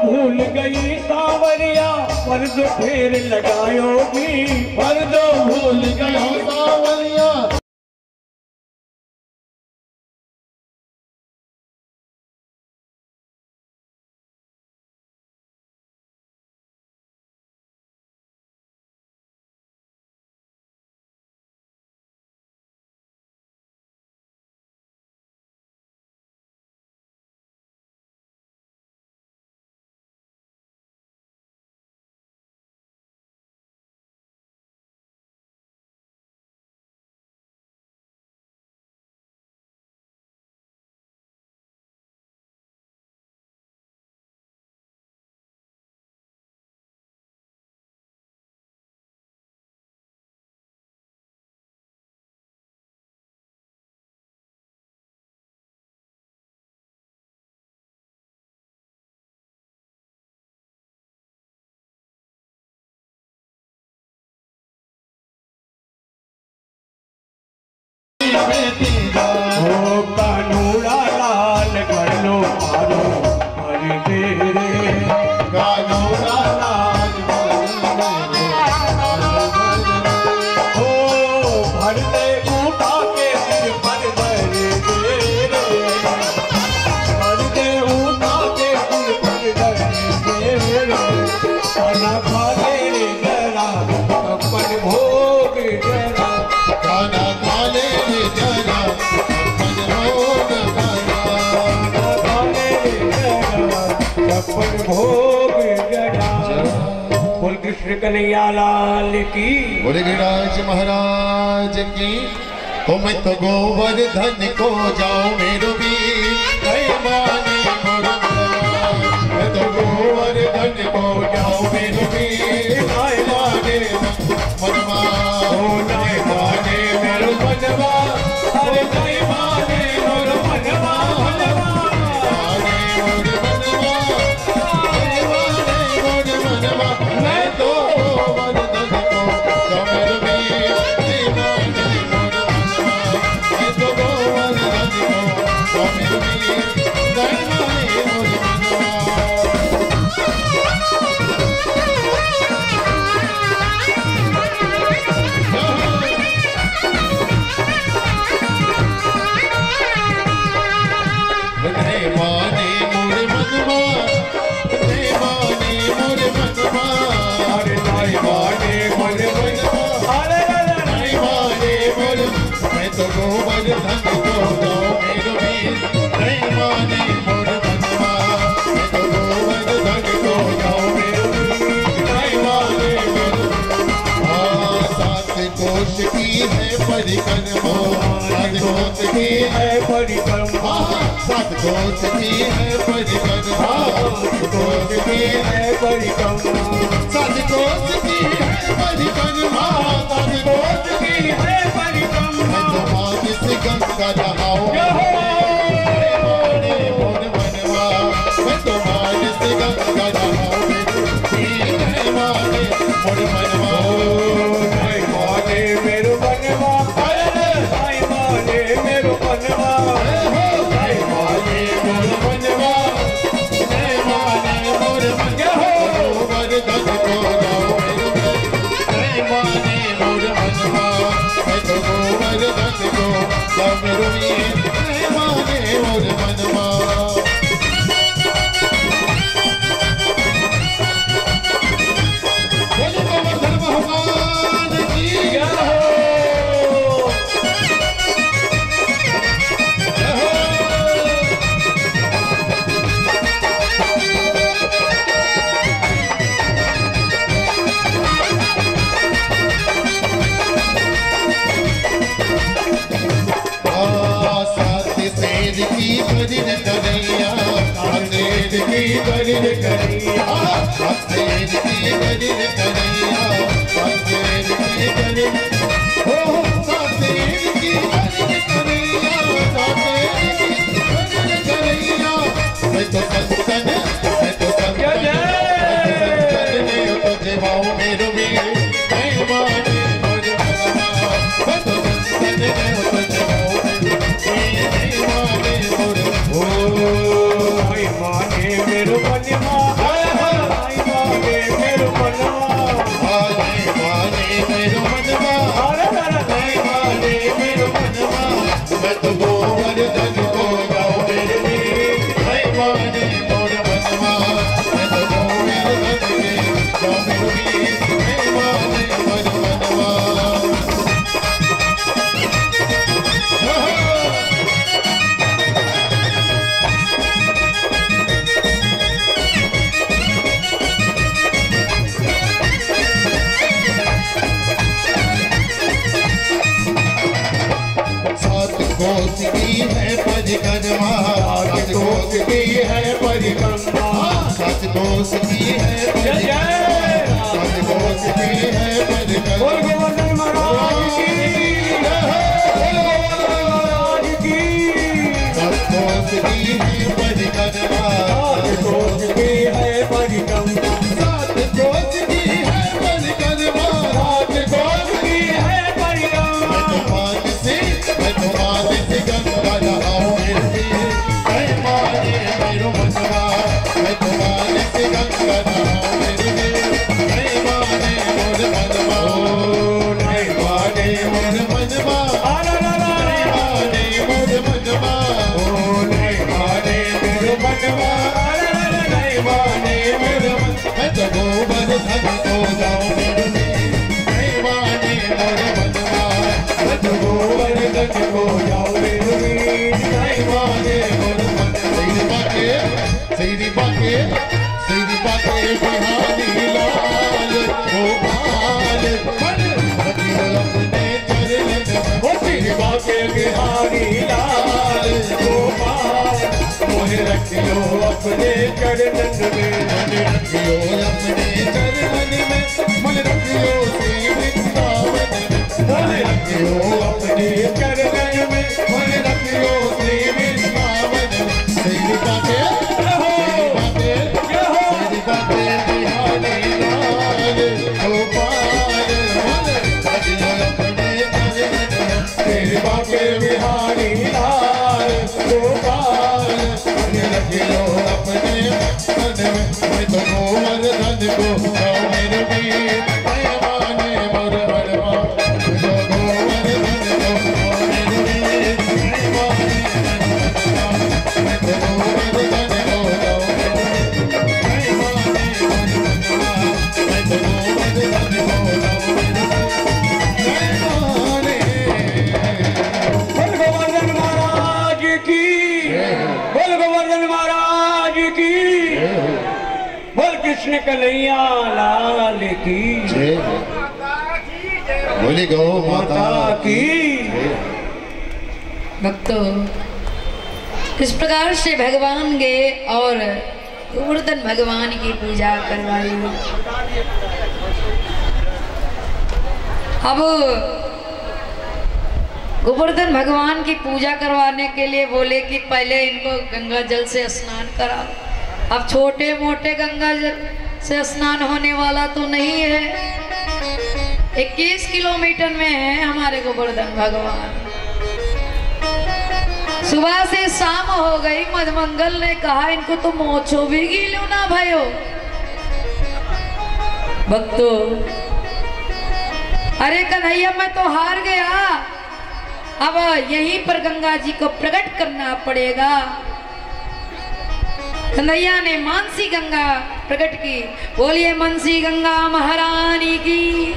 भूल गई सावरिया पर्दो फेर लगायोगी पर्दो भूल गई सावरिया कानूरा लाल कर लो मारो हरि तेरे कानूरा लाल हो भरते उठा के सिर पर भरे भरते उठा के सिर पर भरे खाना खा ले जरा अपन भोग जरा खाना खा ले जरा अपन भोग अपन भोग जरा बोल कृष्ण कन्हैया लाल की बोले गिरिराज महाराज की तो मैं तो गोवर्धन को जाऊं मेरो भी माने मैं तो गोवर्धन को जाऊं मेरो भी माने मनवा नहीं माने मेरो मनवा अरे नहीं माने मेरो मनवा मैं तो गोवर्धन को जाऊं मेरो भी मैं तो गोवर्धन को जाऊं मेरो भी गोवर्धन को जाओ मेरो वीर नहीं माने मोर मनवा मैं तो गोवर्धन को जाओ मेरो वीर नहीं माने मोर सात कोश की है परिक्रमा सात कोश की है परिक्रमा सात कोश की है परिक्रमा कोश की है परिक्रमा सात कोश की है परिक्रमा सात कोश की है परिक्रमा गंगा नहाओ मोर मनवा मैं तो मानस गंगा नहाओ माने मोर मनवा नहीं माने मेरो मनवा नहीं माने मेरो मनवा की बरिन कन्हैया, सतेज की बरिन कन्हैया, सतेज की बरिन कन्हैया, सतेज की बरिन, ओ सतेज की बरिन कन्हैया, सतेज की बरिन कन्हैया। मैं तो संतन ने तुझे भाव मेरो भी मैं माने मोर मनवा, मैं तो संतन ने तुझे भाव मैं माने मोर, ओ मैं माने मेरो मनवा, मैं माने मेरो मनवा, मैं माने मेरो मनवा, मैं माने मेरो मनवा। मैं तो गोवर्धन को गाऊं मेरे वीर, मैं माने मोर मनवा, मैं तो गोवर्धन के गाऊं मेरे वीर, मैं माने मोर मनवा। सात कोस की है परिक्रमा, सात कोस की है परिक्रमा, सात कोस की है परिक्रमा, सात कोस की है परिक्रमा। बोल गोवर्धन महाराज की, बोल गोवर्धन महाराज की। सात कोस की है परिक्रमा, सात कोस की है परिक्रमा, सात कोस की है परिक्रमा, सात कोस की है परिक्रमा। मैं तो मान से गंगा नहाऊं मेरे वीर, मैं माने मेरो मनवा, मैं तो मान से गंगा नहाऊं मेरे वीर, मैं माने मोर मनवा, मैं माने मोर मनवा, मैं माने मोर मनवा, नहीं माने मेरो मनवा, नहीं माने मेरो मनवा। मैं तो गोवर्धन को जाऊं मेरे वीर, मैं माने मोर मनवा, मैं तो गोवर्धन को जाऊं मेरे वीर, मैं माने मोर मनवा। सैरी बाके बिहारी लाल गोपाल मन रखियो अपने चरणन में, ओ तेरी बाके बिहारी लाल गोपाल, मोहे रखियो अपने चरणन में, मन रखियो अपने चरणन में, मन रखियो श्री वृंदावन में, मन रखियो अपने चरणन में, मन रखियो श्री वृंदावन में। सैरी बाके बिहारी लाल गोपाल मन रखियो अपने चरणन में, तेरे बाके बिहारी लाल गोपाल, मन रखियो अपने मन में। मैं तो गोवर्धन को गाऊं मेरे वीर, मैं माने मोर मनवा, मैं तो गोवर्धन को गाऊं मेरे वीर, मैं माने मोर मनवा, मैं तो गोवर्धन को गाऊं मेरे वीर, मैं माने मोर मनवा, मैं तो गोवर्धन को गाऊं मेरे वीर, मैं माने। बोल गोवर्धन महाराज की, बोल गोवर्धन महाराज की, बोल कृष्ण कन्हैया लाल की, बोली गौ माता की। भक्तों, इस प्रकार से भगवान गए और गोवर्धन भगवान की पूजा करवाई। अब गोवर्धन भगवान की पूजा करवाने के लिए बोले कि पहले इनको गंगा जल से स्नान कराओ। अब छोटे मोटे गंगा जल से स्नान होने वाला तो नहीं है, 21 किलोमीटर में है हमारे गोवर्धन भगवान। सुबह से शाम हो गई, मधमंगल ने कहा इनको तो मोछो भी गिलो ना भयो। भक्तों, अरे कन्हैया मैं तो हार गया, अब यहीं पर गंगा जी को प्रकट करना पड़ेगा। कन्हैया ने मानसी गंगा प्रकट की। बोलिए मानसी गंगा महारानी की।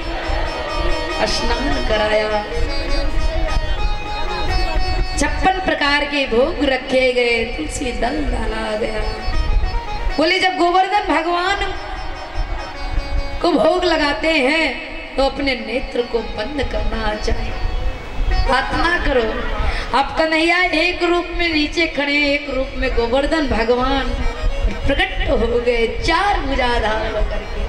स्नान कराया, 56 प्रकार के भोग रखे गए, तुलसी दल डाला गया। बोले जब गोवर्धन भगवान को भोग लगाते हैं तो अपने नेत्र को बंद करना चाहिए, प्रार्थना करो। अब कन्हैया एक रूप में नीचे खड़े, एक रूप में गोवर्धन भगवान प्रकट हो गए, चार भुजाधार होकर के।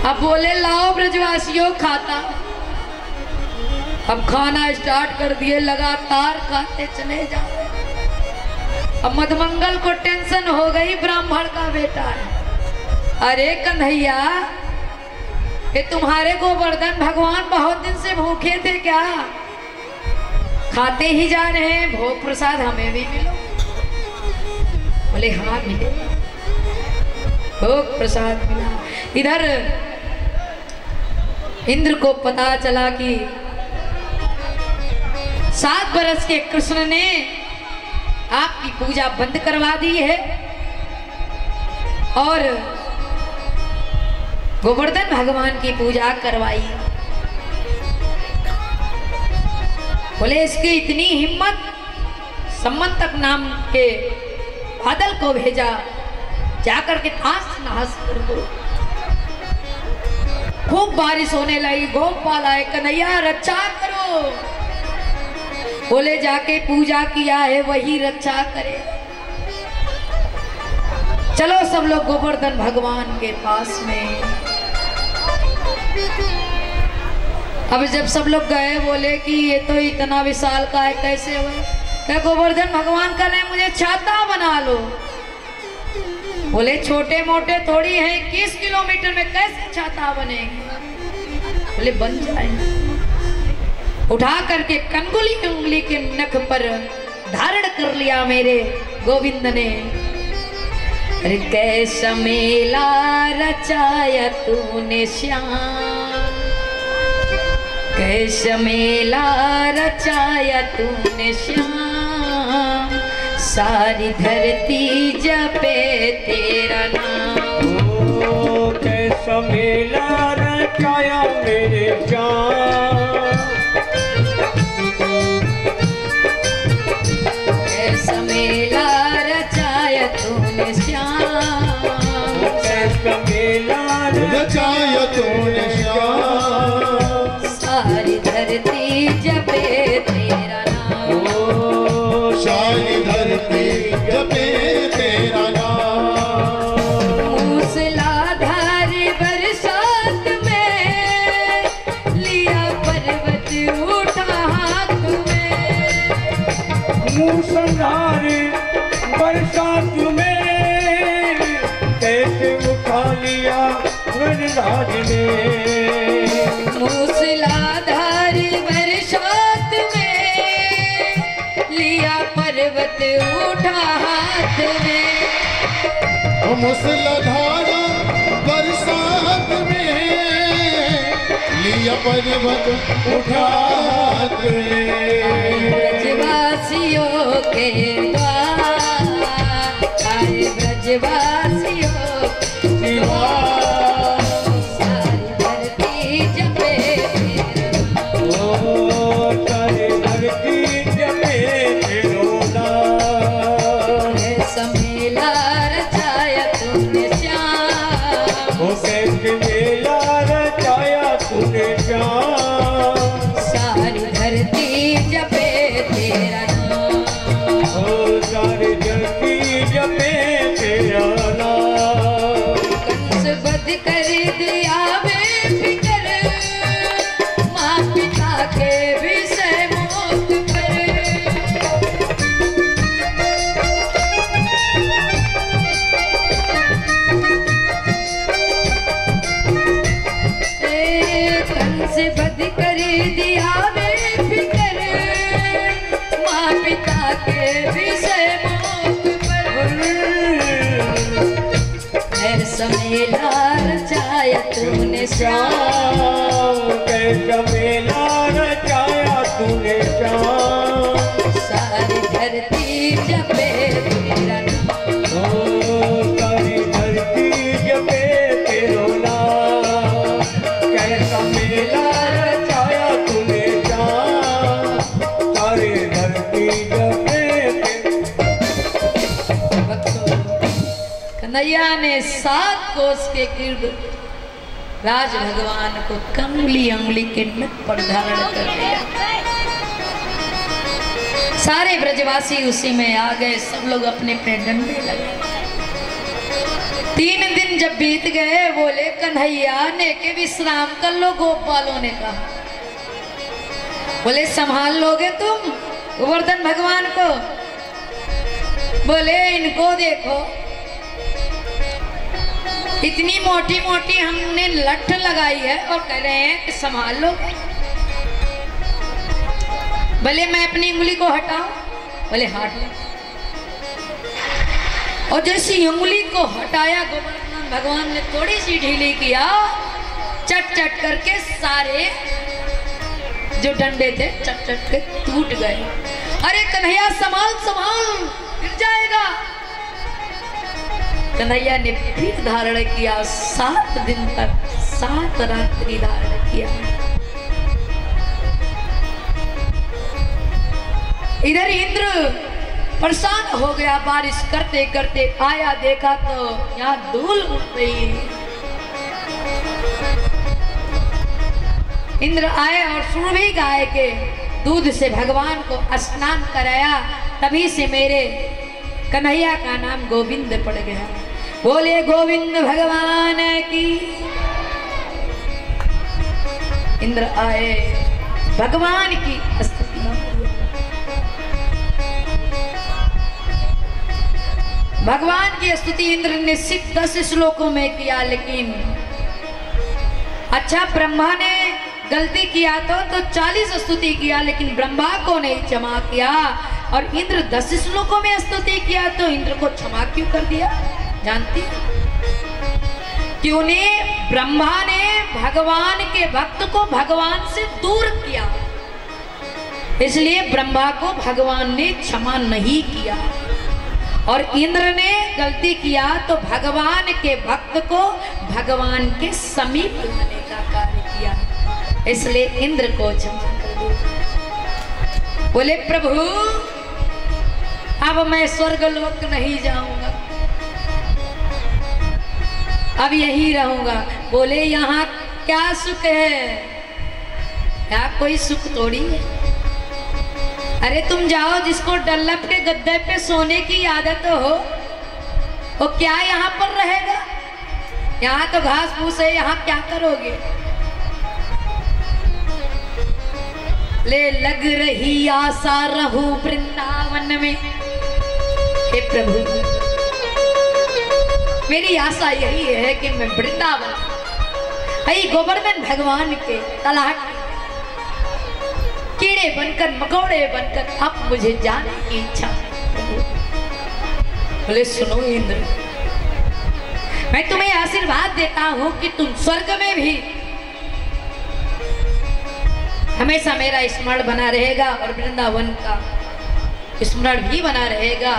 अब बोले लाओ ब्रजवासियों खाता। अब खाना स्टार्ट कर दिए, लगातार खाते चले जा रहे। अब मधुमंगल को टेंशन हो गई, ब्राह्मण का बेटा है। अरे कन्हैया, ये तुम्हारे गोवर्धन भगवान बहुत दिन से भूखे थे क्या? खाते ही जा रहे हैं, भोग प्रसाद हमें भी मिलो। बोले हाँ मिले, भोग प्रसाद मिला। इधर इंद्र को पता चला कि 7 बरस के कृष्ण ने आपकी पूजा बंद करवा दी है और गोवर्धन भगवान की पूजा करवाई। बोले इसकी इतनी हिम्मत, सम्मतक नाम के बादल को भेजा, जाकर के ताश नहास कर दो। खूब बारिश होने लगी, गोपाल आए, कन्हैया रक्षा करो। बोले जाके पूजा किया है वही रक्षा करे। चलो सब लोग गोवर्धन भगवान के पास में। अब जब सब लोग गए, बोले कि ये तो इतना विशाल का है, कैसे हुआ? क्या गोवर्धन भगवान का नहीं, मुझे छाता बना लो। बोले छोटे मोटे थोड़ी हैं, 21 किलोमीटर में कैसे छाता बनेगी? बोले बन जाए। उठा करके कंगुली उंगली के नख पर धारण कर लिया मेरे गोविंद ने। अरे कैसा मेला रचाया तूने श्याम, कैसा मेला रचाया तूने श्याम, सारी धरती जपे तेरा नाम। ओ कैसा मेला रचाया मेरे श्याम, कैसा मेला रचाया तूने श्याम, कैसा मेला रचाया तूने श्याम, सारी धरती जपे तेरा नाम। सारी धरती जपे तेरा नाम। मूसलाधार बरसात में लिया पर्वत उठा हाथ में, मूसलाधार बरसात में कैसे उठा लिया गजराज ने। मूसलाधार बरसात में लिया पर्वत उठा हाथ में। मूसलाधार बरसात में लिया पर्वत उठा हाथ में। ब्रजवासियों के द्वार आए, ब्रजवासियों के द्वार, सारी धरती जपे तेरा नाम। ओ सारी धरती जपे तेरो नाम। ऐसा मेला रचाया तूने श्याम, ओ कैसे मेला रचाया तूने श्याम, सारी धरती जपे तेरा नाम। ओ सारी धरती जपे तेरा नाम। कंस बध कर दिया बेफिक्र, माँ पिता के विषय मौत पर। कंस बध कर दिया बेफिक्र, माँ पिता के विषय मौत पर। ऐसा मेला रचाया तूने श्याम, कैसा मेला रचाया तूने श्याम, सारी धरती जपे तेरा नाम। ओ सारी धरती जपे तेरो नाम। कैसा मेला रचाया तूने श्याम, सारी धरती जपे कन्हैया ने 7 कोस के गिर्द राज भगवान को कंगली अंगुली के नख पर धारण कर लिया। सारे ब्रजवासी उसी में आ गए, सब लोग अपने अपने डंडे लगे। 3 दिन जब बीत गए, बोले कन्हैया ने के विश्राम कर लो। गोपालों ने कहा, बोले संभाल लोगे तुम गोवर्धन भगवान को? बोले इनको देखो, इतनी मोटी मोटी हमने लठ लगाई है और कह रहे हैं कि संभाल लो। बोले मैं अपनी उंगली को हटाऊं? बोले हट लो। और जैसी उंगली को हटाया, गोवर्धन भगवान ने थोड़ी सी ढीली किया, चट चट करके सारे जो डंडे थे चट चट के टूट गए। अरे कन्हैया संभाल संभाल, गिर जाएगा। कन्हैया ने फिर धारण किया, 7 दिन तक 7 रात्रि धारण किया। इधर इंद्र परेशान हो गया, बारिश करते करते आया, देखा तो यहाँ धूल उड़ रही है। इंद्र आए और सुरभि गाय के दूध से भगवान को स्नान कराया। तभी से मेरे कन्हैया का नाम गोविंद पड़ गया। बोले गोविंद भगवान की। इंद्र आए, भगवान की स्तुति। भगवान की स्तुति इंद्र ने सिर्फ 10 श्लोकों में किया, लेकिन अच्छा ब्रह्मा ने गलती किया तो 40 स्तुति किया, लेकिन ब्रह्मा को नहीं क्षमा किया। और इंद्र 10 श्लोकों में स्तुति किया तो इंद्र को क्षमा क्यों कर दिया जानती? क्यों ने ब्रह्मा ने भगवान के भक्त को भगवान से दूर किया, इसलिए ब्रह्मा को भगवान ने क्षमा नहीं किया। और इंद्र ने गलती किया तो भगवान के भक्त को भगवान के समीप लाने का कार्य किया, इसलिए इंद्र को क्षमा कर दिया। बोले प्रभु अब मैं स्वर्गलोक नहीं जाऊंगा, अब यहीं रहूंगा। बोले यहाँ क्या सुख है? क्या कोई सुख थोड़ी है। अरे तुम जाओ, जिसको डल्लप के गद्दे पे सोने की आदत हो वो क्या यहाँ पर रहेगा? यहाँ तो घास फूस है, यहाँ क्या करोगे? ले लग रही आशा रहूं वृंदावन में। हे प्रभु मेरी आशा यही है कि मैं वृंदावन गोवर्धन भगवान के तलाक कीड़े बनकर मकोड़े बनकर अब मुझे जाने की इच्छा। बोले सुनो इंद्र, मैं तुम्हें आशीर्वाद देता हूं कि तुम स्वर्ग में भी हमेशा मेरा स्मरण बना रहेगा और वृंदावन का स्मरण भी बना रहेगा।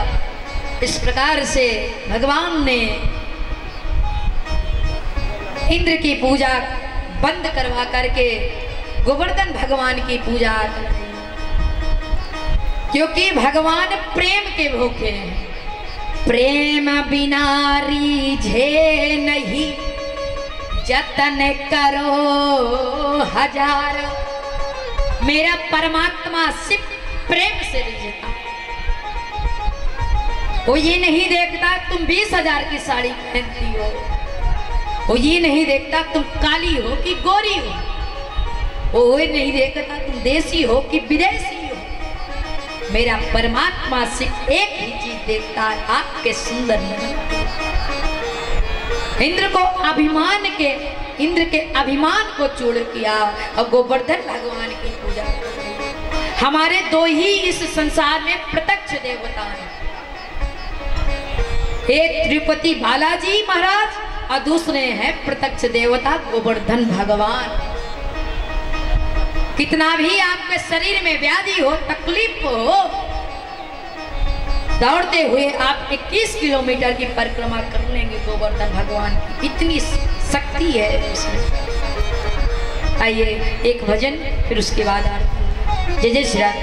इस प्रकार से भगवान ने इंद्र की पूजा बंद करवा करके गोवर्धन भगवान की पूजा कराई, क्योंकि भगवान प्रेम के भूखे हैं। प्रेम बिना रीझे नहीं, जतन करो हजार। मेरा परमात्मा सिर्फ प्रेम से रिझता। वो ये नहीं देखता तुम 20,000 की साड़ी पहनती हो, वो ये नहीं देखता तुम काली हो कि गोरी हो, वो ये नहीं देखता तुम देसी हो कि विदेशी हो। मेरा परमात्मा सिर्फ एक ही चीज देखता है, आपके सुंदर नयन। इंद्र के अभिमान को चूड़ किया और गोवर्धन भगवान की पूजा की। हमारे 2 ही इस संसार में प्रत्यक्ष देवता हैं, एक तिरुपति बालाजी महाराज और दूसरे हैं प्रत्यक्ष देवता गोवर्धन भगवान। कितना भी आपके शरीर में व्याधि हो, तकलीफ हो, दौड़ते हुए आप 21 किलोमीटर की परिक्रमा कर लेंगे गोवर्धन भगवान की, इतनी शक्ति है उसमें। आइए एक भजन, फिर उसके बाद आरती। जय जय श्री राम।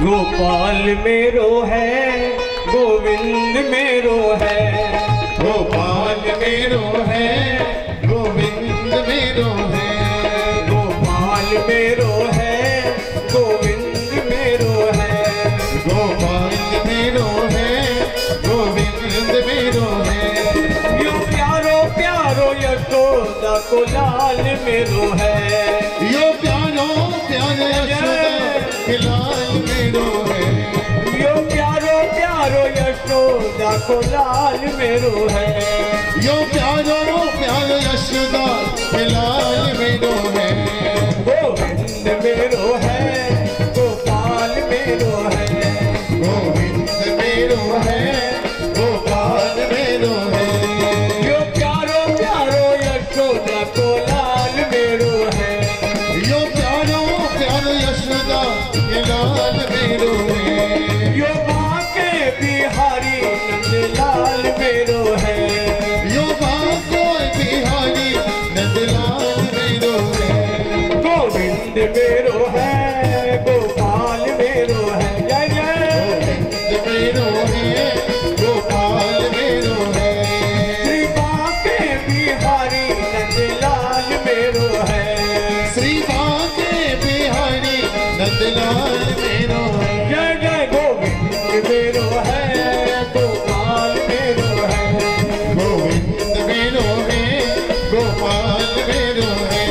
गोपाल मेरो है, गोविंद मेरो है, गोपाल मेरो है, गोविंद मेरो है, गोपाल मेरो है, गोविंद मेरो है, गोपाल मेरो है, गोविंद मेरो है, यो प्यारो प्यारो यशोदा को लाल मेरो है, यो प्यारो प्यारो यशोदा के लाल मेरो है, यो प्यारो प्यारो यशोदा को लाल मेरो है, यो प्यारो प्यारो यशोदा के लाल मेरो है, गोविंद मेरो है, गोपाल मेरो है, गोविंद मेरो है, गोपाल मेरो है, यो प्यारो प्यारो यशोदा को लाल मेरो है, यो प्यारो प्यारो यशोदा के लाल मेरो है, यो बाके बिहारी नंद लाल मेरो है, यो बाको बिहारी नंदलाल मेरो है, गोविंद मेरो है, गोपाल मेरो है, जय जय गोविंद मेरो है, गोपाल मेरो है, श्री बाके बिहारी नंद लाल मेरो है, श्री बाके बिहारी नंदलाल मेरो है, जय जय गोविंद मेरो है, गोपाल मेरो है, गोविंद मेरो है, गोपाल मेरो है,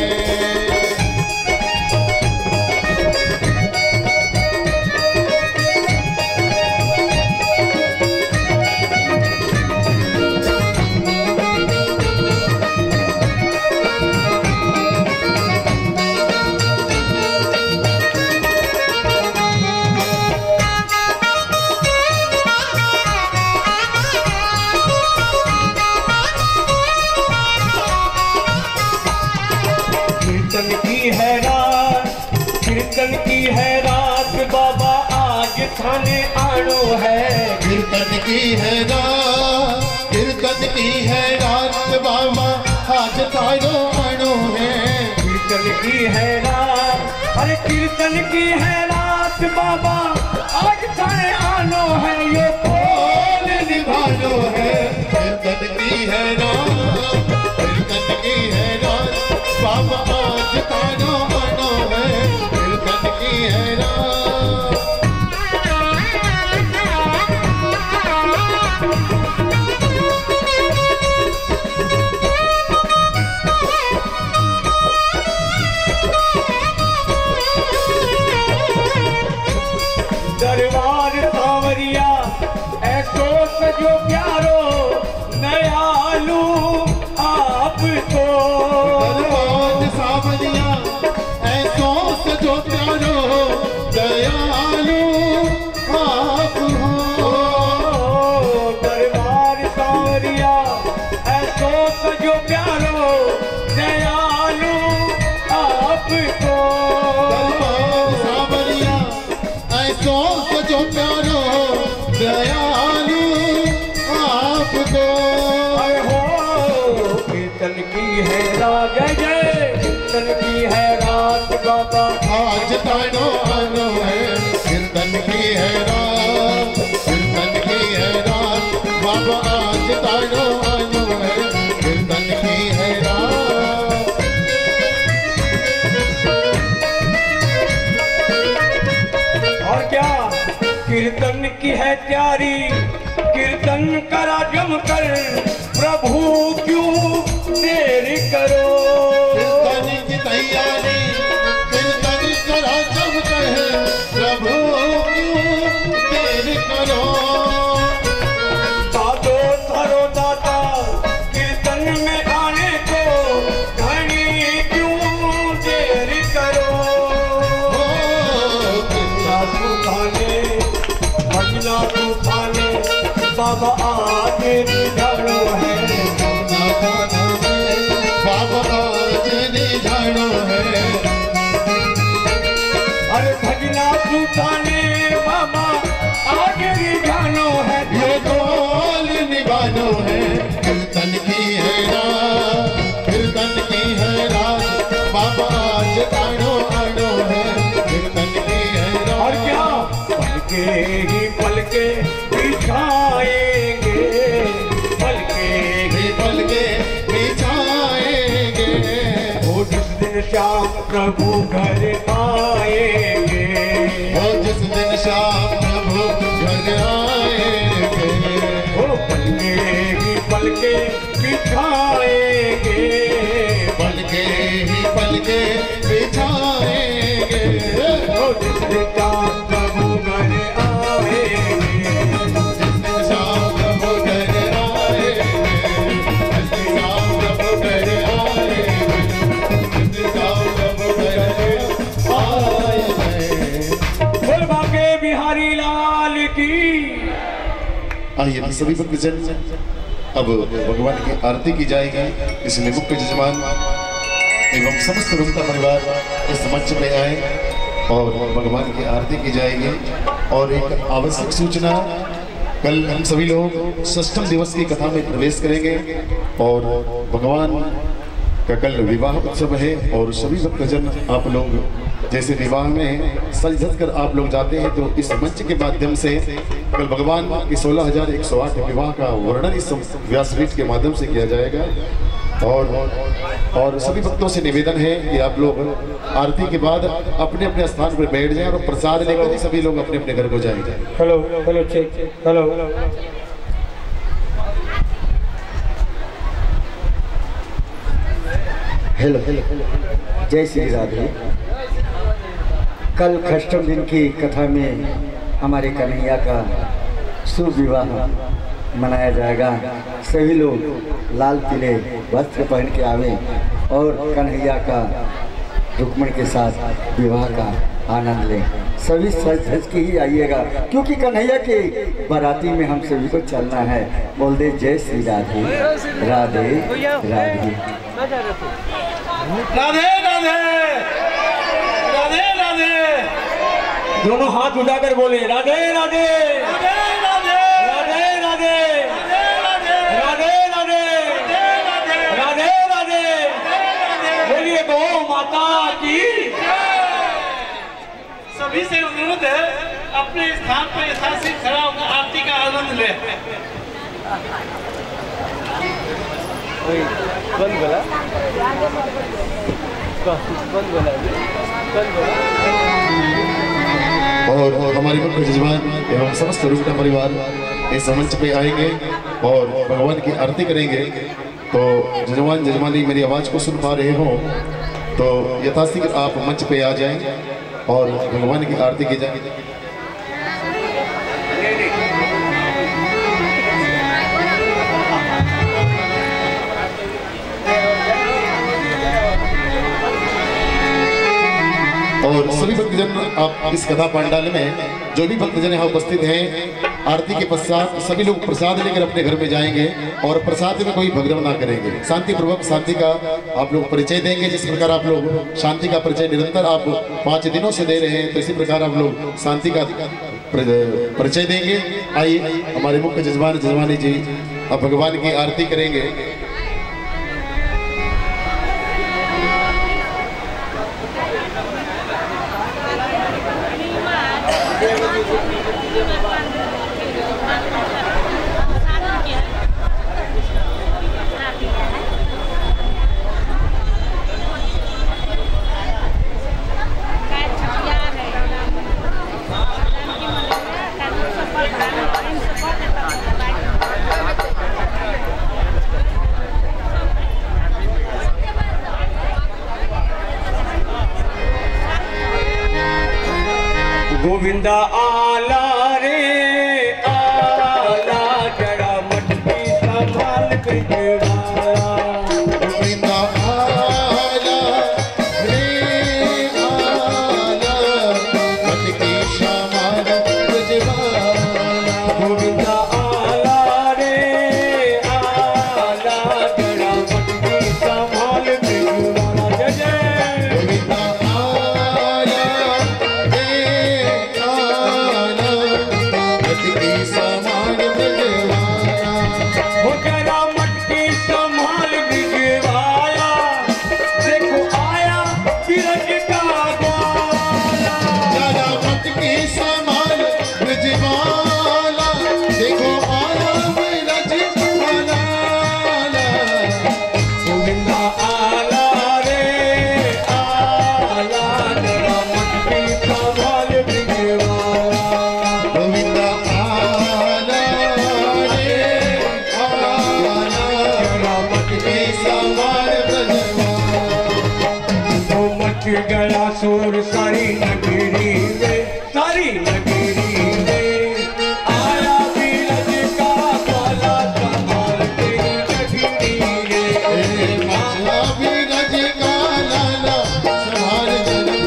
कीर्तन की है रात, कीर्तन की है रात, बाबा आज थाने आनो है, कीर्तन की है रात, कीर्तन की है रात, बाबा आज तारो आनो है, कीर्तन की है रात, अरे कीर्तन की है रात, बाबा आज थाने आनो है, यो बोल निभानो है, कीर्तन की है रात, कीर्तन की है रात, बाबा आज तारो आनो है, कीर्तन की है रात, दरबार सांवरिया ऐसो सजो प्यारो दयालु आपको, दरबार सांवरिया ऐसो सजो प्यारो दयालु आप हो, दरबार सांवरिया ऐसो सजो प्यारो दयालु आपको, दरबार सांवरिया ऐसो सजो प्यारो दयालु आपको, अरे हो कीर्तन की है रात, जय जय कीर्तन की है रात, बाबा आज तारो आनो है, कीर्तन की है रात, कीर्तन की है रात, बाबा आज तारो आनो है, कीर्तन की है रात, और क्या कीर्तन की है तैयारी, कीर्तन करा जमकर, प्रभु क्यों देर करो, कीर्तन की तैयारी, कीर्तन करा जब कहे, प्रभु क्यों देर करो, दादो धरो दाता कीर्तन में आने को, घनी क्यों देर करो, भजना तूफाने, भजना तूफाने, बाबा आज निधनो है, बाबा आज निधनो है, अरे भजना तूफाने, बाबा आज निधनो है, ये बोल निभानो है, कीर्तन की है रात, कीर्तन की है ही पलके बिछाएंगे, पलके ही पलके बिछाएंगे। वो जिस दिन श्याम प्रभु घर आएंगे, वो जिस दिन श्याम प्रभु घर आएंगे। वो पलके ही पलके बिछाएंगे, पलके ही पलके बिछाएंगे। वो जिस दिन श्याम प्रभु घर आएंगे, जिस दिन श्याम प्रभु घर आएंगे, जिस दिन श्याम प्रभु घर आएंगे, जिस दिन श्याम प्रभु घर आएंगे। बोल भागे बिहारी लाल की। आइए सभी भक्तजन, अब भगवान की आरती की जाएगी। इसलिए मुख्य जजमान एवं समस्त रुकता परिवार इस मंच पे आए और भगवान की आरती की जाएगी। और एक आवश्यक सूचना, कल हम सभी लोग षष्ठम दिवस की कथा में प्रवेश करेंगे और भगवान का कल विवाह उत्सव है। और सभी भक्तजन आप लोग जैसे विवाह में सज धज कर आप लोग जाते हैं, तो इस मंच के माध्यम से कल भगवान की 16,108 विवाह का वर्णन इस व्यासपीठ के माध्यम से किया जाएगा। और सभी भक्तों से निवेदन है कि आप लोग आरती के बाद अपने अपने स्थान पर बैठ जाएं और प्रसाद लेकर ही सभी लोग अपने अपने घर को जाएंगे। Hello hello check hello. Hello जय श्री राधे। कल षष्ठम दिन की कथा में हमारे कन्हैया का शुभ विवाह मनाया जाएगा। सभी लोग लाल पीले वस्त्र पहन के आवे और कन्हैया का रुक्मण के साथ विवाह का आनंद लें। सभी सज धज के ही आइएगा, क्योंकि कन्हैया के बाराती में हम सभी को चलना है। बोल दे जय श्री राधे राधे राधे राधे राधे राधे राधे। दोनों हाथ उठाकर बोले राधे राधे राधे राधे राधे राधे राधे राधे राधे। बोलिए गौ माता की। सभी से अनुरोध है अपने स्थान पर यथाशीघ्र खड़ा होकर आरती का आनंद ले। बंद बोला और हमारे मुख्य जजमान एवं समस्त रुकना परिवार इस मंच पे आएंगे और भगवान की आरती करेंगे। तो जजमान जजमानी मेरी आवाज़ को सुन पा रहे हो तो यथाशीघ्र आप मंच पे आ जाएं और भगवान की आरती की जाए। और सभी भक्तजन आप इस कथा पंडाल में जो भी भक्तजन यहाँ उपस्थित हैं, आरती के पश्चात सभी लोग प्रसाद लेकर अपने घर में जाएंगे और प्रसाद में कोई भगदड़ ना करेंगे। शांति पूर्वक शांति का आप लोग परिचय देंगे। जिस प्रकार आप लोग शांति का परिचय निरंतर आप 5 दिनों से दे रहे हैं, तो इसी प्रकार आप लोग शांति का परिचय देंगे। आइए हमारे मुख्य जजमान जजमानी जी अब भगवान की आरती करेंगे। गोविंदा आला रे आला, जड़ा मटकी संभाल के वाला। गोविंदा आला रे आला, मटकी संभाल के वाला। गोविंदा आला रे आला, जड़ा मटकी संभाल के वाला। जय जय गोविंदा आला रे आला, मटकी संभाल के वाला। वो जड़ा मटकी शोर सारी नगरी में, सारी नगरी में आया बीरज का काला कमाल तेरी नगरी में। मचला बीरज का लाला संभाल जन्म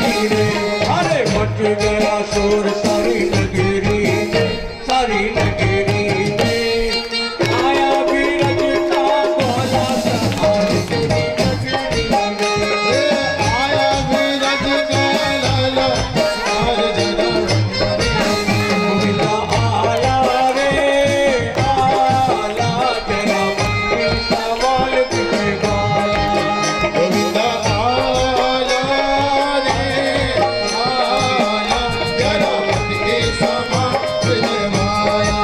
में। अरे मच गया शोर सारी नगरी में, सारी नगरी में आया बीरज का काला कमाल तेरी नगरी में। आया बीरज का लाला संभाल जन्म गोविंदा आला रे आला तेरा मंदिर सवाल बिगड़वाला। गोविंदा आया रे आया जरा मत के समा बिजवाया।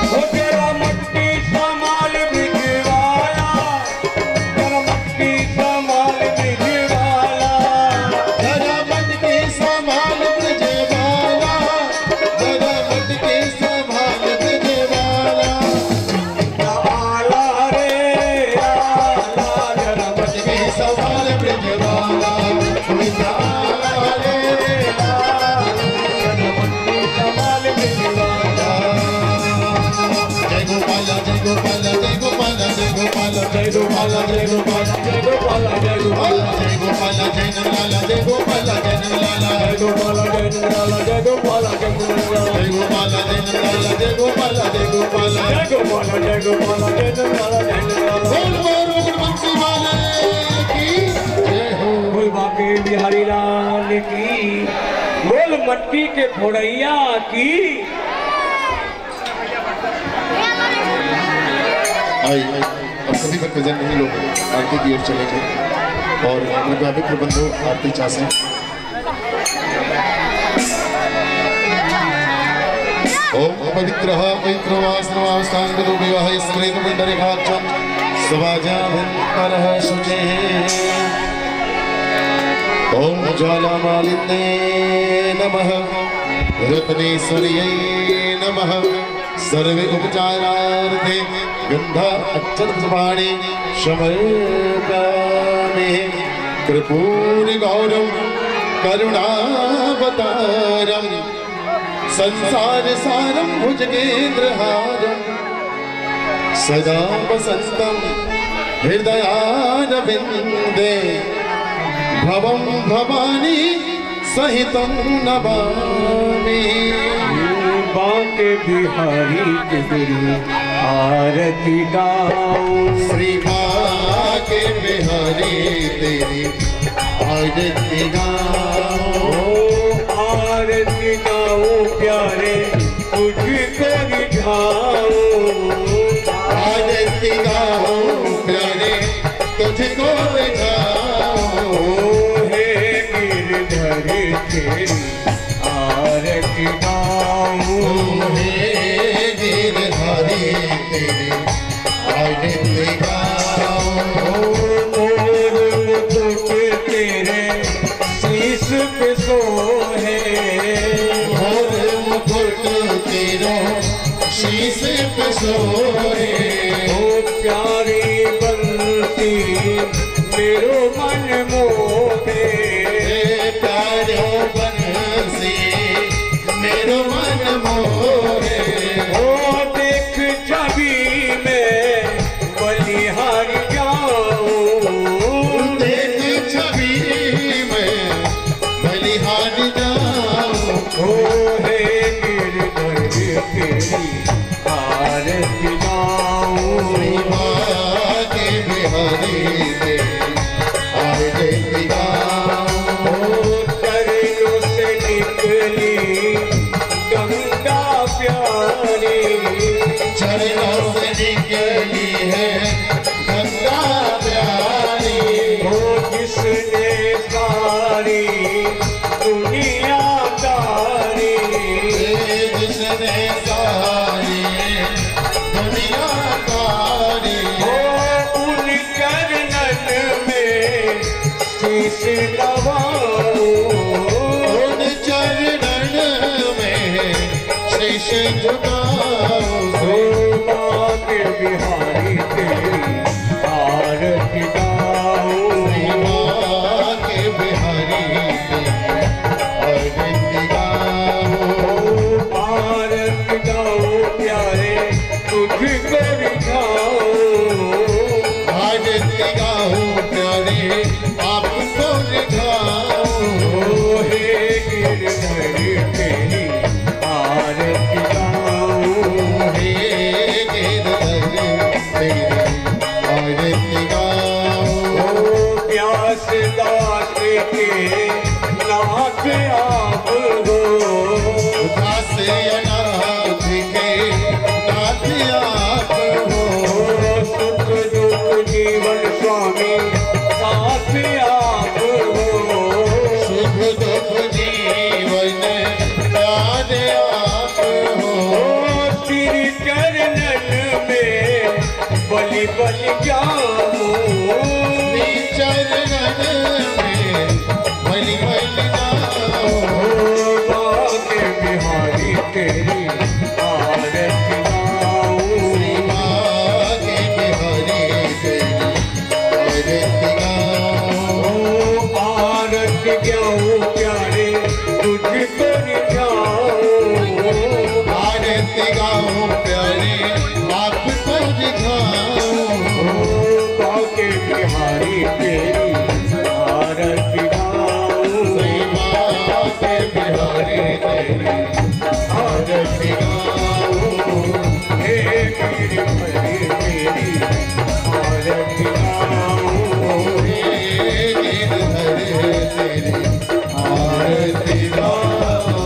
ओ तेरा मट्टी संभाल बिजवाया, तेरा मट्टी संभाल बिजवाला। जरा मत के संभाल बिजवाला, जरा मत के संभाल बिजवाला। आला रे आला तेरा मत के संभाल बिजवाला, गोविंदा आया रे तेरा मट्टी संभाल बिजवाला। जय गोपाल जय गोपाल जय गोपाल जय गोपाल जय गोपाल जय गोपाल जय गोपाल जय गोपाल जय गोपाल जय नंदलाला जय गोपाल जय नंदलाला जय गोपाल जय नंदलाला जय गोपाल जय नंदलाला जय गोपाल जय नंदलाला जय गोपाल जय गोपाल जय गोपाल जय गोपाल जय नंदलाला जय नंदलाला। बोल बोल मुकुटमंसी वाले की जय हो। बोल बाके बिहारी लाल की, बोल मट्टी के फोड़ैया की। आई अब सभी भक्तजन नहीं लोग आरती की ओर चलेंगे और कृपया भी प्रबंधों आरती चासें। ओम पवित्रः पवित्रवास्त्रवास्तांगदो विवाह स्मृत पुंडरीकाक्षं सवाजाभिन्तरः शुचिः। ओम ज्वालामालिन्ये नमः रत्नेश्वर्यै नमः। सर्वे उपचारार्थे गंधा अक्षत पुष्पाणि समर्पयामि। कर्पूर गौरम करुणावतारम संसार सारम भुजगेन्द्रहारम सदा वसंतम हृदयारविंदे भवं भवानी सहितं नमामि। बाके बिहारी तेरी आरती गाऊं, श्री बाके बिहारी तेरी आरती गाऊं। आरती गाऊं प्यारे तुझको रिझाऊं। आरती गाऊं प्यारे तुझको रिझाऊं। हे गिरधर तेरी आरती गाऊं। हे गिरधारी तेरी आरती गाऊं। मोर मुकुट तेरे शीश पे सोहे, मोर मुकुट तेरो शीश पे सोहे। ओ प्यारी बंसी मेरो मन मोहे। प्यारो बंसी मेरो मन मोहे। ओ देख छवि में बलिहारी जाऊं। देख छवि में बलिहारी जाऊं। ओ हे गिरधर तेरी आरती गाऊं। श्री बाके बिहारी तेरी आरती गाऊं। ओ चरणों से निकली गंगा प्यारी, चरणों से निकली है गंगा प्यारी। ओ जिसने सारी दुनिया तारी। जिसने सारी दुनिया तारी। ओ उन चरणन में शीश नवाऊं। उन चरणन में शीश झुकाऊं। ओ बाके बिहारी तेरी आरती गाऊं। के बिहारी गाओ प्यारे आपको रिझाओ हे गिरधर तेरी आरती गाऊं हे गिरधर तेरी आरती गाओ प्यास दास के नाथ आप हो दास अनाथ के नाथ आप हो सुख दुख जीवन स्वामी साथ आप हो सुख दुख जीवन साथ आप हो तेरे चरणन में बलि बलि जाऊं चरणन में बलि बलि जाओ बाके बिहारी तेरी आरती गाऊं के बिहारी तेरी आरती गाओ आरती गाऊं प्यारे तुझको रिझाऊं आरती गाओ प्यारे आपको दिखाओ बाके बिहारी तेरी आरती गाऊं के बिहारी तेरी आरती गाऊं हे गिरधर तेरी आरती गाऊं हे गिरधर तेरी आरती गाओ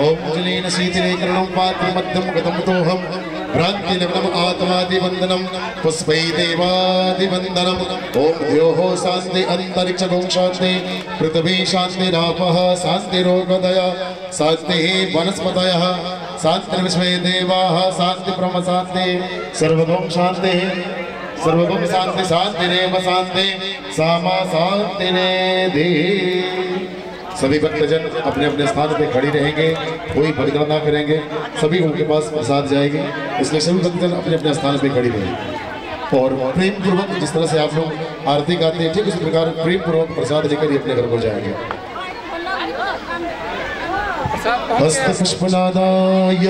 ओम जलेन शीतलेकरणं पात्रमध्यं गतं तोहं भ्रान्तिलग्नम् आत्मादिवन्दनं पुष्पै देवादिवन्दनम् ओम द्योः शान्ति अन्तरिक्षगों शान्ति पृथ्वी शान्तिरापः शान्तिरोगदया शान्तिः वनस्पतयः शान्तिर्विश्वे देवाः शान्ति ब्रह्म शान्ति सर्वगों शान्तिः सर्वगुण शांति शांतिरेव शांति सामा शांतिरेधि। सभी भक्तजन अपने अपने स्थान पे खड़ी रहेंगे, कोई भगदड़ ना करेंगे, सभी उनके पास प्रसाद जाएंगे, इसलिए सभी भक्तजन अपने अपने स्थान पे खड़ी रहेंगे और प्रेम पूर्वक जिस तरह से आप लोग आरती गाते हैं ठीक उसी प्रकार प्रेम पूर्वक प्रसाद लेकर ही अपने घर को जाएंगे। हस्त पुष्पनादाय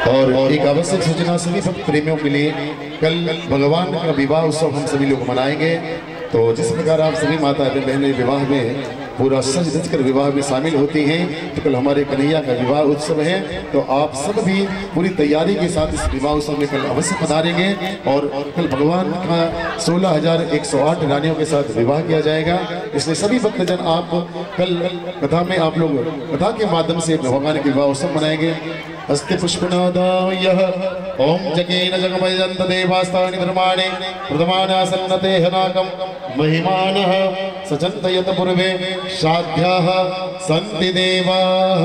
और एक आवश्यक सूचना सभी भक्त प्रेमियों के लिए, कल भगवान का विवाह उत्सव हम सभी लोग मनाएंगे। तो जिस प्रकार आप सभी माता बहनें विवाह में पूरा सज धज कर विवाह में शामिल होती हैं, तो कल हमारे कन्हैया का विवाह उत्सव है, तो आप सब भी पूरी तैयारी के साथ इस विवाह उत्सव में कल अवश्य पधारेंगे। और कल भगवान का 16,108 रानियों के साथ विवाह किया जाएगा, इसलिए सभी भक्तजन आप कल कथा में आप लोग कथा के माध्यम से भगवान के विवाह उत्सव मनाएंगे। हस्ते पुष्पनादाय ओम जगेन जगमयंत देवास्तानि धर्माणि प्रथमानासन्नते हनाकं महिमानः सचन्तयत पूर्वे साध्याः सन्ति देवाः।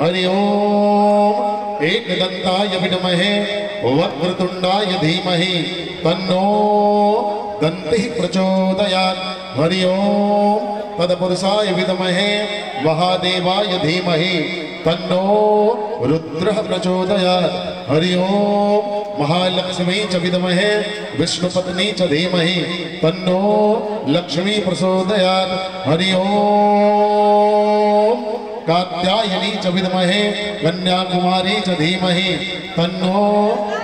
हरि ओम एकदन्ताय विद्महे वक्रतुण्डाय धीमहि तन्नो दन्तिः प्रचोदयात्। हरि ओम तत्पुरुषाय विद्महे महादेवाय धीमहि तन्नो रुद्रः प्रचोदयात्। हरि ओम महालक्ष्मी च विद्महे विष्णुपत्नी च धीमहि तन्नो लक्ष्मी प्रचोदयात्। हरि ओम कात्यायनी च विद्महे कन्याकुमारी च धीमहि तन्नो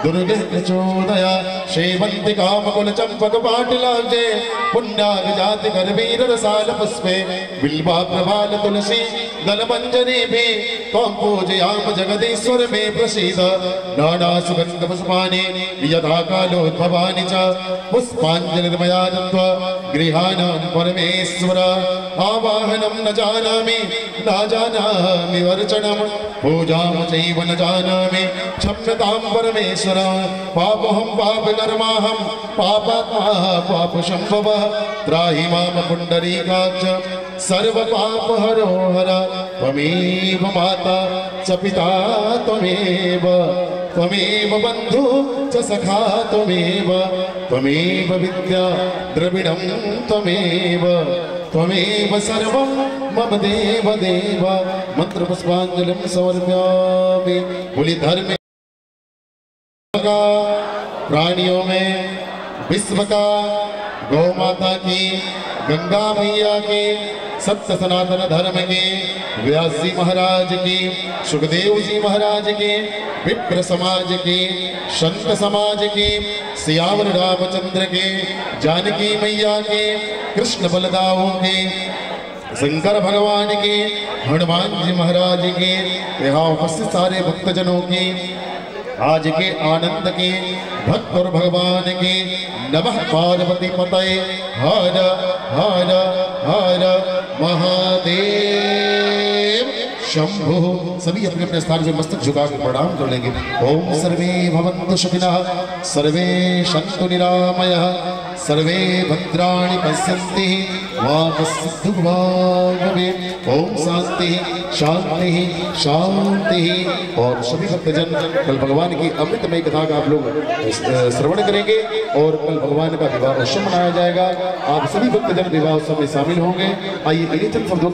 दुर्गे प्रचोदयात्। शेवन्ति कामकुल चंपक पाटलाब्जे पुण्यागजाति करवीर रसाल पुष्पे बिल्वा प्रभाल तुलसी दलमंजरी भी त्वं पूजयाम जगदीश्वर मे प्रसीद। नाना सुगंध पुष्पाणि यथा कालोद्भवानि च पुष्पाञ्जलिर्मया दत्त्वा गृहाणां परमेश्वर। आवाहनं न जानामि न जानामि वर्चनं पूजां चैव न जानामि क्षम्यतां परमेश्वर। पापहं पापकर्माहं पापात्मा पापसम्भवः त्राहि मां पुण्डरीकाक्ष सर्वपापहरो हर। त्वमेव माता च पिता त्वमेव त्वमेव बन्धु च सखा त्वमेव त्वमेव विद्या द्रविणं त्वमेव त्वमेव सर्वं मम देव देव। मंत्रपुष्पाञ्जलिं समर्पयामि। बोली धर्म प्राणियों में विश्व का, गौ माता की, गंगा मैया की, सत्य सनातन धर्म की, व्यास जी महाराज की, सुखदेव जी महाराज की, विप्र समाज की, संत समाज की, सियावर रामचंद्र की, जानकी मैया की, कृष्ण बलदाओं की, शंकर भगवान की, हनुमान जी महाराज की, यहाँ उपस्थित सारे भक्तजनों की आज के आनंद की, भक्त और भगवान की नमः पार्वती पतये हर हर हर महादेव शंभु। सभी अपने अपने स्थान से मस्तक झुका के प्रणाम कर लेंगे। ओम सर्वे भवन्तु सुखिनः, सर्वे सन्तु निरामयः, सर्वे भद्राणि पश्यन्ति मा कश्चित् दुर्भाग् भवेत्। ओम शांति शांति शांति। और सभी भक्तजन कल भगवान की अमृतमय कथा का आप लोग श्रवण करेंगे और कल भगवान का विवाह उत्सव मनाया जाएगा। आप सभी भक्तजन विवाह उत्सव में शामिल होंगे। आइए इन्हीं चंद शब्दों